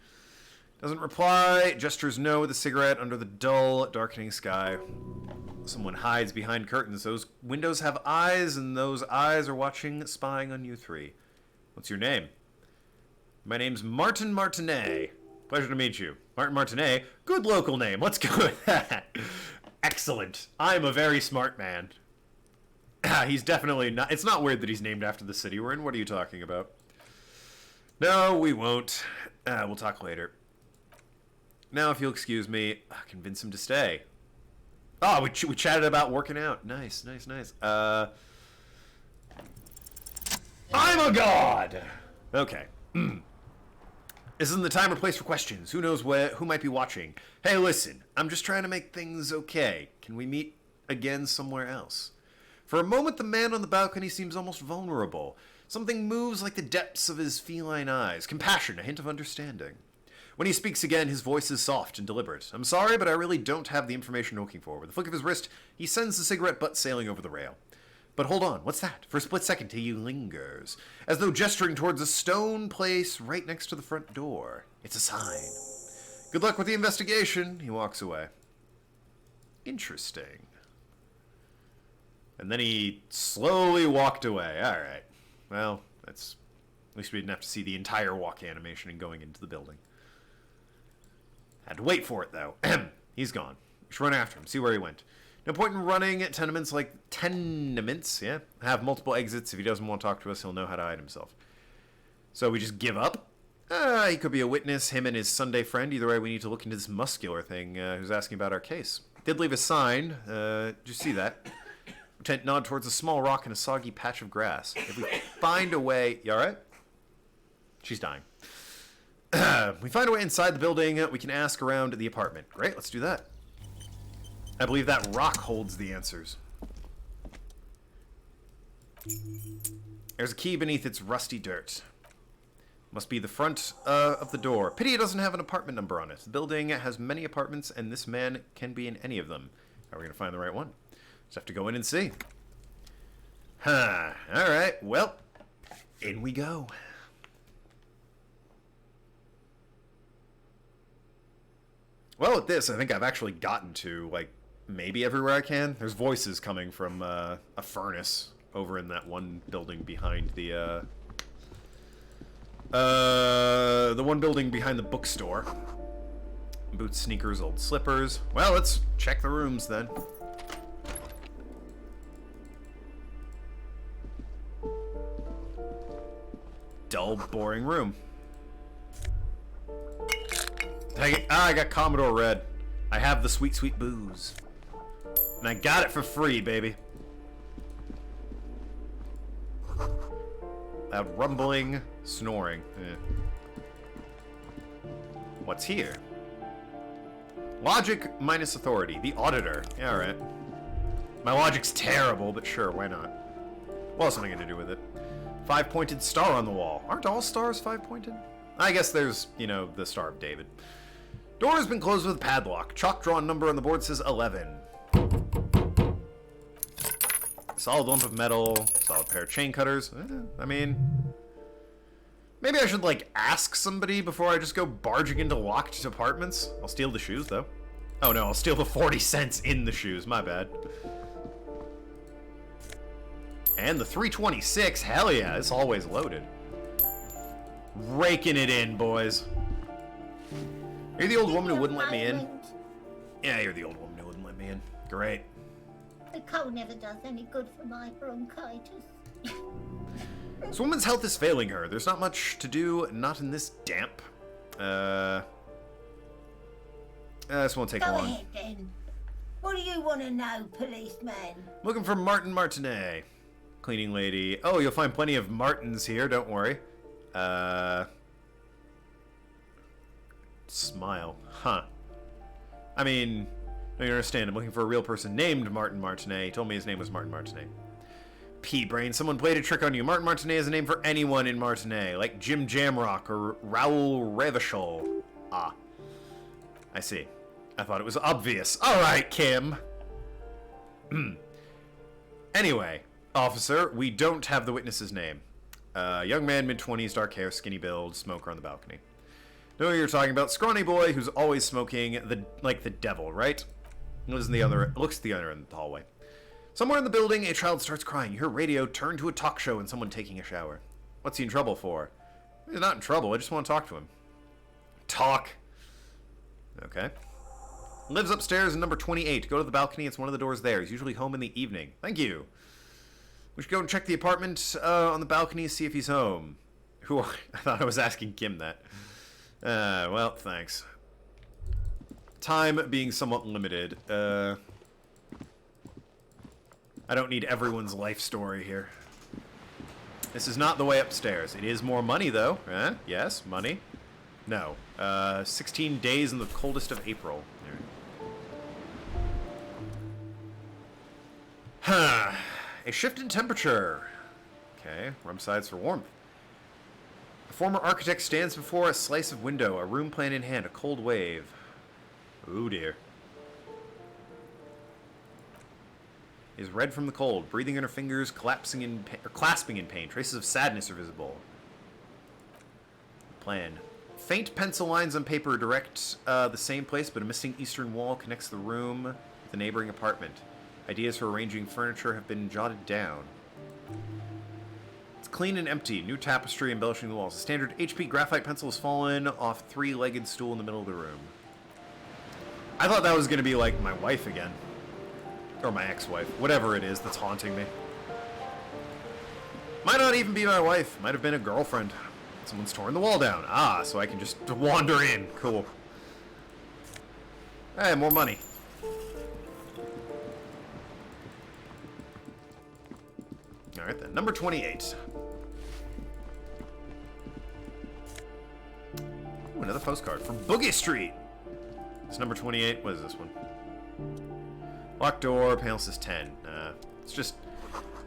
Doesn't reply. Gestures no with a cigarette under the dull, darkening sky. Someone hides behind curtains. Those windows have eyes, and those eyes are watching, spying on you three. What's your name? My name's Martin Martinet. Pleasure to meet you. Martin Martinet? Good local name. Let's go with that. Excellent. I'm a very smart man. He's definitely not... It's not weird that he's named after the city we're in. What are you talking about? No, we won't. We'll talk later. Now, if you'll excuse me, convince him to stay. Oh, we chatted about working out. Nice, nice, nice. I'm a god! Okay. This isn't the time or place for questions. Who knows who might be watching? Hey, listen. I'm just trying to make things okay. Can we meet again somewhere else? For a moment, the man on the balcony seems almost vulnerable. Something moves like the depths of his feline eyes. Compassion, a hint of understanding. When he speaks again, his voice is soft and deliberate. I'm sorry, but I really don't have the information you're looking for. With a flick of his wrist, he sends the cigarette butt sailing over the rail. But hold on, what's that? For a split second, he lingers, as though gesturing towards a stone place right next to the front door. It's a sign. Good luck with the investigation. He walks away. Interesting. And then he slowly walked away. All right. Well, that's... At least we didn't have to see the entire walk animation in going into the building. Had to wait for it, though. He's gone. We should run after him, see where he went. No point in running at tenements like... Tenements, yeah? Have multiple exits. If he doesn't want to talk to us, he'll know how to hide himself. So we just give up? He could be a witness, him and his Sunday friend. Either way, we need to look into this muscular thing who's asking about our case. Did leave a sign. Did you see that? Lieutenant nod towards a small rock and a soggy patch of grass. If we find a way... You alright? She's dying. We find a way inside the building, we can ask around the apartment. Great, let's do that. I believe that rock holds the answers. There's a key beneath its rusty dirt. Must be the front of the door. Pity it doesn't have an apartment number on it. The building has many apartments, and this man can be in any of them. How are we going to find the right one? Just have to go in and see. Huh. Alright, well, in we go. Well, with this, I think I've actually gotten to, like, maybe everywhere I can. There's voices coming from a furnace over in that one building behind the one building behind the bookstore. Boots, sneakers, old slippers. Well, let's check the rooms then. Dull, boring room. I got Commodore Red. I have the sweet, sweet booze. And I got it for free, baby. Loud rumbling, snoring. What's here? Logic minus authority. The auditor. Yeah, alright. My logic's terrible, but sure, why not? What else am I going to do with it? 5-pointed star on the wall. Aren't all stars 5-pointed? I guess there's, you know, the Star of David. Door has been closed with a padlock. Chalk drawn number on the board says 11. Solid lump of metal. Solid pair of chain cutters. I mean... Maybe I should, like, ask somebody before I just go barging into locked apartments. I'll steal the shoes, though. Oh, no, I'll steal the 40 cents in the shoes. My bad. And the 326. Hell yeah, it's always loaded. Raking it in, boys. You're the old woman who wouldn't let me in? Yeah, you're the old woman who wouldn't let me in. Great. The cold never does any good for my bronchitis. This woman's health is failing her. There's not much to do, not in this damp. This won't take long. Go ahead, then. What do you want to know, policeman? Looking for Martin Martinet. Cleaning lady. Oh, you'll find plenty of Martins here, don't worry. Smile. Huh. I mean, no, you understand. I'm looking for a real person named Martin Martinet. He told me his name was Martin Martinet. P-Brain, someone played a trick on you. Martin Martinet is a name for anyone in Martinet, like Jim Jamrock or Raoul Revachol. Ah. I see. I thought it was obvious. Alright, Kim. Anyway, officer, we don't have the witness's name. Young man, mid-20s, dark hair, skinny build, smoker on the balcony. Know who you're talking about? Scrawny boy who's always smoking, like the devil, right? Looks at the other end of the hallway. Somewhere in the building, a child starts crying. You hear radio turn to a talk show and someone taking a shower. What's he in trouble for? He's not in trouble. I just want to talk to him. Talk. Okay. Lives upstairs in number 28. Go to the balcony. It's one of the doors there. He's usually home in the evening. Thank you. We should go and check the apartment on the balcony, see if he's home. Who are... I thought I was asking Kim that. Well, thanks. Time being somewhat limited. I don't need everyone's life story here. This is not the way upstairs. It is more money, though. Yes, money. No. 16 days in the coldest of April. Huh. A shift in temperature. Okay, rum sides for warmth. The former architect stands before a slice of window, a room plan in hand, a cold wave. Ooh dear. Is red from the cold, breathing in her fingers, clasping in pain. Traces of sadness are visible. Plan. Faint pencil lines on paper direct the same place, but a missing eastern wall connects the room with the neighboring apartment. Ideas for arranging furniture have been jotted down. It's clean and empty. New tapestry embellishing the walls. A standard HP graphite pencil has fallen off three-legged stool in the middle of the room. I thought that was going to be like my wife again. Or my ex-wife. Whatever it is that's haunting me. Might not even be my wife. Might have been a girlfriend. Someone's torn the wall down. Ah, so I can just wander in. Cool. Hey, more money. Alright then. Number 28. Ooh, another postcard from Boogie Street. It's number 28. What is this one? Locked door. Panel says 10. It's just...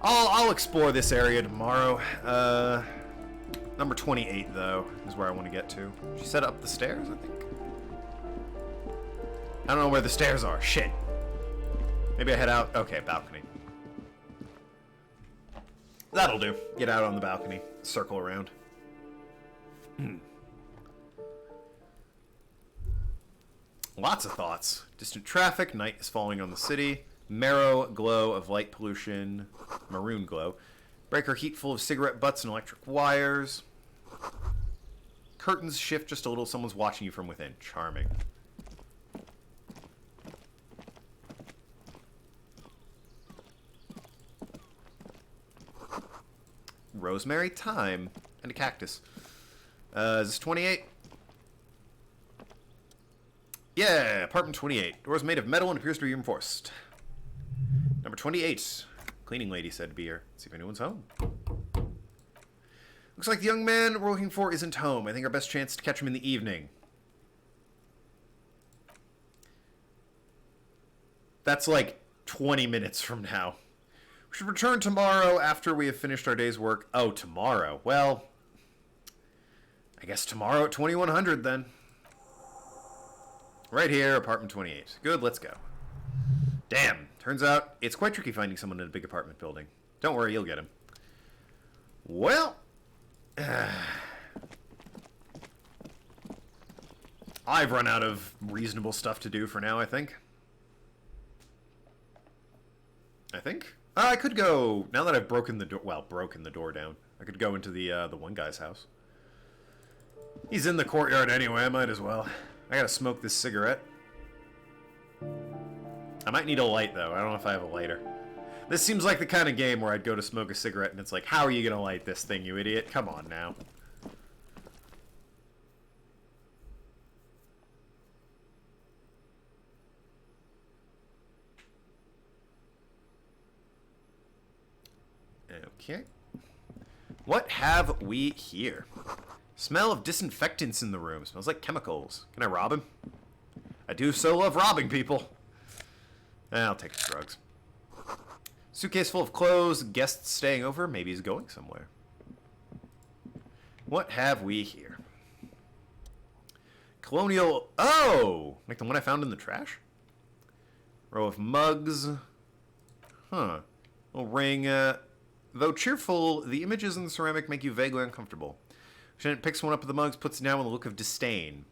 I'll explore this area tomorrow. Number 28, though, is where I want to get to. She set up the stairs, I think? I don't know where the stairs are. Shit. Maybe I head out. Okay, balcony. That'll do. Get out on the balcony. Circle around. Lots of thoughts. Distant traffic. Night is falling on the city. Marrow glow of light pollution. Maroon glow. Breaker heat full of cigarette butts and electric wires. Curtains shift just a little. Someone's watching you from within. Charming. Rosemary, thyme, and a cactus. Is this 28? Yeah, apartment 28. Doors made of metal and appears to be reinforced. Number 28. Cleaning lady said to be here. Let's see if anyone's home. Looks like the young man we're looking for isn't home. I think our best chance to catch him in the evening. That's like 20 minutes from now. We should return tomorrow after we have finished our day's work. Oh, tomorrow. Well, I guess tomorrow at 2100 then. Right here, apartment 28. Good, let's go. Damn. Turns out it's quite tricky finding someone in a big apartment building. Don't worry, you'll get him. Well, I've run out of reasonable stuff to do for now, I think. I could go, now that I've broken the door, well, broken the door down, I could go into the one guy's house. He's in the courtyard anyway, I might as well. I gotta smoke this cigarette. I might need a light, though. I don't know if I have a lighter. This seems like the kind of game where I'd go to smoke a cigarette, and it's like, how are you gonna light this thing, you idiot? Come on, now. Okay. What have we here? Smell of disinfectants in the room. Smells like chemicals. Can I rob him? I do so love robbing people. I'll take the drugs. Suitcase full of clothes. Guests staying over. Maybe he's going somewhere. What have we here? Colonial... Oh! Like the one I found in the trash? Row of mugs. Huh. Little ring. Though cheerful, the images in the ceramic make you vaguely uncomfortable. Lieutenant picks one up of the mugs, puts it down with a look of disdain.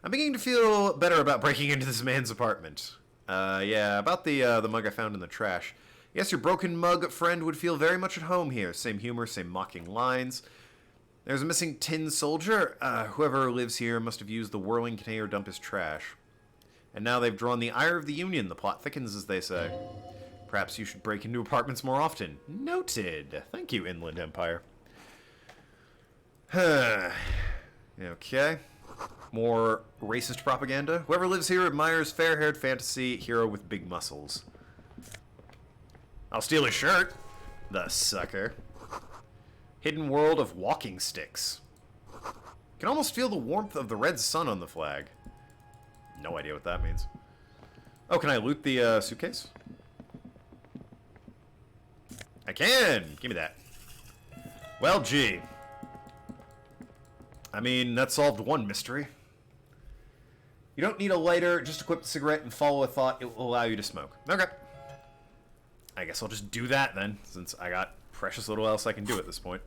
I'm beginning to feel better about breaking into this man's apartment. Yeah, about the mug I found in the trash. Yes, your broken mug friend would feel very much at home here. Same humor, same mocking lines. There's a missing tin soldier. Whoever lives here must have used the whirling container to dump his trash. And now they've drawn the ire of the Union. The plot thickens, as they say. Perhaps you should break into apartments more often. Noted. Thank you, Inland Empire. Okay. More racist propaganda. Whoever lives here admires fair-haired fantasy hero with big muscles. I'll steal his shirt. The sucker. Hidden world of walking sticks. Can almost feel the warmth of the red sun on the flag. No idea what that means. Oh, can I loot the suitcase? I can! Give me that. Well, gee. I mean, that solved one mystery. You don't need a lighter, just equip the cigarette and follow a thought. It will allow you to smoke. Okay. I guess I'll just do that then, since I got precious little else I can do at this point.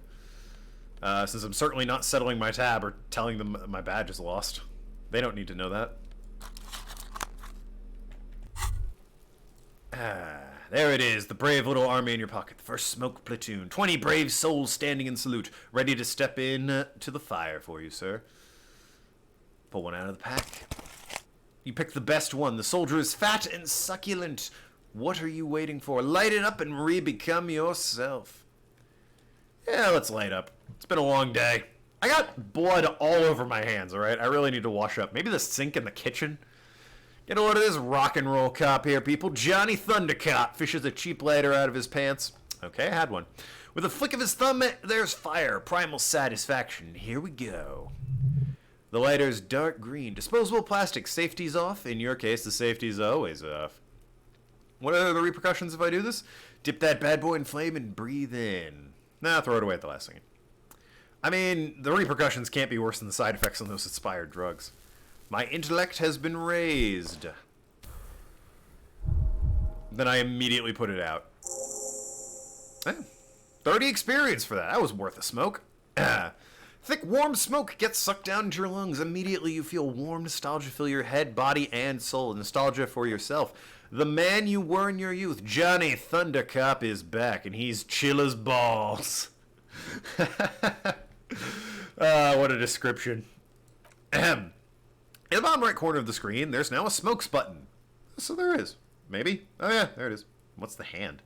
Since I'm certainly not settling my tab or telling them my badge is lost. They don't need to know that. There it is, the brave little army in your pocket. The first smoke platoon. 20 brave souls standing in salute, ready to step in to the fire for you, sir. Pull one out of the pack. You pick the best one. The soldier is fat and succulent. What are you waiting for? Light it up and re-become yourself. Yeah, let's light up. It's been a long day. I got blood all over my hands, alright? I really need to wash up. Maybe the sink in the kitchen? Get a load of this rock and roll cop here, people. Johnny Thundercop fishes a cheap lighter out of his pants. Okay, I had one. With a flick of his thumb, there's fire. Primal satisfaction. Here we go. The lighter's dark green. Disposable plastic. Safety's off. In your case, the safety's always off. What are the repercussions if I do this? Dip that bad boy in flame and breathe in. Nah, throw it away at the last second. I mean, the repercussions can't be worse than the side effects on those expired drugs. My intellect has been raised. Then I immediately put it out. 30 experience for that. That was worth a smoke. Thick, warm smoke gets sucked down into your lungs. Immediately you feel warm nostalgia fill your head, body, and soul. Nostalgia for yourself. The man you were in your youth, Johnny Thundercop, is back, and he's chill as balls. What a description. In the bottom right corner of the screen, there's now a smokes button. So there is. Maybe. Oh yeah, there it is. What's the hand?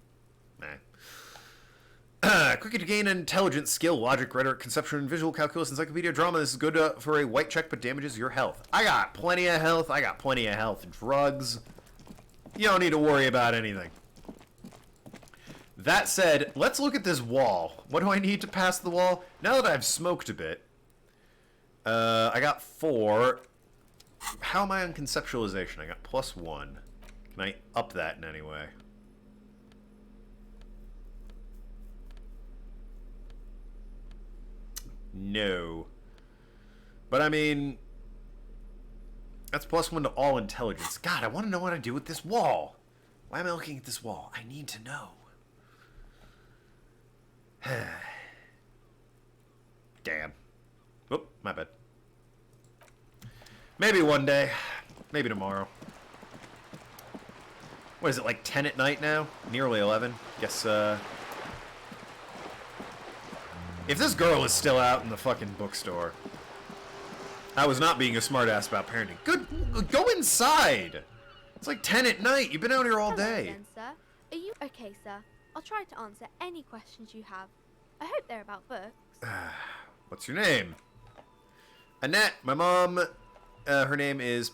Quick to gain intelligence, skill, logic, rhetoric, conception, visual, calculus, encyclopedia, drama. This is good for a white check, but damages your health. I got plenty of health. I got plenty of health. Drugs. You don't need to worry about anything. That said, let's look at this wall. What do I need to pass the wall? Now that I've smoked a bit, I got 4. How am I on conceptualization? I got +1. Can I up that in any way? No. But I mean, that's +1 to all intelligence. God, I want to know what I do with this wall. Why am I looking at this wall? I need to know. Damn. Oop, my bad. Maybe one day. Maybe tomorrow. What is it, like 10 at night now? Nearly 11. Guess, if this girl is still out in the fucking bookstore, I was not being a smartass about parenting. Good, go inside! It's like 10 at night. You've been out here all day. Then, sir. Are you okay, sir? I'll try to answer any questions you have. I hope they're about books. What's your name? Annette. My mom, her name is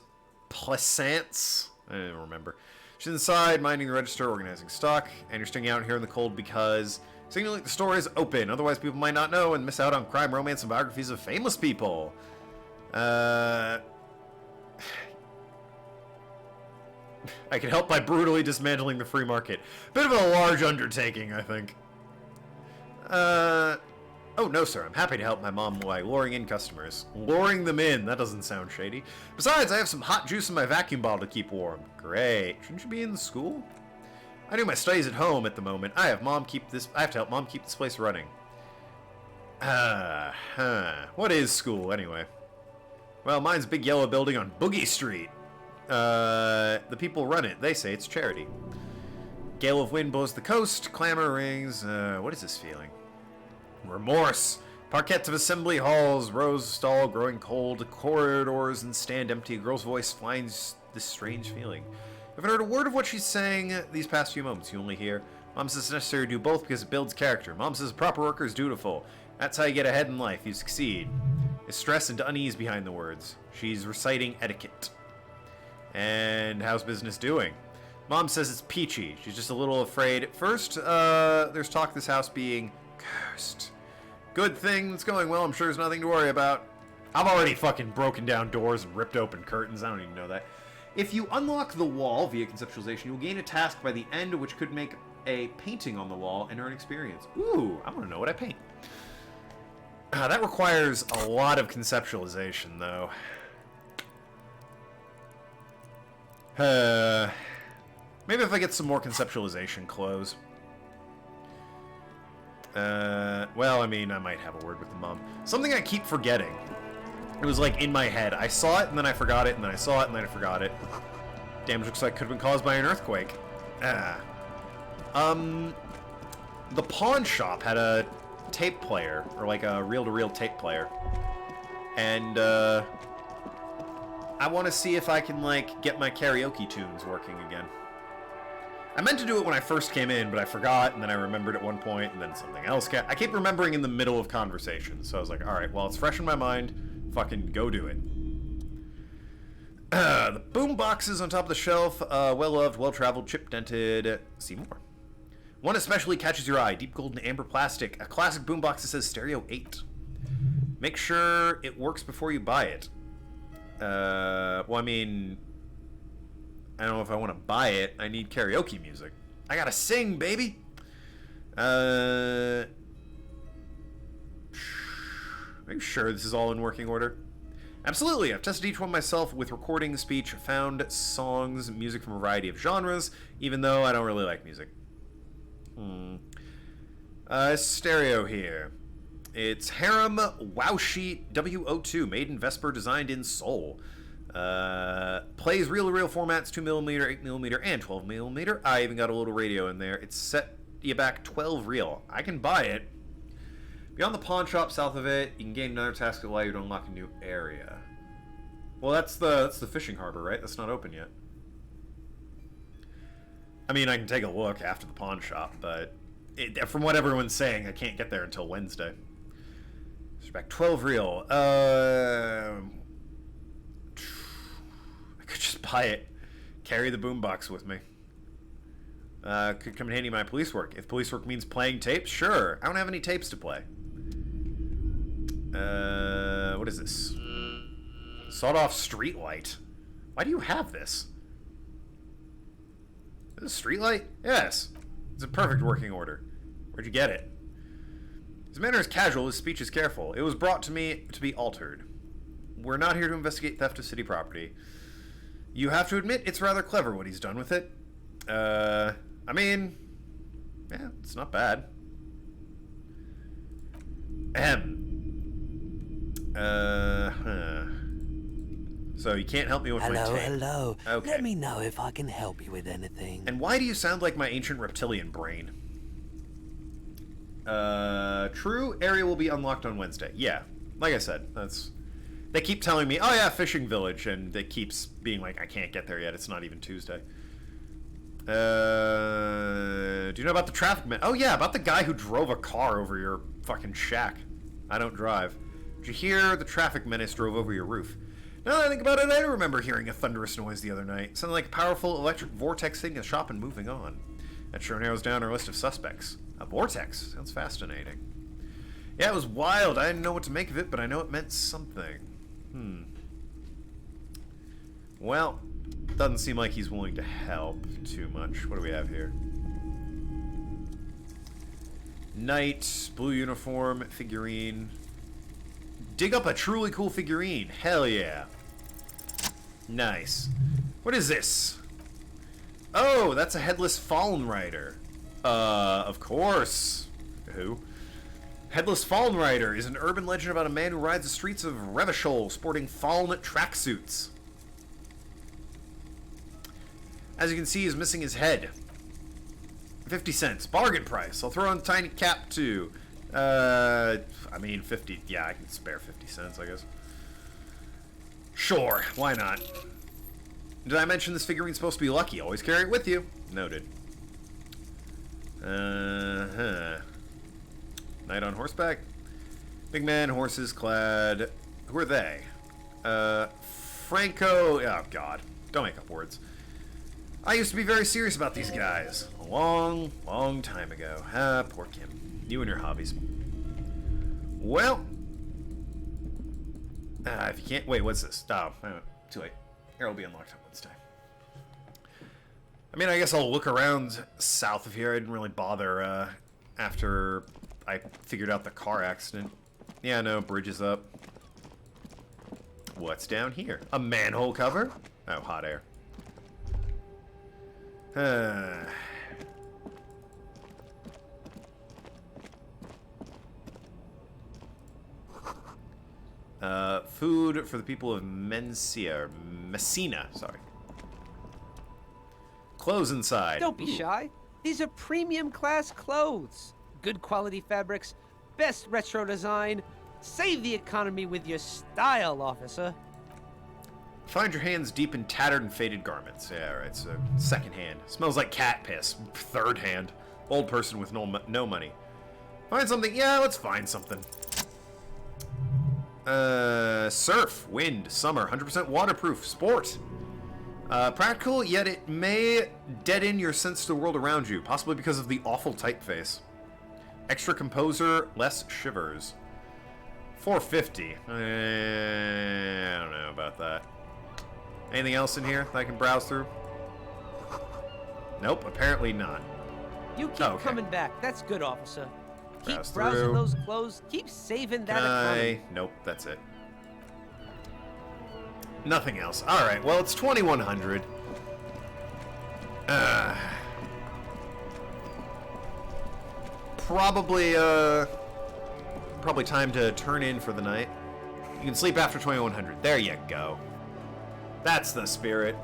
Plaisance. I don't remember. She's inside, minding the register, organizing stock, and you're staying out here in the cold because signaling the store is open. Otherwise, people might not know and miss out on crime, romance, and biographies of famous people. I can help by brutally dismantling the free market. Bit of a large undertaking, I think. Oh, no, sir. I'm happy to help my mom by luring in customers. Luring them in? That doesn't sound shady. Besides, I have some hot juice in my vacuum bottle to keep warm. Great. Shouldn't you be in school? I do my studies at home at the moment. I have to help mom keep this place running. What is school, anyway? Well, mine's a big yellow building on Boogie Street. The people run it. They say it's charity. Gale of wind blows the coast. Clamor rings. What is this feeling? Remorse. Parquets of assembly halls, rows stall growing cold, corridors and stand empty. A girl's voice finds this strange feeling. I haven't heard a word of what she's saying these past few moments. You only hear, Mom says it's necessary to do both because it builds character. Mom says a proper worker is dutiful. That's how you get ahead in life. You succeed. There's stress and unease behind the words. She's reciting etiquette. And how's business doing? Mom says it's peachy. She's just a little afraid. At first, there's talk of this house being cursed. Good thing it's going well. I'm sure there's nothing to worry about. I've already fucking broken down doors and ripped open curtains. I don't even know that. If you unlock the wall via conceptualization, you'll gain a task by the end, which could make a painting on the wall and earn experience. Ooh, I want to know what I paint. That requires a lot of conceptualization, though. Maybe if I get some more conceptualization clothes. Well, I mean, I might have a word with the mom. Something I keep forgetting. It was like in my head. I saw it, and then I forgot it, and then I saw it, and then I forgot it. Damage looks like could have been caused by an earthquake. The pawn shop had a tape player, or like a reel-to-reel tape player. And, I want to see if I can, like, get my karaoke tunes working again. I meant to do it when I first came in, but I forgot, and then I remembered at one point, and then something else I keep remembering in the middle of conversations, so I was like, alright, well, it's fresh in my mind, fucking go do it. The boom boxes on top of the shelf, well-loved, well-traveled, chip-dented. See more. One especially catches your eye, deep gold and amber plastic, a classic boombox that says Stereo 8. Make sure it works before you buy it. Well, I mean, I don't know if I want to buy it. I need karaoke music. I gotta sing, baby! Make sure this is all in working order. Absolutely, I've tested each one myself with recording, speech, found songs, music from a variety of genres, even though I don't really like music. Stereo here. It's Harem Wowsheet W02, made in Vesper, designed in Seoul. Plays reel-to-reel formats, 2mm, 8mm, and 12mm. I even got a little radio in there. It's set you back 12 reel. I can buy it. Beyond the pawn shop south of it, you can gain another task that will allow you to unlock a new area. Well, that's the fishing harbor, right? That's not open yet. I mean, I can take a look after the pawn shop, but from what everyone's saying, I can't get there until Wednesday. Back 12 reel. I could just buy it. Carry the boombox with me. Could come in handy in my police work. If police work means playing tapes, sure. I don't have any tapes to play. What is this? Sawed-off street light. Why do you have this? Is this a street light? Yes. It's in perfect working order. Where'd you get it? His manner is casual, his speech is careful. It was brought to me to be altered. We're not here to investigate theft of city property. You have to admit, it's rather clever what he's done with it. I mean, yeah, it's not bad. So you can't help me with my tape. Hello. Okay. Let me know if I can help you with anything. And why do you sound like my ancient reptilian brain? True, area will be unlocked on Wednesday. Yeah, like I said, they keep telling me, oh yeah, fishing village, and it keeps being like, I can't get there yet, it's not even Tuesday. Do you know about the traffic man? Oh yeah, about the guy who drove a car over your fucking shack. I don't drive. Did you hear the traffic menace drove over your roof? Now that I think about it, I remember hearing a thunderous noise the other night. Sounded like a powerful electric vortex hitting a shop and moving on. That sure narrows down our list of suspects. A vortex. Sounds fascinating. Yeah, it was wild. I didn't know what to make of it, but I know it meant something. Well, doesn't seem like he's willing to help too much. What do we have here? Knight, blue uniform, figurine. Dig up a truly cool figurine. Hell yeah. Nice. What is this? Oh, that's a headless fallen rider. Of course. Who? Headless Fallen Rider is an urban legend about a man who rides the streets of Revachol sporting fallen tracksuits. As you can see, he's missing his head. 50 cents. Bargain price. I'll throw on tiny cap too. I mean 50. Yeah, I can spare 50 cents, I guess. Sure, why not? Did I mention this figurine's supposed to be lucky? Always carry it with you. Noted. Knight on horseback. Big man, horses clad. Who are they? Franco. Oh, God. Don't make up words. I used to be very serious about these guys. A long, long time ago. Poor Kim. You and your hobbies. Well. If you can't. Wait, what's this? Oh, too late. Here will be unlocked on Wednesday. I mean, I guess I'll look around south of here. I didn't really bother after I figured out the car accident. Yeah, no, bridge is up. What's down here? A manhole cover? Oh, hot air. Food for the people of Messina, sorry. Clothes inside. Don't be shy. These are premium class clothes. Good quality fabrics, best retro design. Save the economy with your style, officer. Find your hands deep in tattered and faded garments. Yeah, right, so second hand. Smells like cat piss. Third hand. Old person with no money. Find something. Yeah, let's find something. Surf, wind, summer, 100% waterproof, sport. Practical, yet it may deaden your sense to the world around you, possibly because of the awful typeface. Extra composer, less shivers. 450. I don't know about that. Anything else in here that I can browse through? Nope, apparently not. You keep coming back. That's good, officer. Keep Browse browsing through. those clothes. Keep saving that economy. Nope, that's it. Nothing else. Alright, well, it's 2100. Probably time to turn in for the night. You can sleep after 2100. There you go. That's the spirit.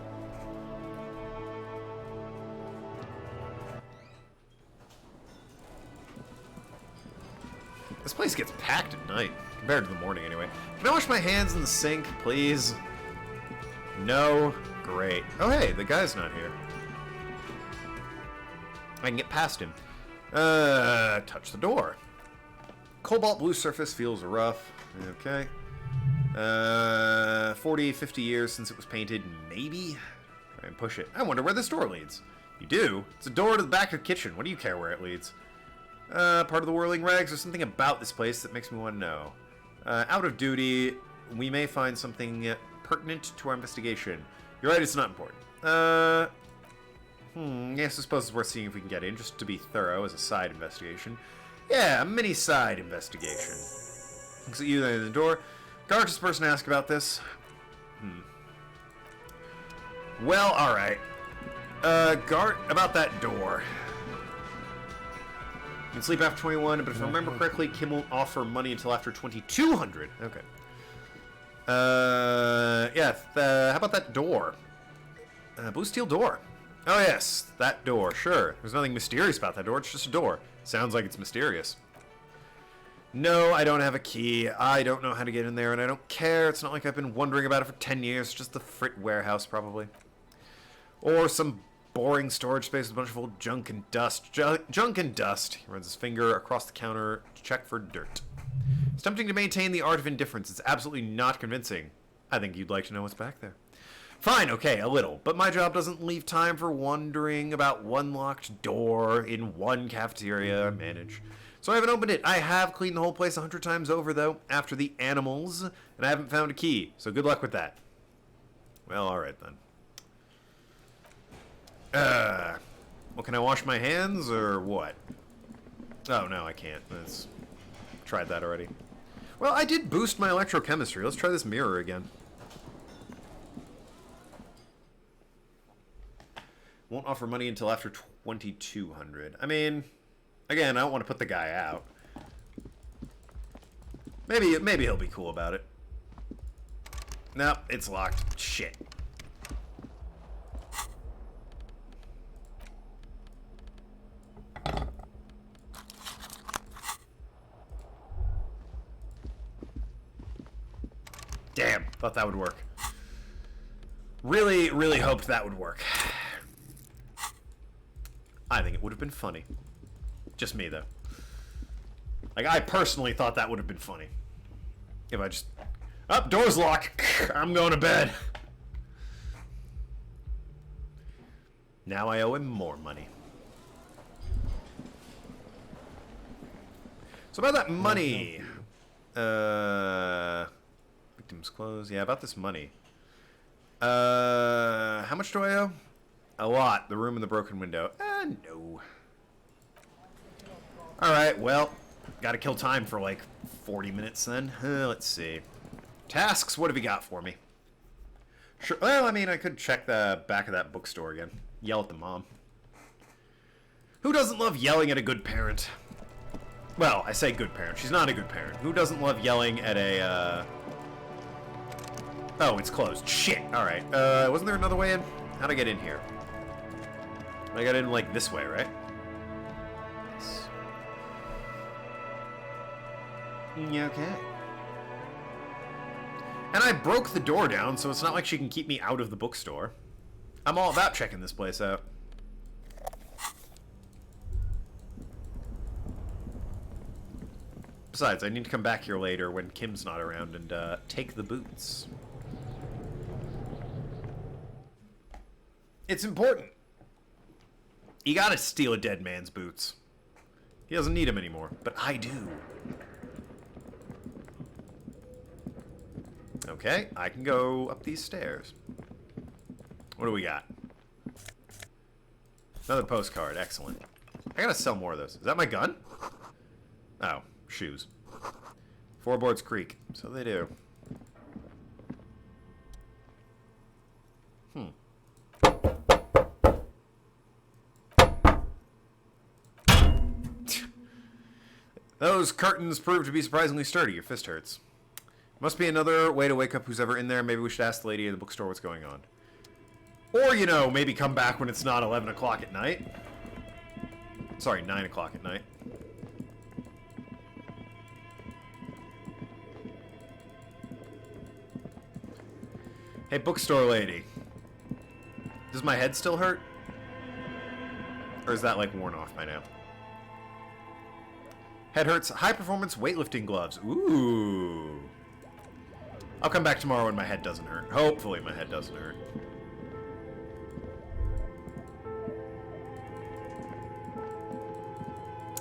This place gets packed at night, compared to the morning anyway. Can I wash my hands in the sink, please? No? Great. Oh hey, the guy's not here. I can get past him. Touch the door. Cobalt blue surface feels rough. Okay. 40, 50 years since it was painted, maybe? Try and push it. I wonder where this door leads. You do? It's a door to the back of the kitchen. What do you care where it leads? Part of the whirling rags. There's something about this place that makes me want to know. Out of duty, we may find something pertinent to our investigation. You're right, it's not important. Yes, I suppose it's worth seeing if we can get in, just to be thorough as a side investigation. Yeah, a mini side investigation. Looks at you at the door. Guard, just person to ask about this. Well, alright. Guard, about that door. You can sleep after 21, but if I remember correctly, Kim won't offer money until after 2200. Okay. Yeah, how about that door? Blue steel door. Oh yes, that door, sure. There's nothing mysterious about that door, it's just a door. Sounds like it's mysterious. No, I don't have a key. I don't know how to get in there, and I don't care. It's not like I've been wondering about it for 10 years. Just the Frit warehouse, probably. Or some boring storage space with a bunch of old junk and dust. Junk and dust. He runs his finger across the counter to check for dirt. It's tempting to maintain the art of indifference. It's absolutely not convincing. I think you'd like to know what's back there. Fine, okay, a little. But my job doesn't leave time for wondering about one locked door in one cafeteria I manage. So I haven't opened it. I have cleaned the whole place 100 times over, though, after the animals, and I haven't found a key. So good luck with that. Well, alright then. Well, can I wash my hands, or what? Oh, no, I can't. That's... Tried that already. Well, I did boost my electrochemistry. Let's try this mirror again. Won't offer money until after 2200. I mean, again, I don't want to put the guy out. Maybe he'll be cool about it. Nope, it's locked. Shit. Damn, thought that would work. Really, really hoped that would work. I think it would have been funny. Just me, though. Like, I personally thought that would have been funny. If I just... Oh, door's locked. I'm going to bed. Now I owe him more money. So about that money... Victim's clothes. Yeah, about this money. How much do I owe? A lot. The room and the broken window. No. Alright, well, Gotta kill time for like 40 minutes then. Let's see. Tasks, what have you got for me? Sure. Well, I mean, I could check the back of that bookstore again. Yell at the mom. Who doesn't love yelling at a good parent? Well, I say good parent. She's not a good parent. Who doesn't love yelling at a, Oh, it's closed. Shit. Alright. Wasn't there another way in? How'd I get in here? I got in, like, this way, right? Yes. Yeah, okay. And I broke the door down, so it's not like she can keep me out of the bookstore. I'm all about checking this place out. Besides, I need to come back here later when Kim's not around and take the boots. It's important. You gotta steal a dead man's boots. He doesn't need them anymore, but I do. Okay, I can go up these stairs. What do we got? Another postcard, excellent. I gotta sell more of those. Is that my gun? Oh, shoes. Floorboards creak, so they do. Those curtains prove to be surprisingly sturdy. Your fist hurts. Must be another way to wake up who's ever in there. Maybe we should ask the lady at the bookstore what's going on. Or, you know, maybe come back when it's not 11 o'clock at night. Sorry, 9 o'clock at night. Hey, bookstore lady. Does my head still hurt? Or is that, like, worn off by now? Head hurts. High performance weightlifting gloves. Ooh. I'll come back tomorrow when my head doesn't hurt. Hopefully my head doesn't hurt.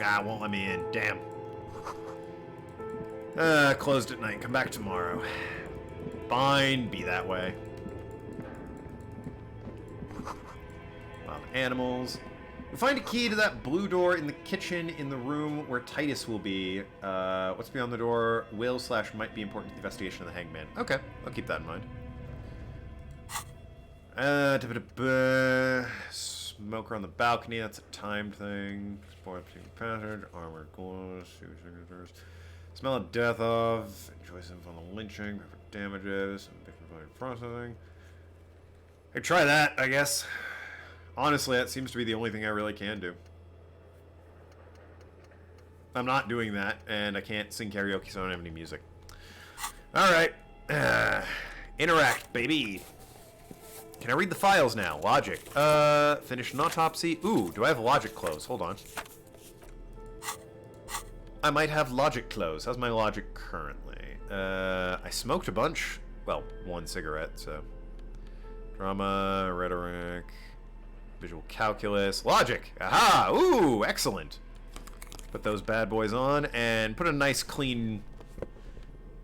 Ah, won't let me in. Damn. Closed at night. Come back tomorrow. Fine. Be that way. Wild animals. You'll find a key to that blue door in the kitchen in the room where Titus will be. What's beyond the door will/might be important to the investigation of the hangman. Okay, I'll keep that in mind. Smoker on the balcony, that's a timed thing. Spoil passage, armored gloves, signatures. Smell of death of, enjoy some fun on the lynching, perfect damages, and victim processing. Hey, try that, I guess. Honestly, that seems to be the only thing I really can do. I'm not doing that, and I can't sing karaoke, so I don't have any music. Alright. Interact, baby. Can I read the files now? Logic. Finish an autopsy. Ooh, do I have logic close? Hold on. I might have logic close. How's my logic currently? I smoked a bunch. Well, one cigarette, so. Drama, rhetoric. Visual calculus. Logic! Aha! Ooh, excellent. Put those bad boys on and put a nice clean...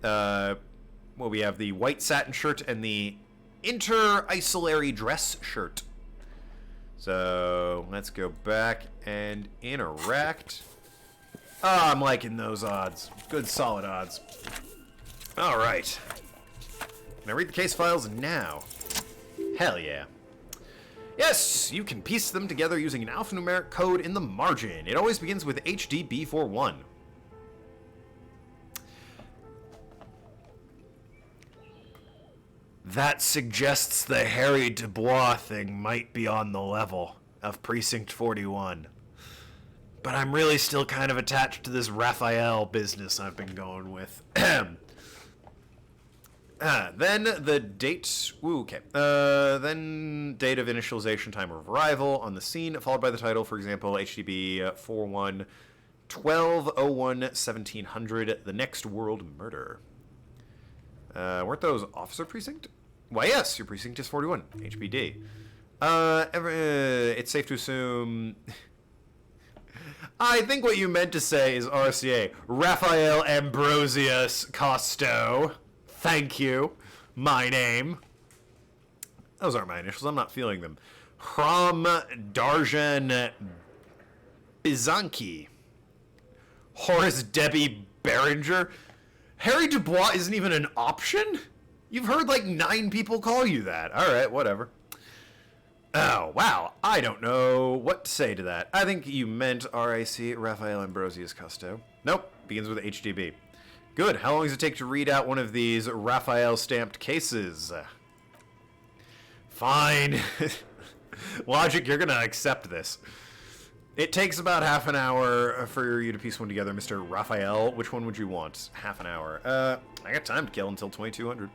well, we have the white satin shirt and the inter-isolary dress shirt. So, let's go back and interact. Ah, I'm liking those odds. Good, solid odds. Alright. Can I read the case files now? Hell yeah. Yes, you can piece them together using an alphanumeric code in the margin. It always begins with HDB41. That suggests the Harry Dubois thing might be on the level of Precinct 41. But I'm really still kind of attached to this Raphael business I've been going with. Then the date... Ooh, okay. Then date of initialization, time of arrival on the scene, followed by the title, for example, HDB 41 1201 1700, The Next World Murder. Weren't those officer precinct? Why, yes, your precinct is 41, HBD. It's safe to assume... I think what you meant to say is RCA. Raphael Ambrosius Costo. Thank you. My name. Those aren't my initials. I'm not feeling them. Hram Darjan Bizanki. Horace Debbie Behringer? Harry Dubois isn't even an option? You've heard like 9 people call you that. Alright, whatever. Oh, wow. I don't know what to say to that. I think you meant RIC, Raphael Ambrosius Custo. Nope, begins with HDB. Good. How long does it take to read out one of these Raphael stamped cases? Fine. Logic, you're gonna accept this. It takes about half an hour for you to piece one together, Mr. Raphael. Which one would you want? Half an hour. I got time to kill until 2200.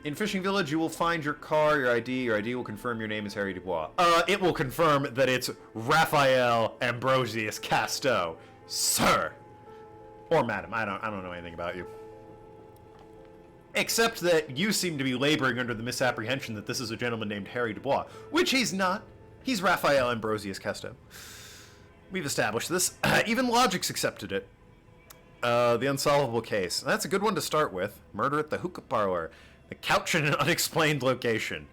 In Fishing Village, you will find your car, your ID. Your ID will confirm your name is Harry Dubois. It will confirm that it's Raphael Ambrosius Casto, sir. Or madam. I don't know anything about you. Except that you seem to be laboring under the misapprehension that this is a gentleman named Harry Dubois, which he's not. He's Raphael Ambrosius Casto. We've established this. Even Logic's accepted it. The unsolvable case. That's a good one to start with. Murder at the hookah parlor. The couch in an unexplained location.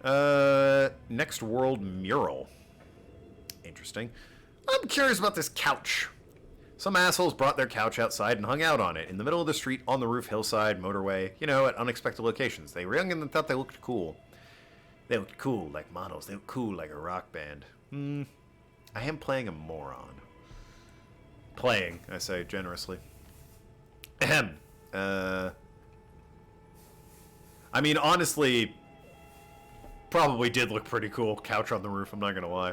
Next world mural. Interesting. I'm curious about this couch. Some assholes brought their couch outside and hung out on it, in the middle of the street, on the roof, hillside, motorway, you know, at unexpected locations. They were young and thought they looked cool. They looked cool like models. They looked cool like a rock band. I am playing a moron. Playing, I say generously. Ahem. I mean, honestly, probably did look pretty cool. Couch on the roof, I'm not gonna lie.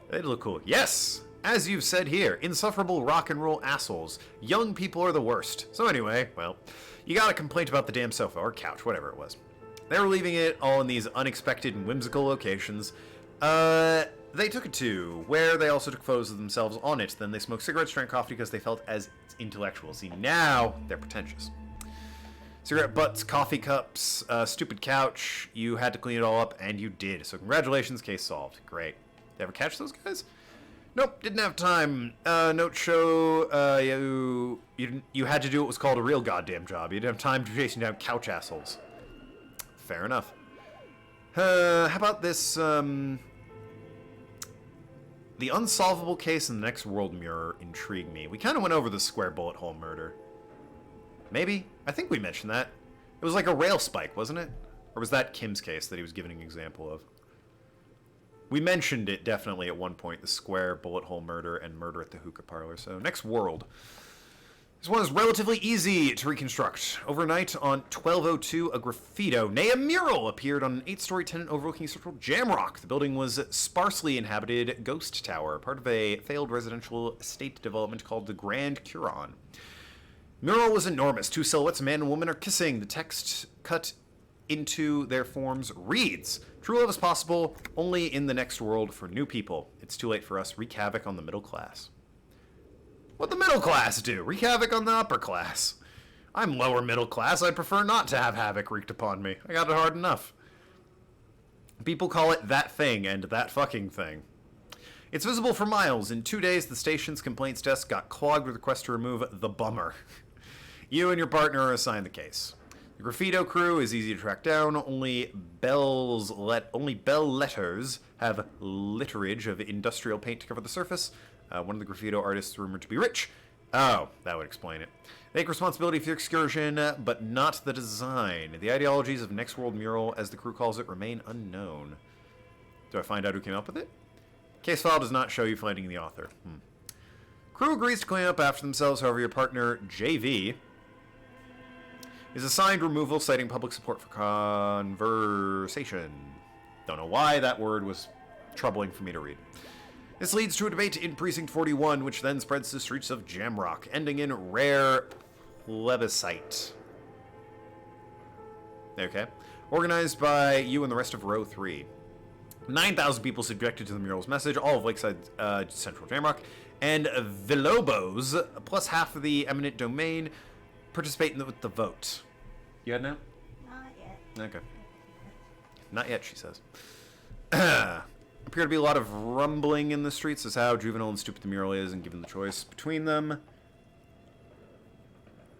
They did look cool. Yes! As you've said here, insufferable rock and roll assholes. Young people are the worst. So anyway, well, you got a complaint about the damn sofa, or couch, whatever it was. They were leaving it all in these unexpected and whimsical locations. They took it to where they also took photos of themselves on it. Then they smoked cigarettes, drank coffee because they felt as intellectual. See, now they're pretentious. Cigarette butts, coffee cups, stupid couch. You had to clean it all up, and you did. So congratulations, case solved. Great. Did you ever catch those guys? Nope, didn't have time. Note show, you had to do what was called a real goddamn job. You didn't have time to chasing down couch assholes. Fair enough. How about this, the unsolvable case in the next world mirror intrigued me. We kind of went over the square bullet hole murder. Maybe? I think we mentioned that. It was like a rail spike, wasn't it? Or was that Kim's case that he was giving an example of? We mentioned it definitely at one point, the square bullet hole murder and murder at the hookah parlor. So, next world. This one is relatively easy to reconstruct. Overnight on 1202, a graffito, nay a mural, appeared on an 8-story tenement overlooking central Jamrock. The building was sparsely inhabited ghost tower, part of a failed residential estate development called the Grand Curon. Mural was enormous. 2 silhouettes, a man and woman, are kissing. The text cut into their forms reads, "True love is possible only in the next world for new people. It's too late for us. Wreak havoc on the middle class." What'd the middle class do? Wreak havoc on the upper class. I'm lower middle class. I'd prefer not to have havoc wreaked upon me. I got it hard enough. People call it that thing and that fucking thing. It's visible for miles. In 2 days, the station's complaints desk got clogged with requests to remove the bummer. You and your partner are assigned the case. The graffito crew is easy to track down. Only bell letters have litterage of industrial paint to cover the surface. One of the graffito artists rumored to be rich. Oh, that would explain it. They take responsibility for the excursion, but not the design. The ideologies of Next World Mural, as the crew calls it, remain unknown. Do I find out who came up with it? Case file does not show you finding the author. Crew agrees to clean up after themselves, however your partner, JV, is assigned removal, citing public support for conversation. Don't know why that word was troubling for me to read. This leads to a debate in Precinct 41, which then spreads to the streets of Jamrock, ending in rare plebiscite. Okay. Organized by you and the rest of Row 3. 9,000 people subjected to the mural's message, all of Lakeside Central Jamrock, and Vilobos, plus half of the eminent domain, participate with the vote. You had now? Not yet. Okay. Not yet, she says. Appear to be a lot of rumbling in the streets as how juvenile and stupid the mural is, and given the choice between them.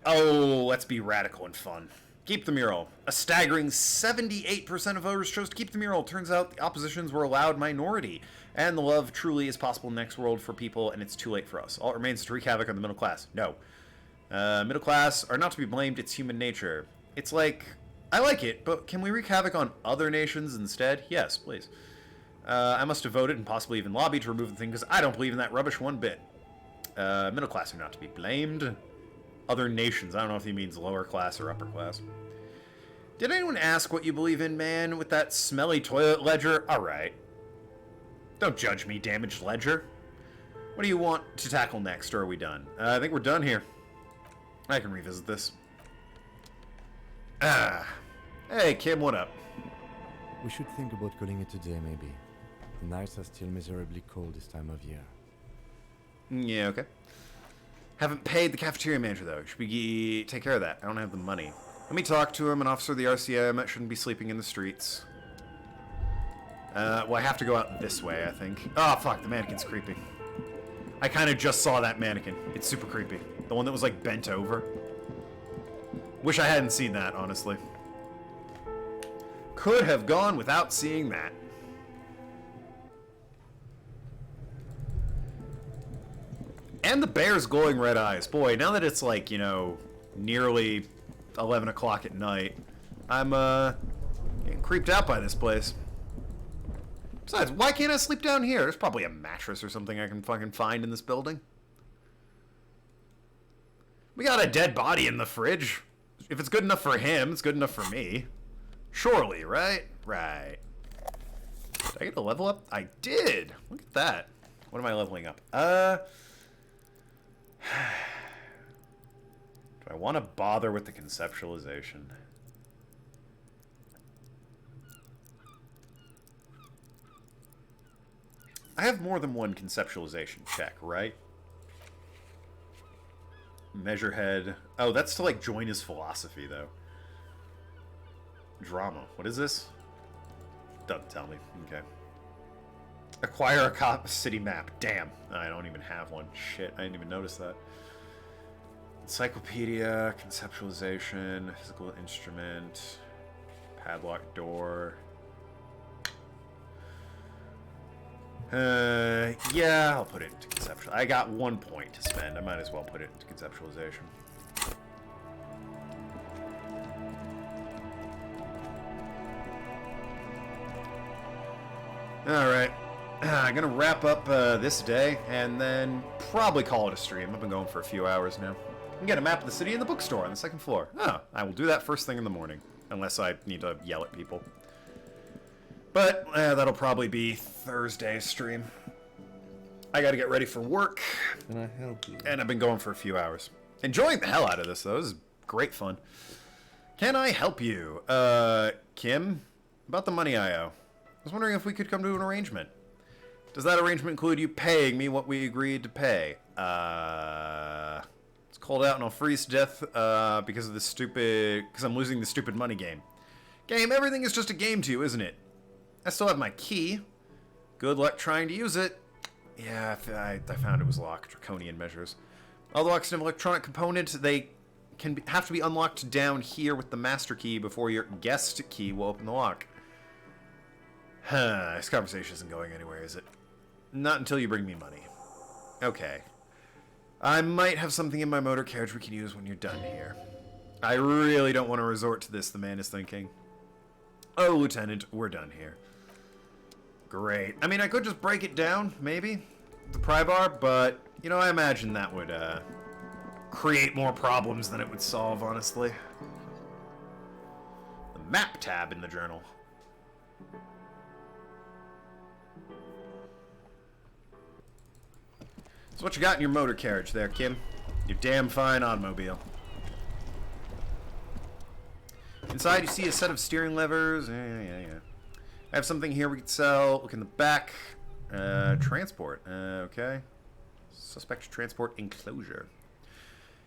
Oh, let's be radical and fun. Keep the mural. A staggering 78% of voters chose to keep the mural. Turns out the oppositions were a loud minority. And the love truly is possible in the next world for people, and it's too late for us. All it remains is to wreak havoc on the middle class. No. Middle class are not to be blamed. It's human nature. It's like, I like it, but can we wreak havoc on other nations instead? Yes, please. I must have voted and possibly even lobbied to remove the thing because I don't believe in that rubbish one bit. Middle class are not to be blamed. Other nations. I don't know if he means lower class or upper class. Did anyone ask what you believe in, man, with that smelly toilet ledger? Alright. Don't judge me, damaged ledger. What do you want to tackle next, or are we done? I think we're done here. I can revisit this. Hey, Kim, what up? We should think about calling it a day, maybe. The nights are still miserably cold this time of year. Yeah, okay. Haven't paid the cafeteria manager, though. Should we take care of that? I don't have the money. Let me talk to him. An officer of the RCM shouldn't be sleeping in the streets. Well, I have to go out this way, I think. Oh, fuck, the mannequin's creepy. I kind of just saw that mannequin. It's super creepy. The one that was, like, bent over. Wish I hadn't seen that, honestly. Could have gone without seeing that. And the bear's glowing red eyes. Boy, now that it's like, you know, nearly 11 o'clock at night, I'm, getting creeped out by this place. Besides, why can't I sleep down here? There's probably a mattress or something I can fucking find in this building. We got a dead body in the fridge. If it's good enough for him, it's good enough for me. Surely, right? Right. Did I get a level up? I did! Look at that. What am I leveling up? Do I want to bother with the conceptualization? I have more than one conceptualization check, right? Measurehead. Oh, that's to, like, join his philosophy, though. Drama. What is this? Doesn't tell me. Okay. Acquire a city map. Damn. I don't even have one. Shit, I didn't even notice that. Encyclopedia, conceptualization, physical instrument, padlock door. Yeah, I'll put it into conceptual. I got 1 point to spend. I might as well put it into conceptualization. Alright. I'm gonna wrap up this day and then probably call it a stream. I've been going for a few hours now. I can get a map of the city in the bookstore on the 2nd floor. Oh, I will do that first thing in the morning. Unless I need to yell at people. But that'll probably be Thursday's stream. I gotta get ready for work. Can I help you? And I've been going for a few hours. Enjoying the hell out of this, though. This is great fun. Can I help you? Kim? About the money I owe. I was wondering if we could come to an arrangement. Does that arrangement include you paying me what we agreed to pay? It's cold out and I'll freeze to death because of this stupid... Because I'm losing the stupid money game. Game, everything is just a game to you, isn't it? I still have my key. Good luck trying to use it. Yeah, I found it was locked. Draconian measures. All the locks have electronic components. They have to be unlocked down here with the master key before your guest key will open the lock. Huh, this conversation isn't going anywhere, is it? Not until you bring me money. Okay. I might have something in my motor carriage we can use when you're done here. I really don't want to resort to this, the man is thinking. Oh, Lieutenant, we're done here. Great. I mean, I could just break it down, maybe, the pry bar, but, you know, I imagine that would, create more problems than it would solve, honestly. The map tab in the journal. So what you got in your motor carriage there, Kim? Your damn fine automobile. Inside you see a set of steering levers. Yeah. I have something here we could sell. Look in the back. Transport. Okay. Suspect transport enclosure.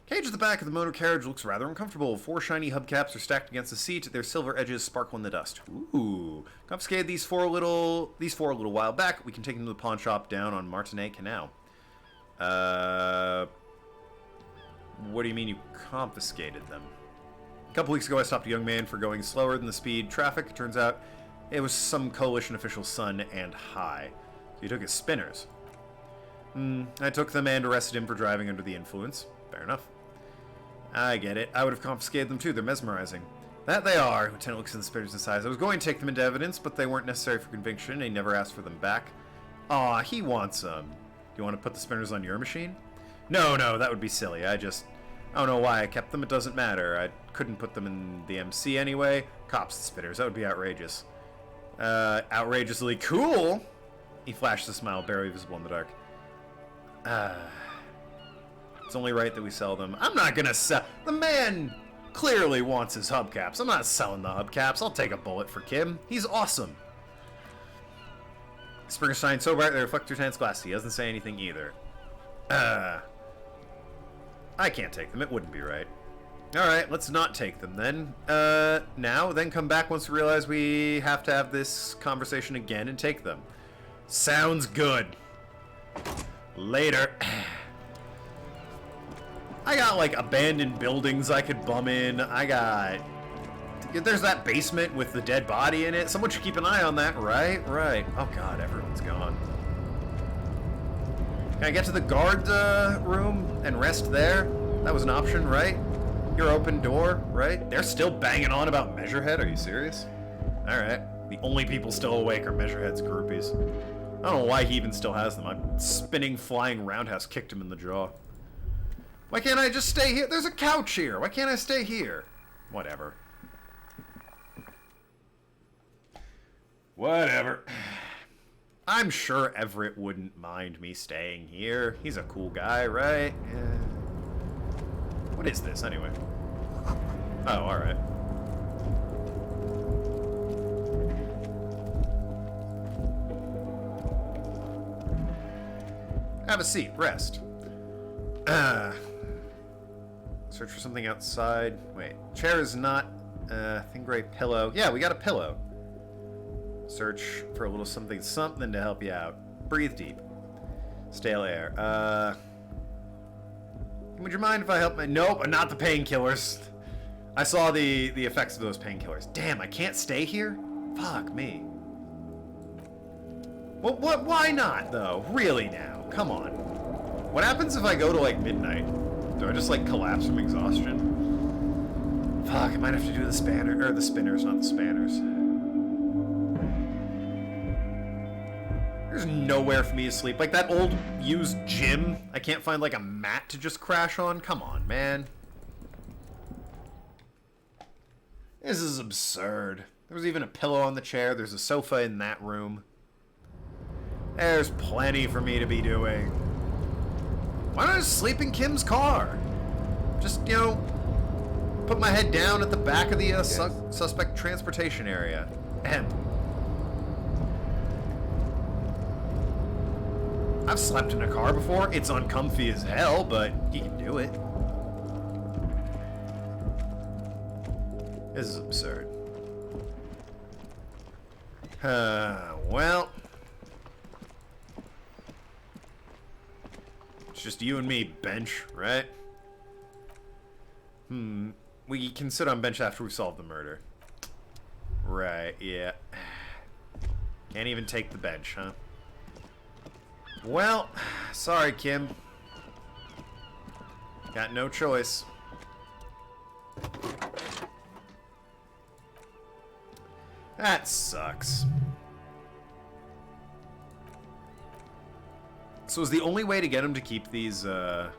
Cage at the back of the motor carriage looks rather uncomfortable. 4 shiny hubcaps are stacked against the seat. Their silver edges sparkle in the dust. Ooh. Confiscated these four a little while back. We can take them to the pawn shop down on Martinet Canal. What do you mean you confiscated them? A couple weeks ago, I stopped a young man for going slower than the speed traffic. It turns out it was some coalition official's son and high. So he took his spinners. I took them and arrested him for driving under the influence. Fair enough. I get it. I would have confiscated them too. They're mesmerizing. That they are. Lieutenant looks at the spinners and sighs. I was going to take them into evidence, but they weren't necessary for conviction, and he never asked for them back. Aw, he wants them. Do you want to put the spinners on your machine? No, that would be silly. I don't know why I kept them. It doesn't matter. I couldn't put them in the MC anyway. Cops the spinners. That would be outrageous. Outrageously cool? He flashed a smile, barely visible in the dark. It's only right that we sell them. I'm not gonna sell. The man clearly wants his hubcaps. I'm not selling the hubcaps. I'll take a bullet for Kim. He's awesome. Springers shine so bright they reflect through Lieutenant's glass. He doesn't say anything either. I can't take them. It wouldn't be right. Alright, let's not take them then. Then come back once we realize we have to have this conversation again and take them. Sounds good. Later. I got, like, abandoned buildings I could bum in. There's that basement with the dead body in it. Someone should keep an eye on that, right? Right. Oh, God, everyone's gone. Can I get to the guard room and rest there? That was an option, right? Your open door, right? They're still banging on about Measurehead. Are you serious? Alright. The only people still awake are Measurehead's groupies. I don't know why he even still has them. A spinning, flying roundhouse kicked him in the jaw. Why can't I just stay here? There's a couch here. Why can't I stay here? Whatever. Whatever. I'm sure Everett wouldn't mind me staying here. He's a cool guy, right? Yeah. What is this, anyway? Oh, alright. Have a seat. Rest. Search for something outside. Wait. Chair is not... thin gray pillow. Yeah, we got a pillow. Search for a little something to help you out. Breathe deep. Stale air. Would you mind if I help my... Nope, not the painkillers. I saw the effects of those painkillers. Damn, I can't stay here? Fuck me. Well, why not, though? Really now? Come on. What happens if I go to, like, midnight? Do I just, like, collapse from exhaustion? Fuck, I might have to do the spinners, not the spanners. There's nowhere for me to sleep. Like that old used gym. I can't find like a mat to just crash on. Come on, man. This is absurd. There was even a pillow on the chair. There's a sofa in that room. There's plenty for me to be doing. Why don't I just sleep in Kim's car? Just, you know, put my head down at the back of the suspect transportation area. Ahem. I've slept in a car before. It's uncomfy as hell, but you can do it. This is absurd. Well. It's just you and me, bench, right? We can sit on bench after we solve the murder. Right, yeah. Can't even take the bench, huh? Well, sorry, Kim. Got no choice. That sucks. So is the only way to get him to keep these, is the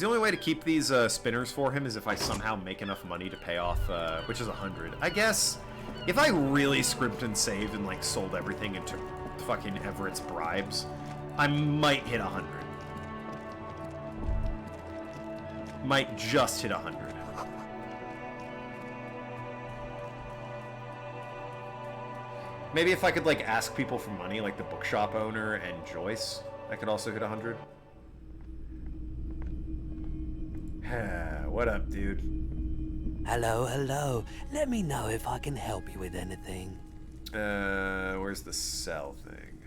only way to keep these, spinners for him is if I somehow make enough money to pay off, which is 100. I guess... If I really scrimped and saved and, like, sold everything and took fucking Everett's bribes, I might hit 100. Might just hit 100. Maybe if I could, like, ask people for money, like the bookshop owner and Joyce, I could also hit 100. What up, dude? Hello, hello. Let me know if I can help you with anything. Where's the sell thing?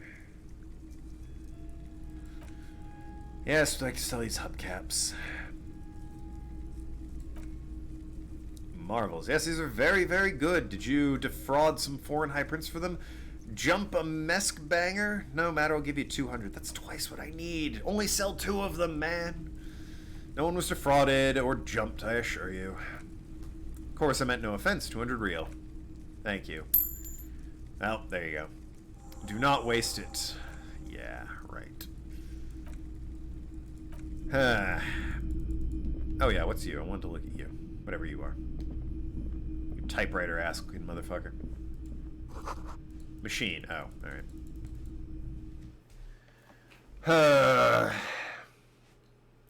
Yes, I'd like to sell these hubcaps. Marvels. Yes, these are very, very good. Did you defraud some foreign high prince for them? Jump a mesk banger? No matter, I'll give you 200. That's twice what I need. Only sell 2 of them, man. No one was defrauded or jumped, I assure you. Of course, I meant no offense. 200 real. Thank you. Well, there you go. Do not waste it. Yeah, right. Oh yeah, what's you? I want to look at you. Whatever you are. You typewriter-ass motherfucker. Machine. Oh, alright.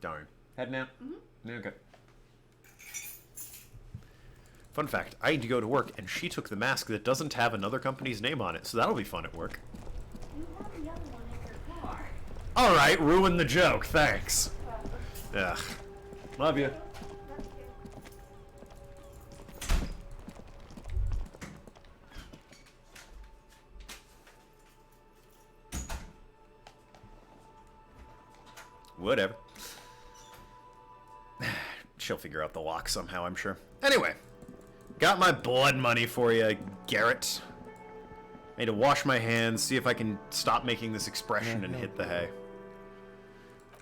Darn. Heading out? Okay. Fun fact, I need to go to work, and she took the mask that doesn't have another company's name on it, so that'll be fun at work. You have the other one in your car. Alright, ruin the joke, thanks. Ugh. Love you. Whatever. She'll figure out the lock somehow, I'm sure. Anyway. Got my blood money for you, Garrett. I need to wash my hands, see if I can stop making this expression and hit the hay.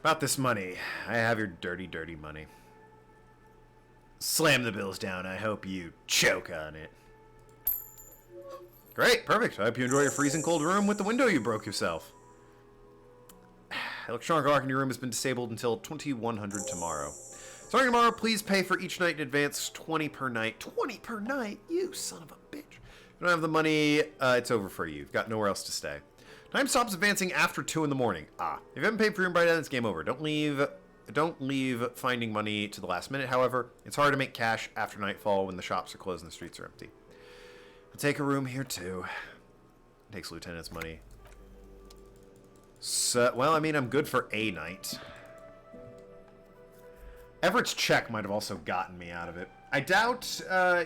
About this money. I have your dirty, dirty money. Slam the bills down. I hope you choke on it. Great, perfect. I hope you enjoy your freezing cold room with the window you broke yourself. Electronic lock in your room has been disabled until 2100 tomorrow. Starting tomorrow, please pay for each night in advance, 20 per night. 20 per night? You son of a bitch. If you don't have the money, it's over for you. You've got nowhere else to stay. Time stops advancing after 2 in the morning. If you haven't paid for your room by then, it's game over. Don't leave finding money to the last minute, however. It's hard to make cash after nightfall when the shops are closed and the streets are empty. I'll take a room here, too. Takes Lieutenant's money. So, well, I mean, I'm good for a night. Everett's check might have also gotten me out of it. I doubt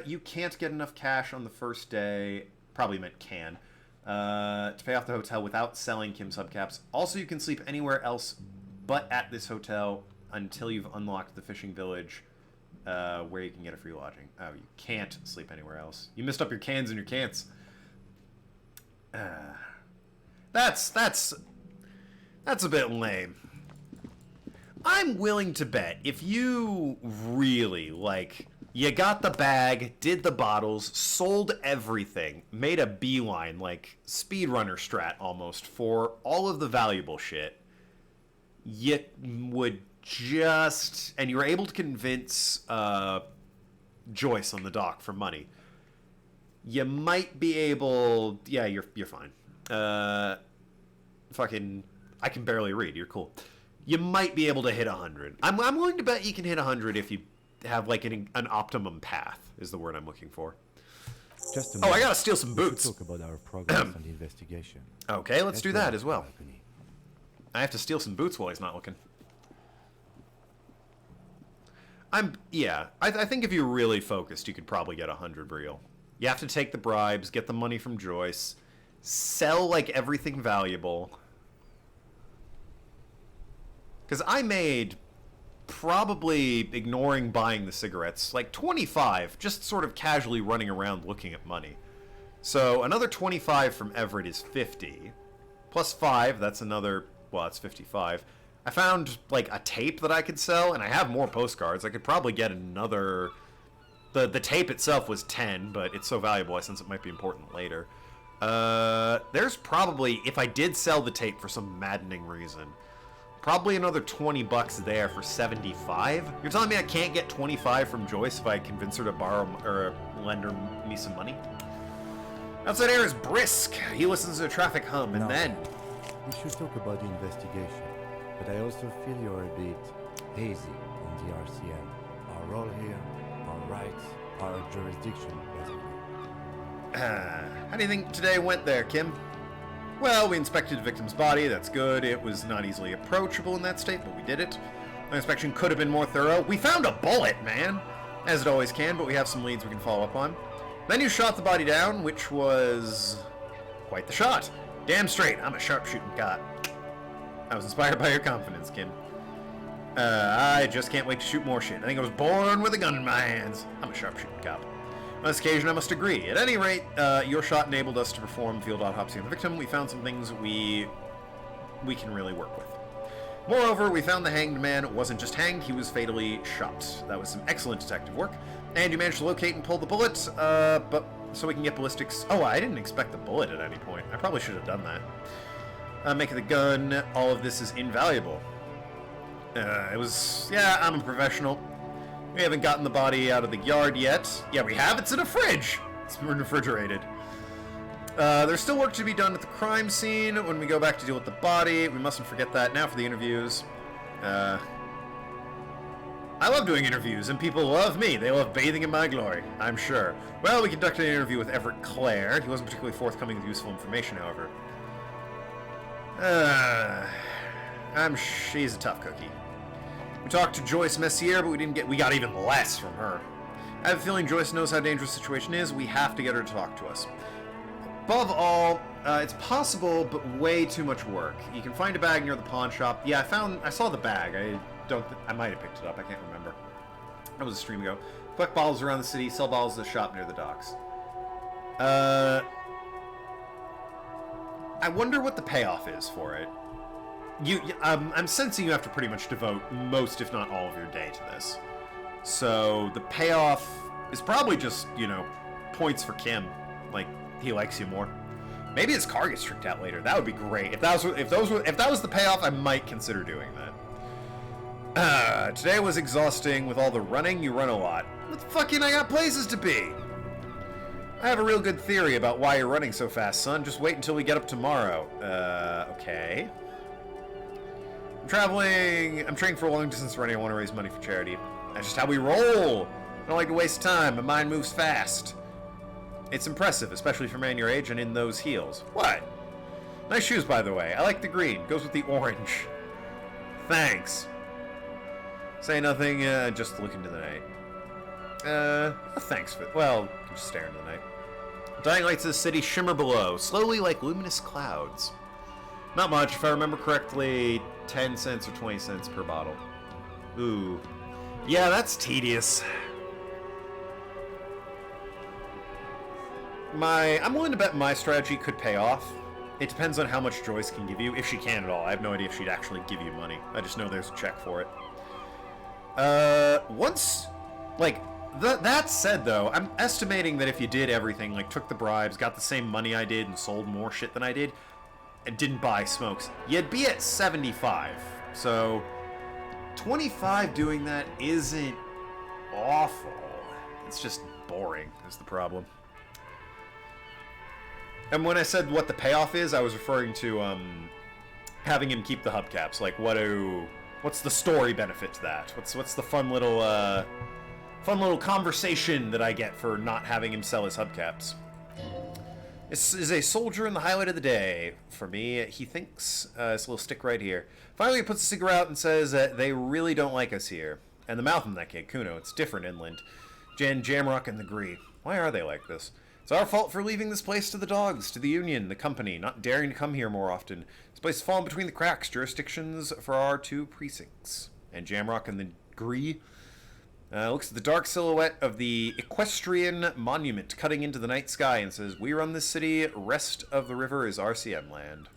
you can't get enough cash on the first day. Probably meant can. To pay off the hotel without selling Kim's hubcaps. Also, you can sleep anywhere else but at this hotel until you've unlocked the fishing village where you can get a free lodging. Oh, you can't sleep anywhere else. You missed up your cans and your cants. That's a bit lame. I'm willing to bet if you really, like, you got the bag, did the bottles, sold everything, made a beeline, like, speedrunner strat almost, for all of the valuable shit, you would just... And you were able to convince Joyce on the dock for money. You might be able... Yeah, you're fine. Fucking... I can barely read. You're cool. You might be able to hit 100. I'm willing to bet you can hit 100 if you have like an optimum path, is the word I'm looking for. Just a I gotta steal some boots. Talk about our progress on the investigation. Okay, let's do that as well. I have to steal some boots while he's not looking. I think if you're really focused, you could probably get 100 real. You have to take the bribes, get the money from Joyce, sell like everything valuable. Because I made, probably ignoring buying the cigarettes, like 25, just sort of casually running around looking at money. So another 25 from Everett is 50. Plus 5, that's another, well, that's 55. I found, like, a tape that I could sell, and I have more postcards. I could probably get another... The tape itself was 10, but it's so valuable, since it might be important later. There's probably, if I did sell the tape for some maddening reason... Probably another 20 bucks there for 75. You're telling me I can't get 25 from Joyce if I convince her to borrow or lend her me some money? Outside air is brisk. He listens to the traffic hum, and then... We should talk about the investigation, but I also feel you're a bit hazy on the RCM. Our role here, our rights, our jurisdiction, basically. How do you think today went there, Kim? Well, we inspected the victim's body, that's good. It was not easily approachable in that state, but we did it. The inspection could have been more thorough. We found a bullet, man! As it always can, but we have some leads we can follow up on. Then you shot the body down, which was... quite the shot. Damn straight, I'm a sharpshooting cop. I was inspired by your confidence, Kim. I just can't wait to shoot more shit. I think I was born with a gun in my hands. I'm a sharpshooting cop. On this occasion, I must agree. At any rate, your shot enabled us to perform field autopsy on the victim. We found some things we can really work with. Moreover, we found the hanged man wasn't just hanged, he was fatally shot. That was some excellent detective work. And you managed to locate and pull the bullet, but so we can get ballistics. Oh, I didn't expect the bullet at any point. I probably should have done that. Making the gun, all of this is invaluable. Yeah, I'm a professional. We haven't gotten the body out of the yard yet. Yeah, we have. It's in a fridge. It's been refrigerated. There's still work to be done at the crime scene when we go back to deal with the body. We mustn't forget that. Now for the interviews. I love doing interviews, and people love me. They love bathing in my glory, I'm sure. Well, we conducted an interview with Everett Clare. He wasn't particularly forthcoming with useful information, however. She's a tough cookie. We talked to Joyce Messier, but we got even less from her. I have a feeling Joyce knows how dangerous the situation is. We have to get her to talk to us. Above all, it's possible, but way too much work. You can find a bag near the pawn shop. Yeah, I saw the bag. I might have picked it up. I can't remember. That was a stream ago. Collect bottles around the city. Sell bottles at the shop near the docks. I wonder what the payoff is for it. I'm sensing you have to pretty much devote most, if not all, of your day to this. So the payoff is probably just, points for Kim. Like, he likes you more. Maybe his car gets tricked out later. That would be great. If that was the payoff, I might consider doing that. Today was exhausting with all the running. You run a lot. What the fucking I got places to be. I have a real good theory about why you're running so fast, son. Just wait until we get up tomorrow. Okay. I'm training for a long distance running. I want to raise money for charity. That's just how we roll. I don't like to waste time. My mind moves fast. It's impressive, especially for a man your age and in those heels. What? Nice shoes, by the way. I like the green. Goes with the orange. Thanks. Say nothing, just look into the night. Thanks for... Well, just stare into the night. Dying lights of the city shimmer below, slowly like luminous clouds. Not much, if I remember correctly, 10 cents or 20 cents per bottle. Ooh. Yeah, that's tedious. I'm willing to bet my strategy could pay off. It depends on how much Joyce can give you, if she can at all. I have no idea if she'd actually give you money. I just know there's a check for it. That said, though, I'm estimating that if you did everything, like took the bribes, got the same money I did, and sold more shit than I did, and didn't buy smokes, you'd be at 75. So, 25 doing that isn't awful. It's just boring, is the problem. And when I said what the payoff is, I was referring to having him keep the hubcaps. Like, what's the story benefit to that? What's the fun little conversation that I get for not having him sell his hubcaps? This is a soldier in the highlight of the day. For me, he thinks, this little stick right here. Finally, he puts a cigarette out and says that they really don't like us here. And the mouth in that kid, Kuno, it's different inland. Jen, Jamrock, and the Gree. Why are they like this? It's our fault for leaving this place to the dogs, to the Union, the company, not daring to come here more often. This place has fallen between the cracks, jurisdictions for our 2 precincts. And Jamrock and the Gree looks at the dark silhouette of the equestrian monument cutting into the night sky and says, "We run this city, rest of the river is RCM land."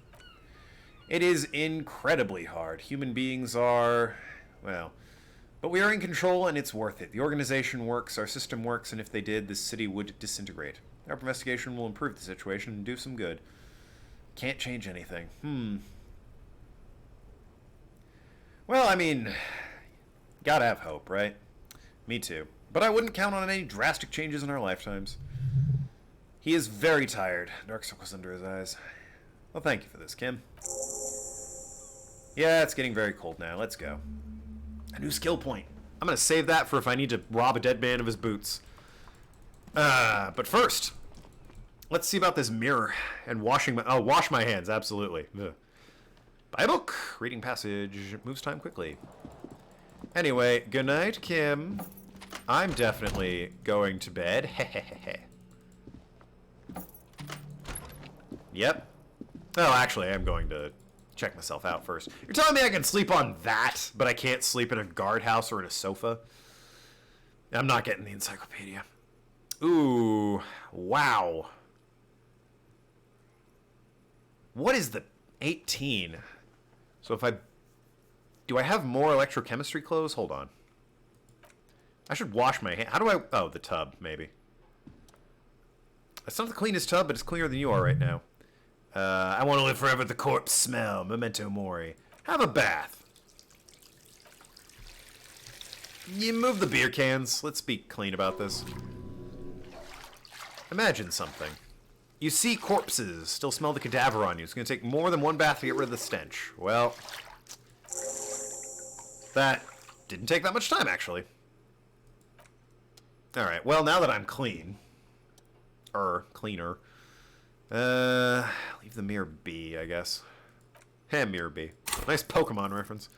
It is incredibly hard. Human beings are, well, but we are in control and it's worth it. The organization works, our system works, and if they did, this city would disintegrate. Our investigation will improve the situation and do some good. Can't change anything. Well, I mean, gotta have hope, right? Me too. But I wouldn't count on any drastic changes in our lifetimes. He is very tired. Dark circles under his eyes. Well, thank you for this, Kim. Yeah, it's getting very cold now. Let's go. A new skill point. I'm gonna save that for if I need to rob a dead man of his boots. But first, let's see about this mirror and wash my hands, absolutely. Ugh. Buy a book. Reading passage. Moves time quickly. Anyway, good night, Kim. I'm definitely going to bed. Yep. Oh, actually, I am going to check myself out first. You're telling me I can sleep on that, but I can't sleep in a guardhouse or in a sofa? I'm not getting the encyclopedia. Ooh, wow. What is the 18? So if I... Do I have more electrochemistry clothes? Hold on. I should wash my hands. How do I... Oh, the tub, maybe. It's not the cleanest tub, but it's cleaner than you are right now. I want to live forever. The corpse smell. Memento mori. Have a bath. You move the beer cans. Let's be clean about this. Imagine something. You see corpses. Still smell the cadaver on you. It's going to take more than one bath to get rid of the stench. Well, that didn't take that much time, actually. Alright, well, now that I'm clean... cleaner. Leave the mirror be, I guess. Mirror be. Nice Pokemon reference.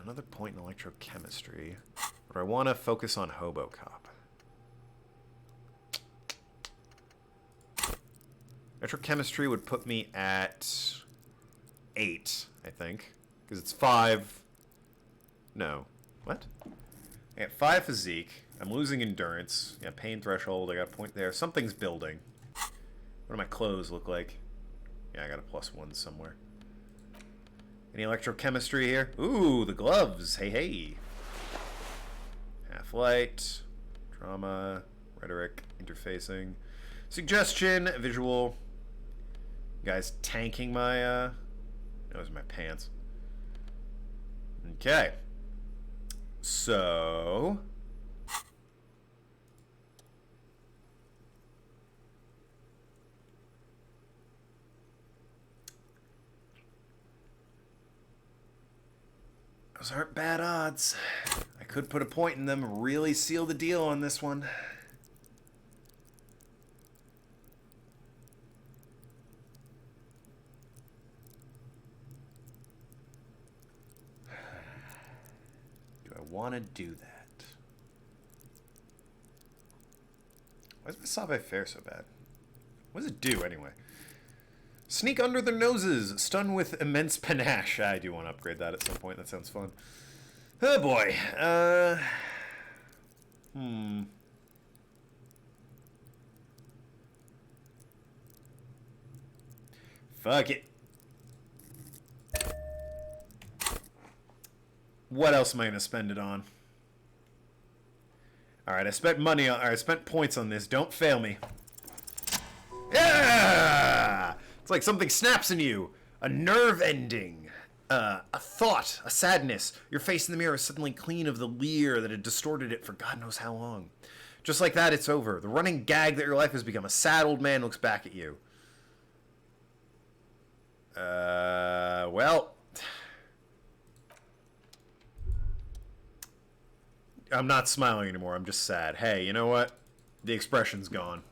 Another point in electrochemistry. But I want to focus on Hobocop. Electrochemistry would put me at 8, I think. Because it's 5... No. What? I got 5 physique. I'm losing endurance. Yeah, pain threshold. I got a point there. Something's building. What do my clothes look like? Yeah, I got a +1 somewhere. Any electrochemistry here? Ooh, the gloves. Hey, hey. Half-light. Drama. Rhetoric. Interfacing. Suggestion. Visual. Guys tanking my, those are my pants. Okay. So... Those aren't bad odds. I could put a point in them and really seal the deal on this one. Do I want to do that? Why does my Sabe fare so bad? What does it do, anyway? Sneak under their noses. Stun with immense panache. I do want to upgrade that at some point. That sounds fun. Oh, boy. Fuck it. What else am I going to spend it on? Alright, I spent money on... I spent points on this. Don't fail me. Yeah! It's like something snaps in you. A nerve ending. A thought. A sadness. Your face in the mirror is suddenly clean of the leer that had distorted it for God knows how long. Just like that, it's over. The running gag that your life has become. A sad old man looks back at you. Well... I'm not smiling anymore. I'm just sad. Hey, you know what? The expression's gone.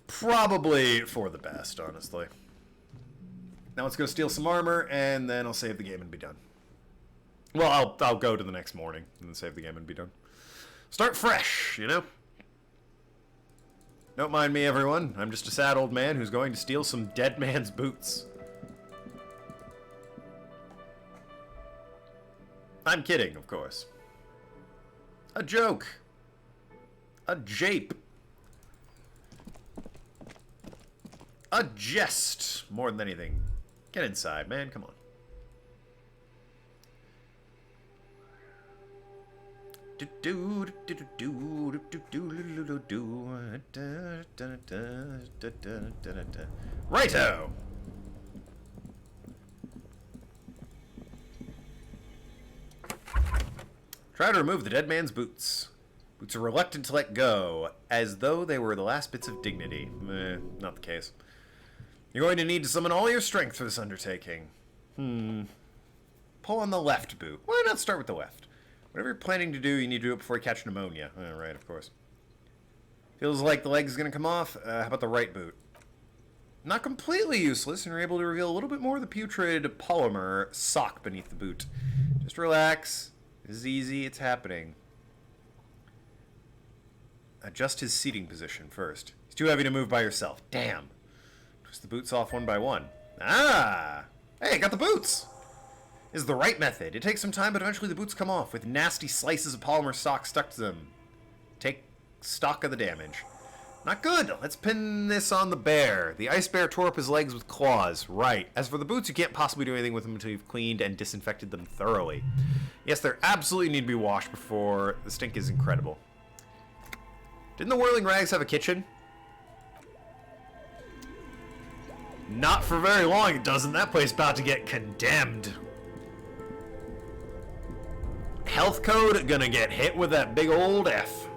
Probably for the best, honestly. Now let's go steal some armor, and then I'll save the game and be done. Well, I'll go to the next morning, and then save the game and be done. Start fresh, you know? Don't mind me, everyone. I'm just a sad old man who's going to steal some dead man's boots. I'm kidding, of course. A joke. A jape. A jest, more than anything. Get inside, man. Come on. Righto. Try to remove the dead man's boots. Boots are reluctant to let go, as though they were the last bits of dignity. Not the case. You're going to need to summon all your strength for this undertaking. Pull on the left boot. Why not start with the left? Whatever you're planning to do, you need to do it before you catch pneumonia. Right, of course. Feels like the leg is going to come off. How about the right boot? Not completely useless, and you're able to reveal a little bit more of the putrid polymer sock beneath the boot. Just relax. This is easy. It's happening. Adjust his seating position first. He's too heavy to move by yourself. Damn. Push the boots off one by one. Ah! Hey, I got the boots! This is the right method. It takes some time, but eventually the boots come off with nasty slices of polymer sock stuck to them. Take stock of the damage. Not good. Let's pin this on the bear. The ice bear tore up his legs with claws. Right. As for the boots, you can't possibly do anything with them until you've cleaned and disinfected them thoroughly. Yes, they absolutely need to be washed before the stink is incredible. Didn't the Whirling Rags have a kitchen? Not for very long, it doesn't. That place about to get condemned. Health code gonna get hit with that big old F.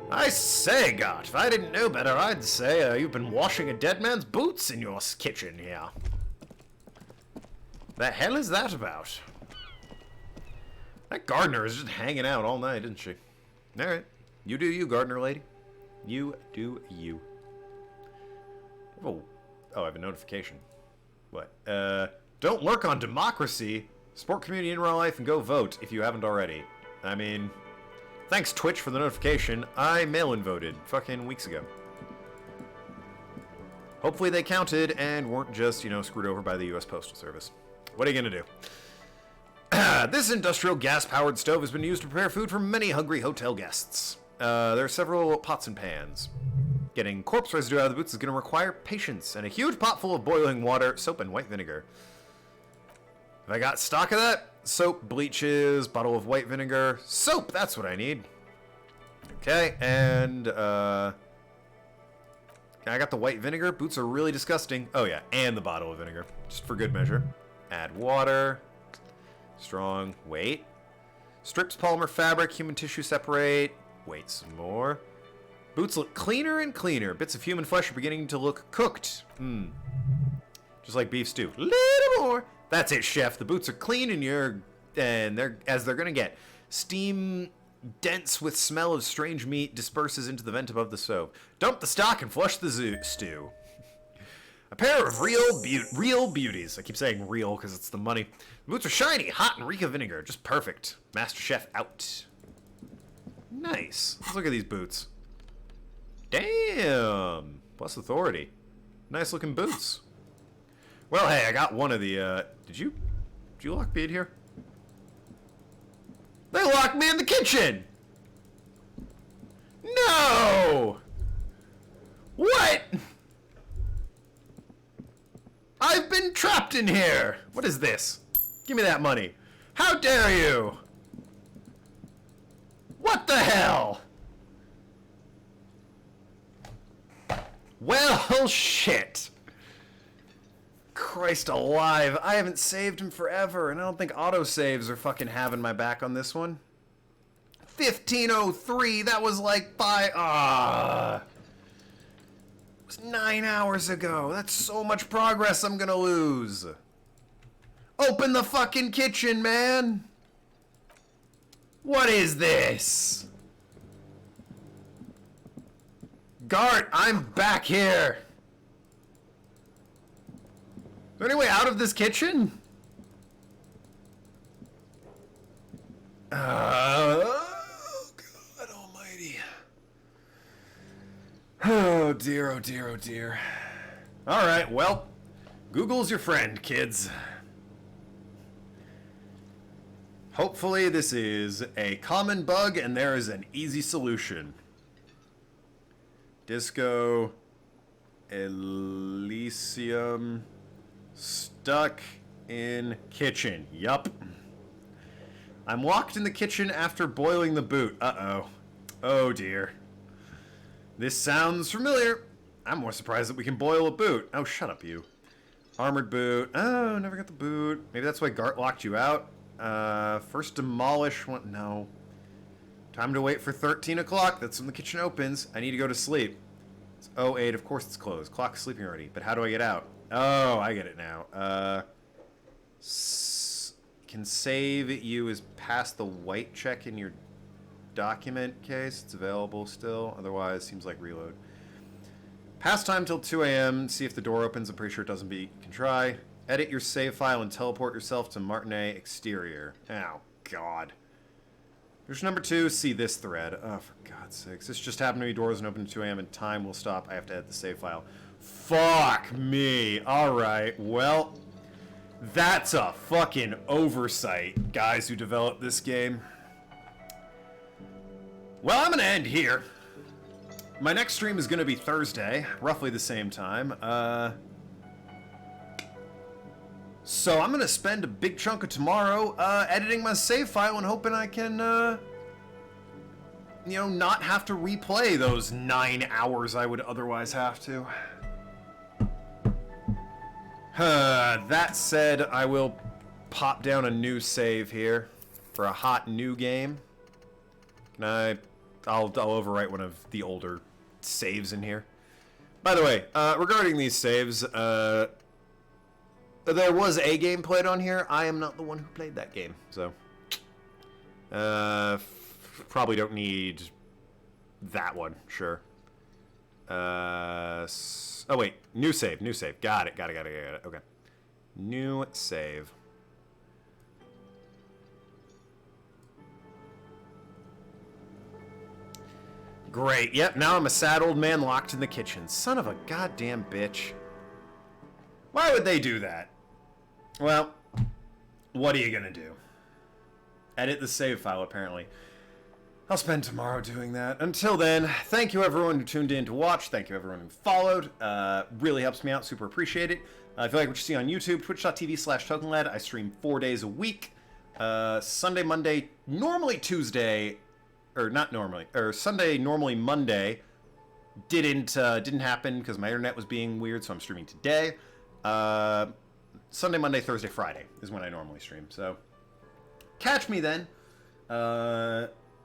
I say, Gart, if I didn't know better, I'd say you've been washing a dead man's boots in your kitchen here. The hell is that about? That gardener is just hanging out all night, isn't she? Alright. You do you, gardener lady. You do you. Oh, I have a notification. What? Don't lurk on democracy. Support community in real life and go vote if you haven't already. I mean, thanks Twitch for the notification. I mail-in voted fucking weeks ago. Hopefully they counted and weren't just, you know, screwed over by the US Postal Service. What are you gonna do? This industrial gas-powered stove has been used to prepare food for many hungry hotel guests. There are several pots and pans. Getting corpse residue out of the boots is going to require patience and a huge pot full of boiling water, soap, and white vinegar. Have I got stock of that? Soap, bleaches, bottle of white vinegar. Soap, that's what I need. Okay, and I got the white vinegar. Boots are really disgusting. Oh yeah, and the bottle of vinegar, just for good measure. Add water. Strong. Wait. Strips polymer fabric, human tissue separate. Wait some more. Boots look cleaner and cleaner. Bits of human flesh are beginning to look cooked. Just like beef stew. Little more. That's it, chef. The boots are clean and they're as they're gonna get. Steam dense with smell of strange meat disperses into the vent above the stove. Dump the stock and flush the stew. A pair of real beauties. I keep saying real because it's the money. The boots are shiny, hot, and reek of vinegar. Just perfect. Master Chef out. Nice. Let's look at these boots. Damn. Plus authority. Nice looking boots. Well, hey, I got one of the, Did you lock me in here? They locked me in the kitchen! No! What? I've been trapped in here! What is this? Give me that money. How dare you? What the hell? Well, shit. Christ alive. I haven't saved him forever, and I don't think autosaves are fucking having my back on this one. 1503, that was like it was 9 hours ago. That's so much progress I'm gonna lose. Open the fucking kitchen, man. What is this? Gart, I'm back here. Is there any way out of this kitchen? Oh, God almighty. Oh, dear, oh, dear, oh, dear. All right, well, Google's your friend, kids. Hopefully this is a common bug and there is an easy solution. Disco Elysium stuck in kitchen. Yup. I'm locked in the kitchen after boiling the boot. Uh-oh. Oh dear. This sounds familiar. I'm more surprised that we can boil a boot. Oh, shut up, you. Armored boot. Oh, never got the boot. Maybe that's why Gart locked you out. First demolish one. No. Time to wait for 13 o'clock. That's when the kitchen opens. I need to go to sleep. It's 08. Of course it's closed. Clock's sleeping already. But how do I get out? Oh, I get it now. Can save you as past the white check in your document case. It's available still. Otherwise, seems like reload. Pass time till 2 a.m. See if the door opens. I'm pretty sure it doesn't beat. You can try. Edit your save file and teleport yourself to Martinet Exterior. Oh, God. Mission number 2, see this thread. Oh, for God's sakes. This just happened to me. Doors open at 2 a.m. and time will stop. I have to edit the save file. Fuck me. Alright, well, that's a fucking oversight, guys who developed this game. Well, I'm gonna end here. My next stream is gonna be Thursday, roughly the same time. So I'm gonna spend a big chunk of tomorrow editing my save file and hoping I can, you know, not have to replay those 9 hours I would otherwise have to. That said, I will pop down a new save here for a hot new game. I'll overwrite one of the older saves in here. By the way, regarding these saves, there was a game played on here. I am not the one who played that game, so probably don't need that one. Sure. Oh wait, new save. Got it. Okay, new save. Great. Yep. Now I'm a sad old man locked in the kitchen. Son of a goddamn bitch. Why would they do that? Well, what are you gonna do? Edit the save file, apparently. I'll spend tomorrow doing that. Until then, thank you everyone who tuned in to watch. Thank you everyone who followed. Really helps me out. Super appreciate it. If you like what you see on YouTube, twitch.tv/TokenLad. I stream 4 days a week. Sunday, Monday, normally Tuesday, or not normally, or Sunday, normally Monday. Didn't happen because my internet was being weird, so I'm streaming today. Sunday, Monday, Thursday, Friday is when I normally stream. So, catch me then.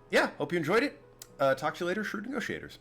Yeah, hope you enjoyed it. Talk to you later, Shrewd Negotiators.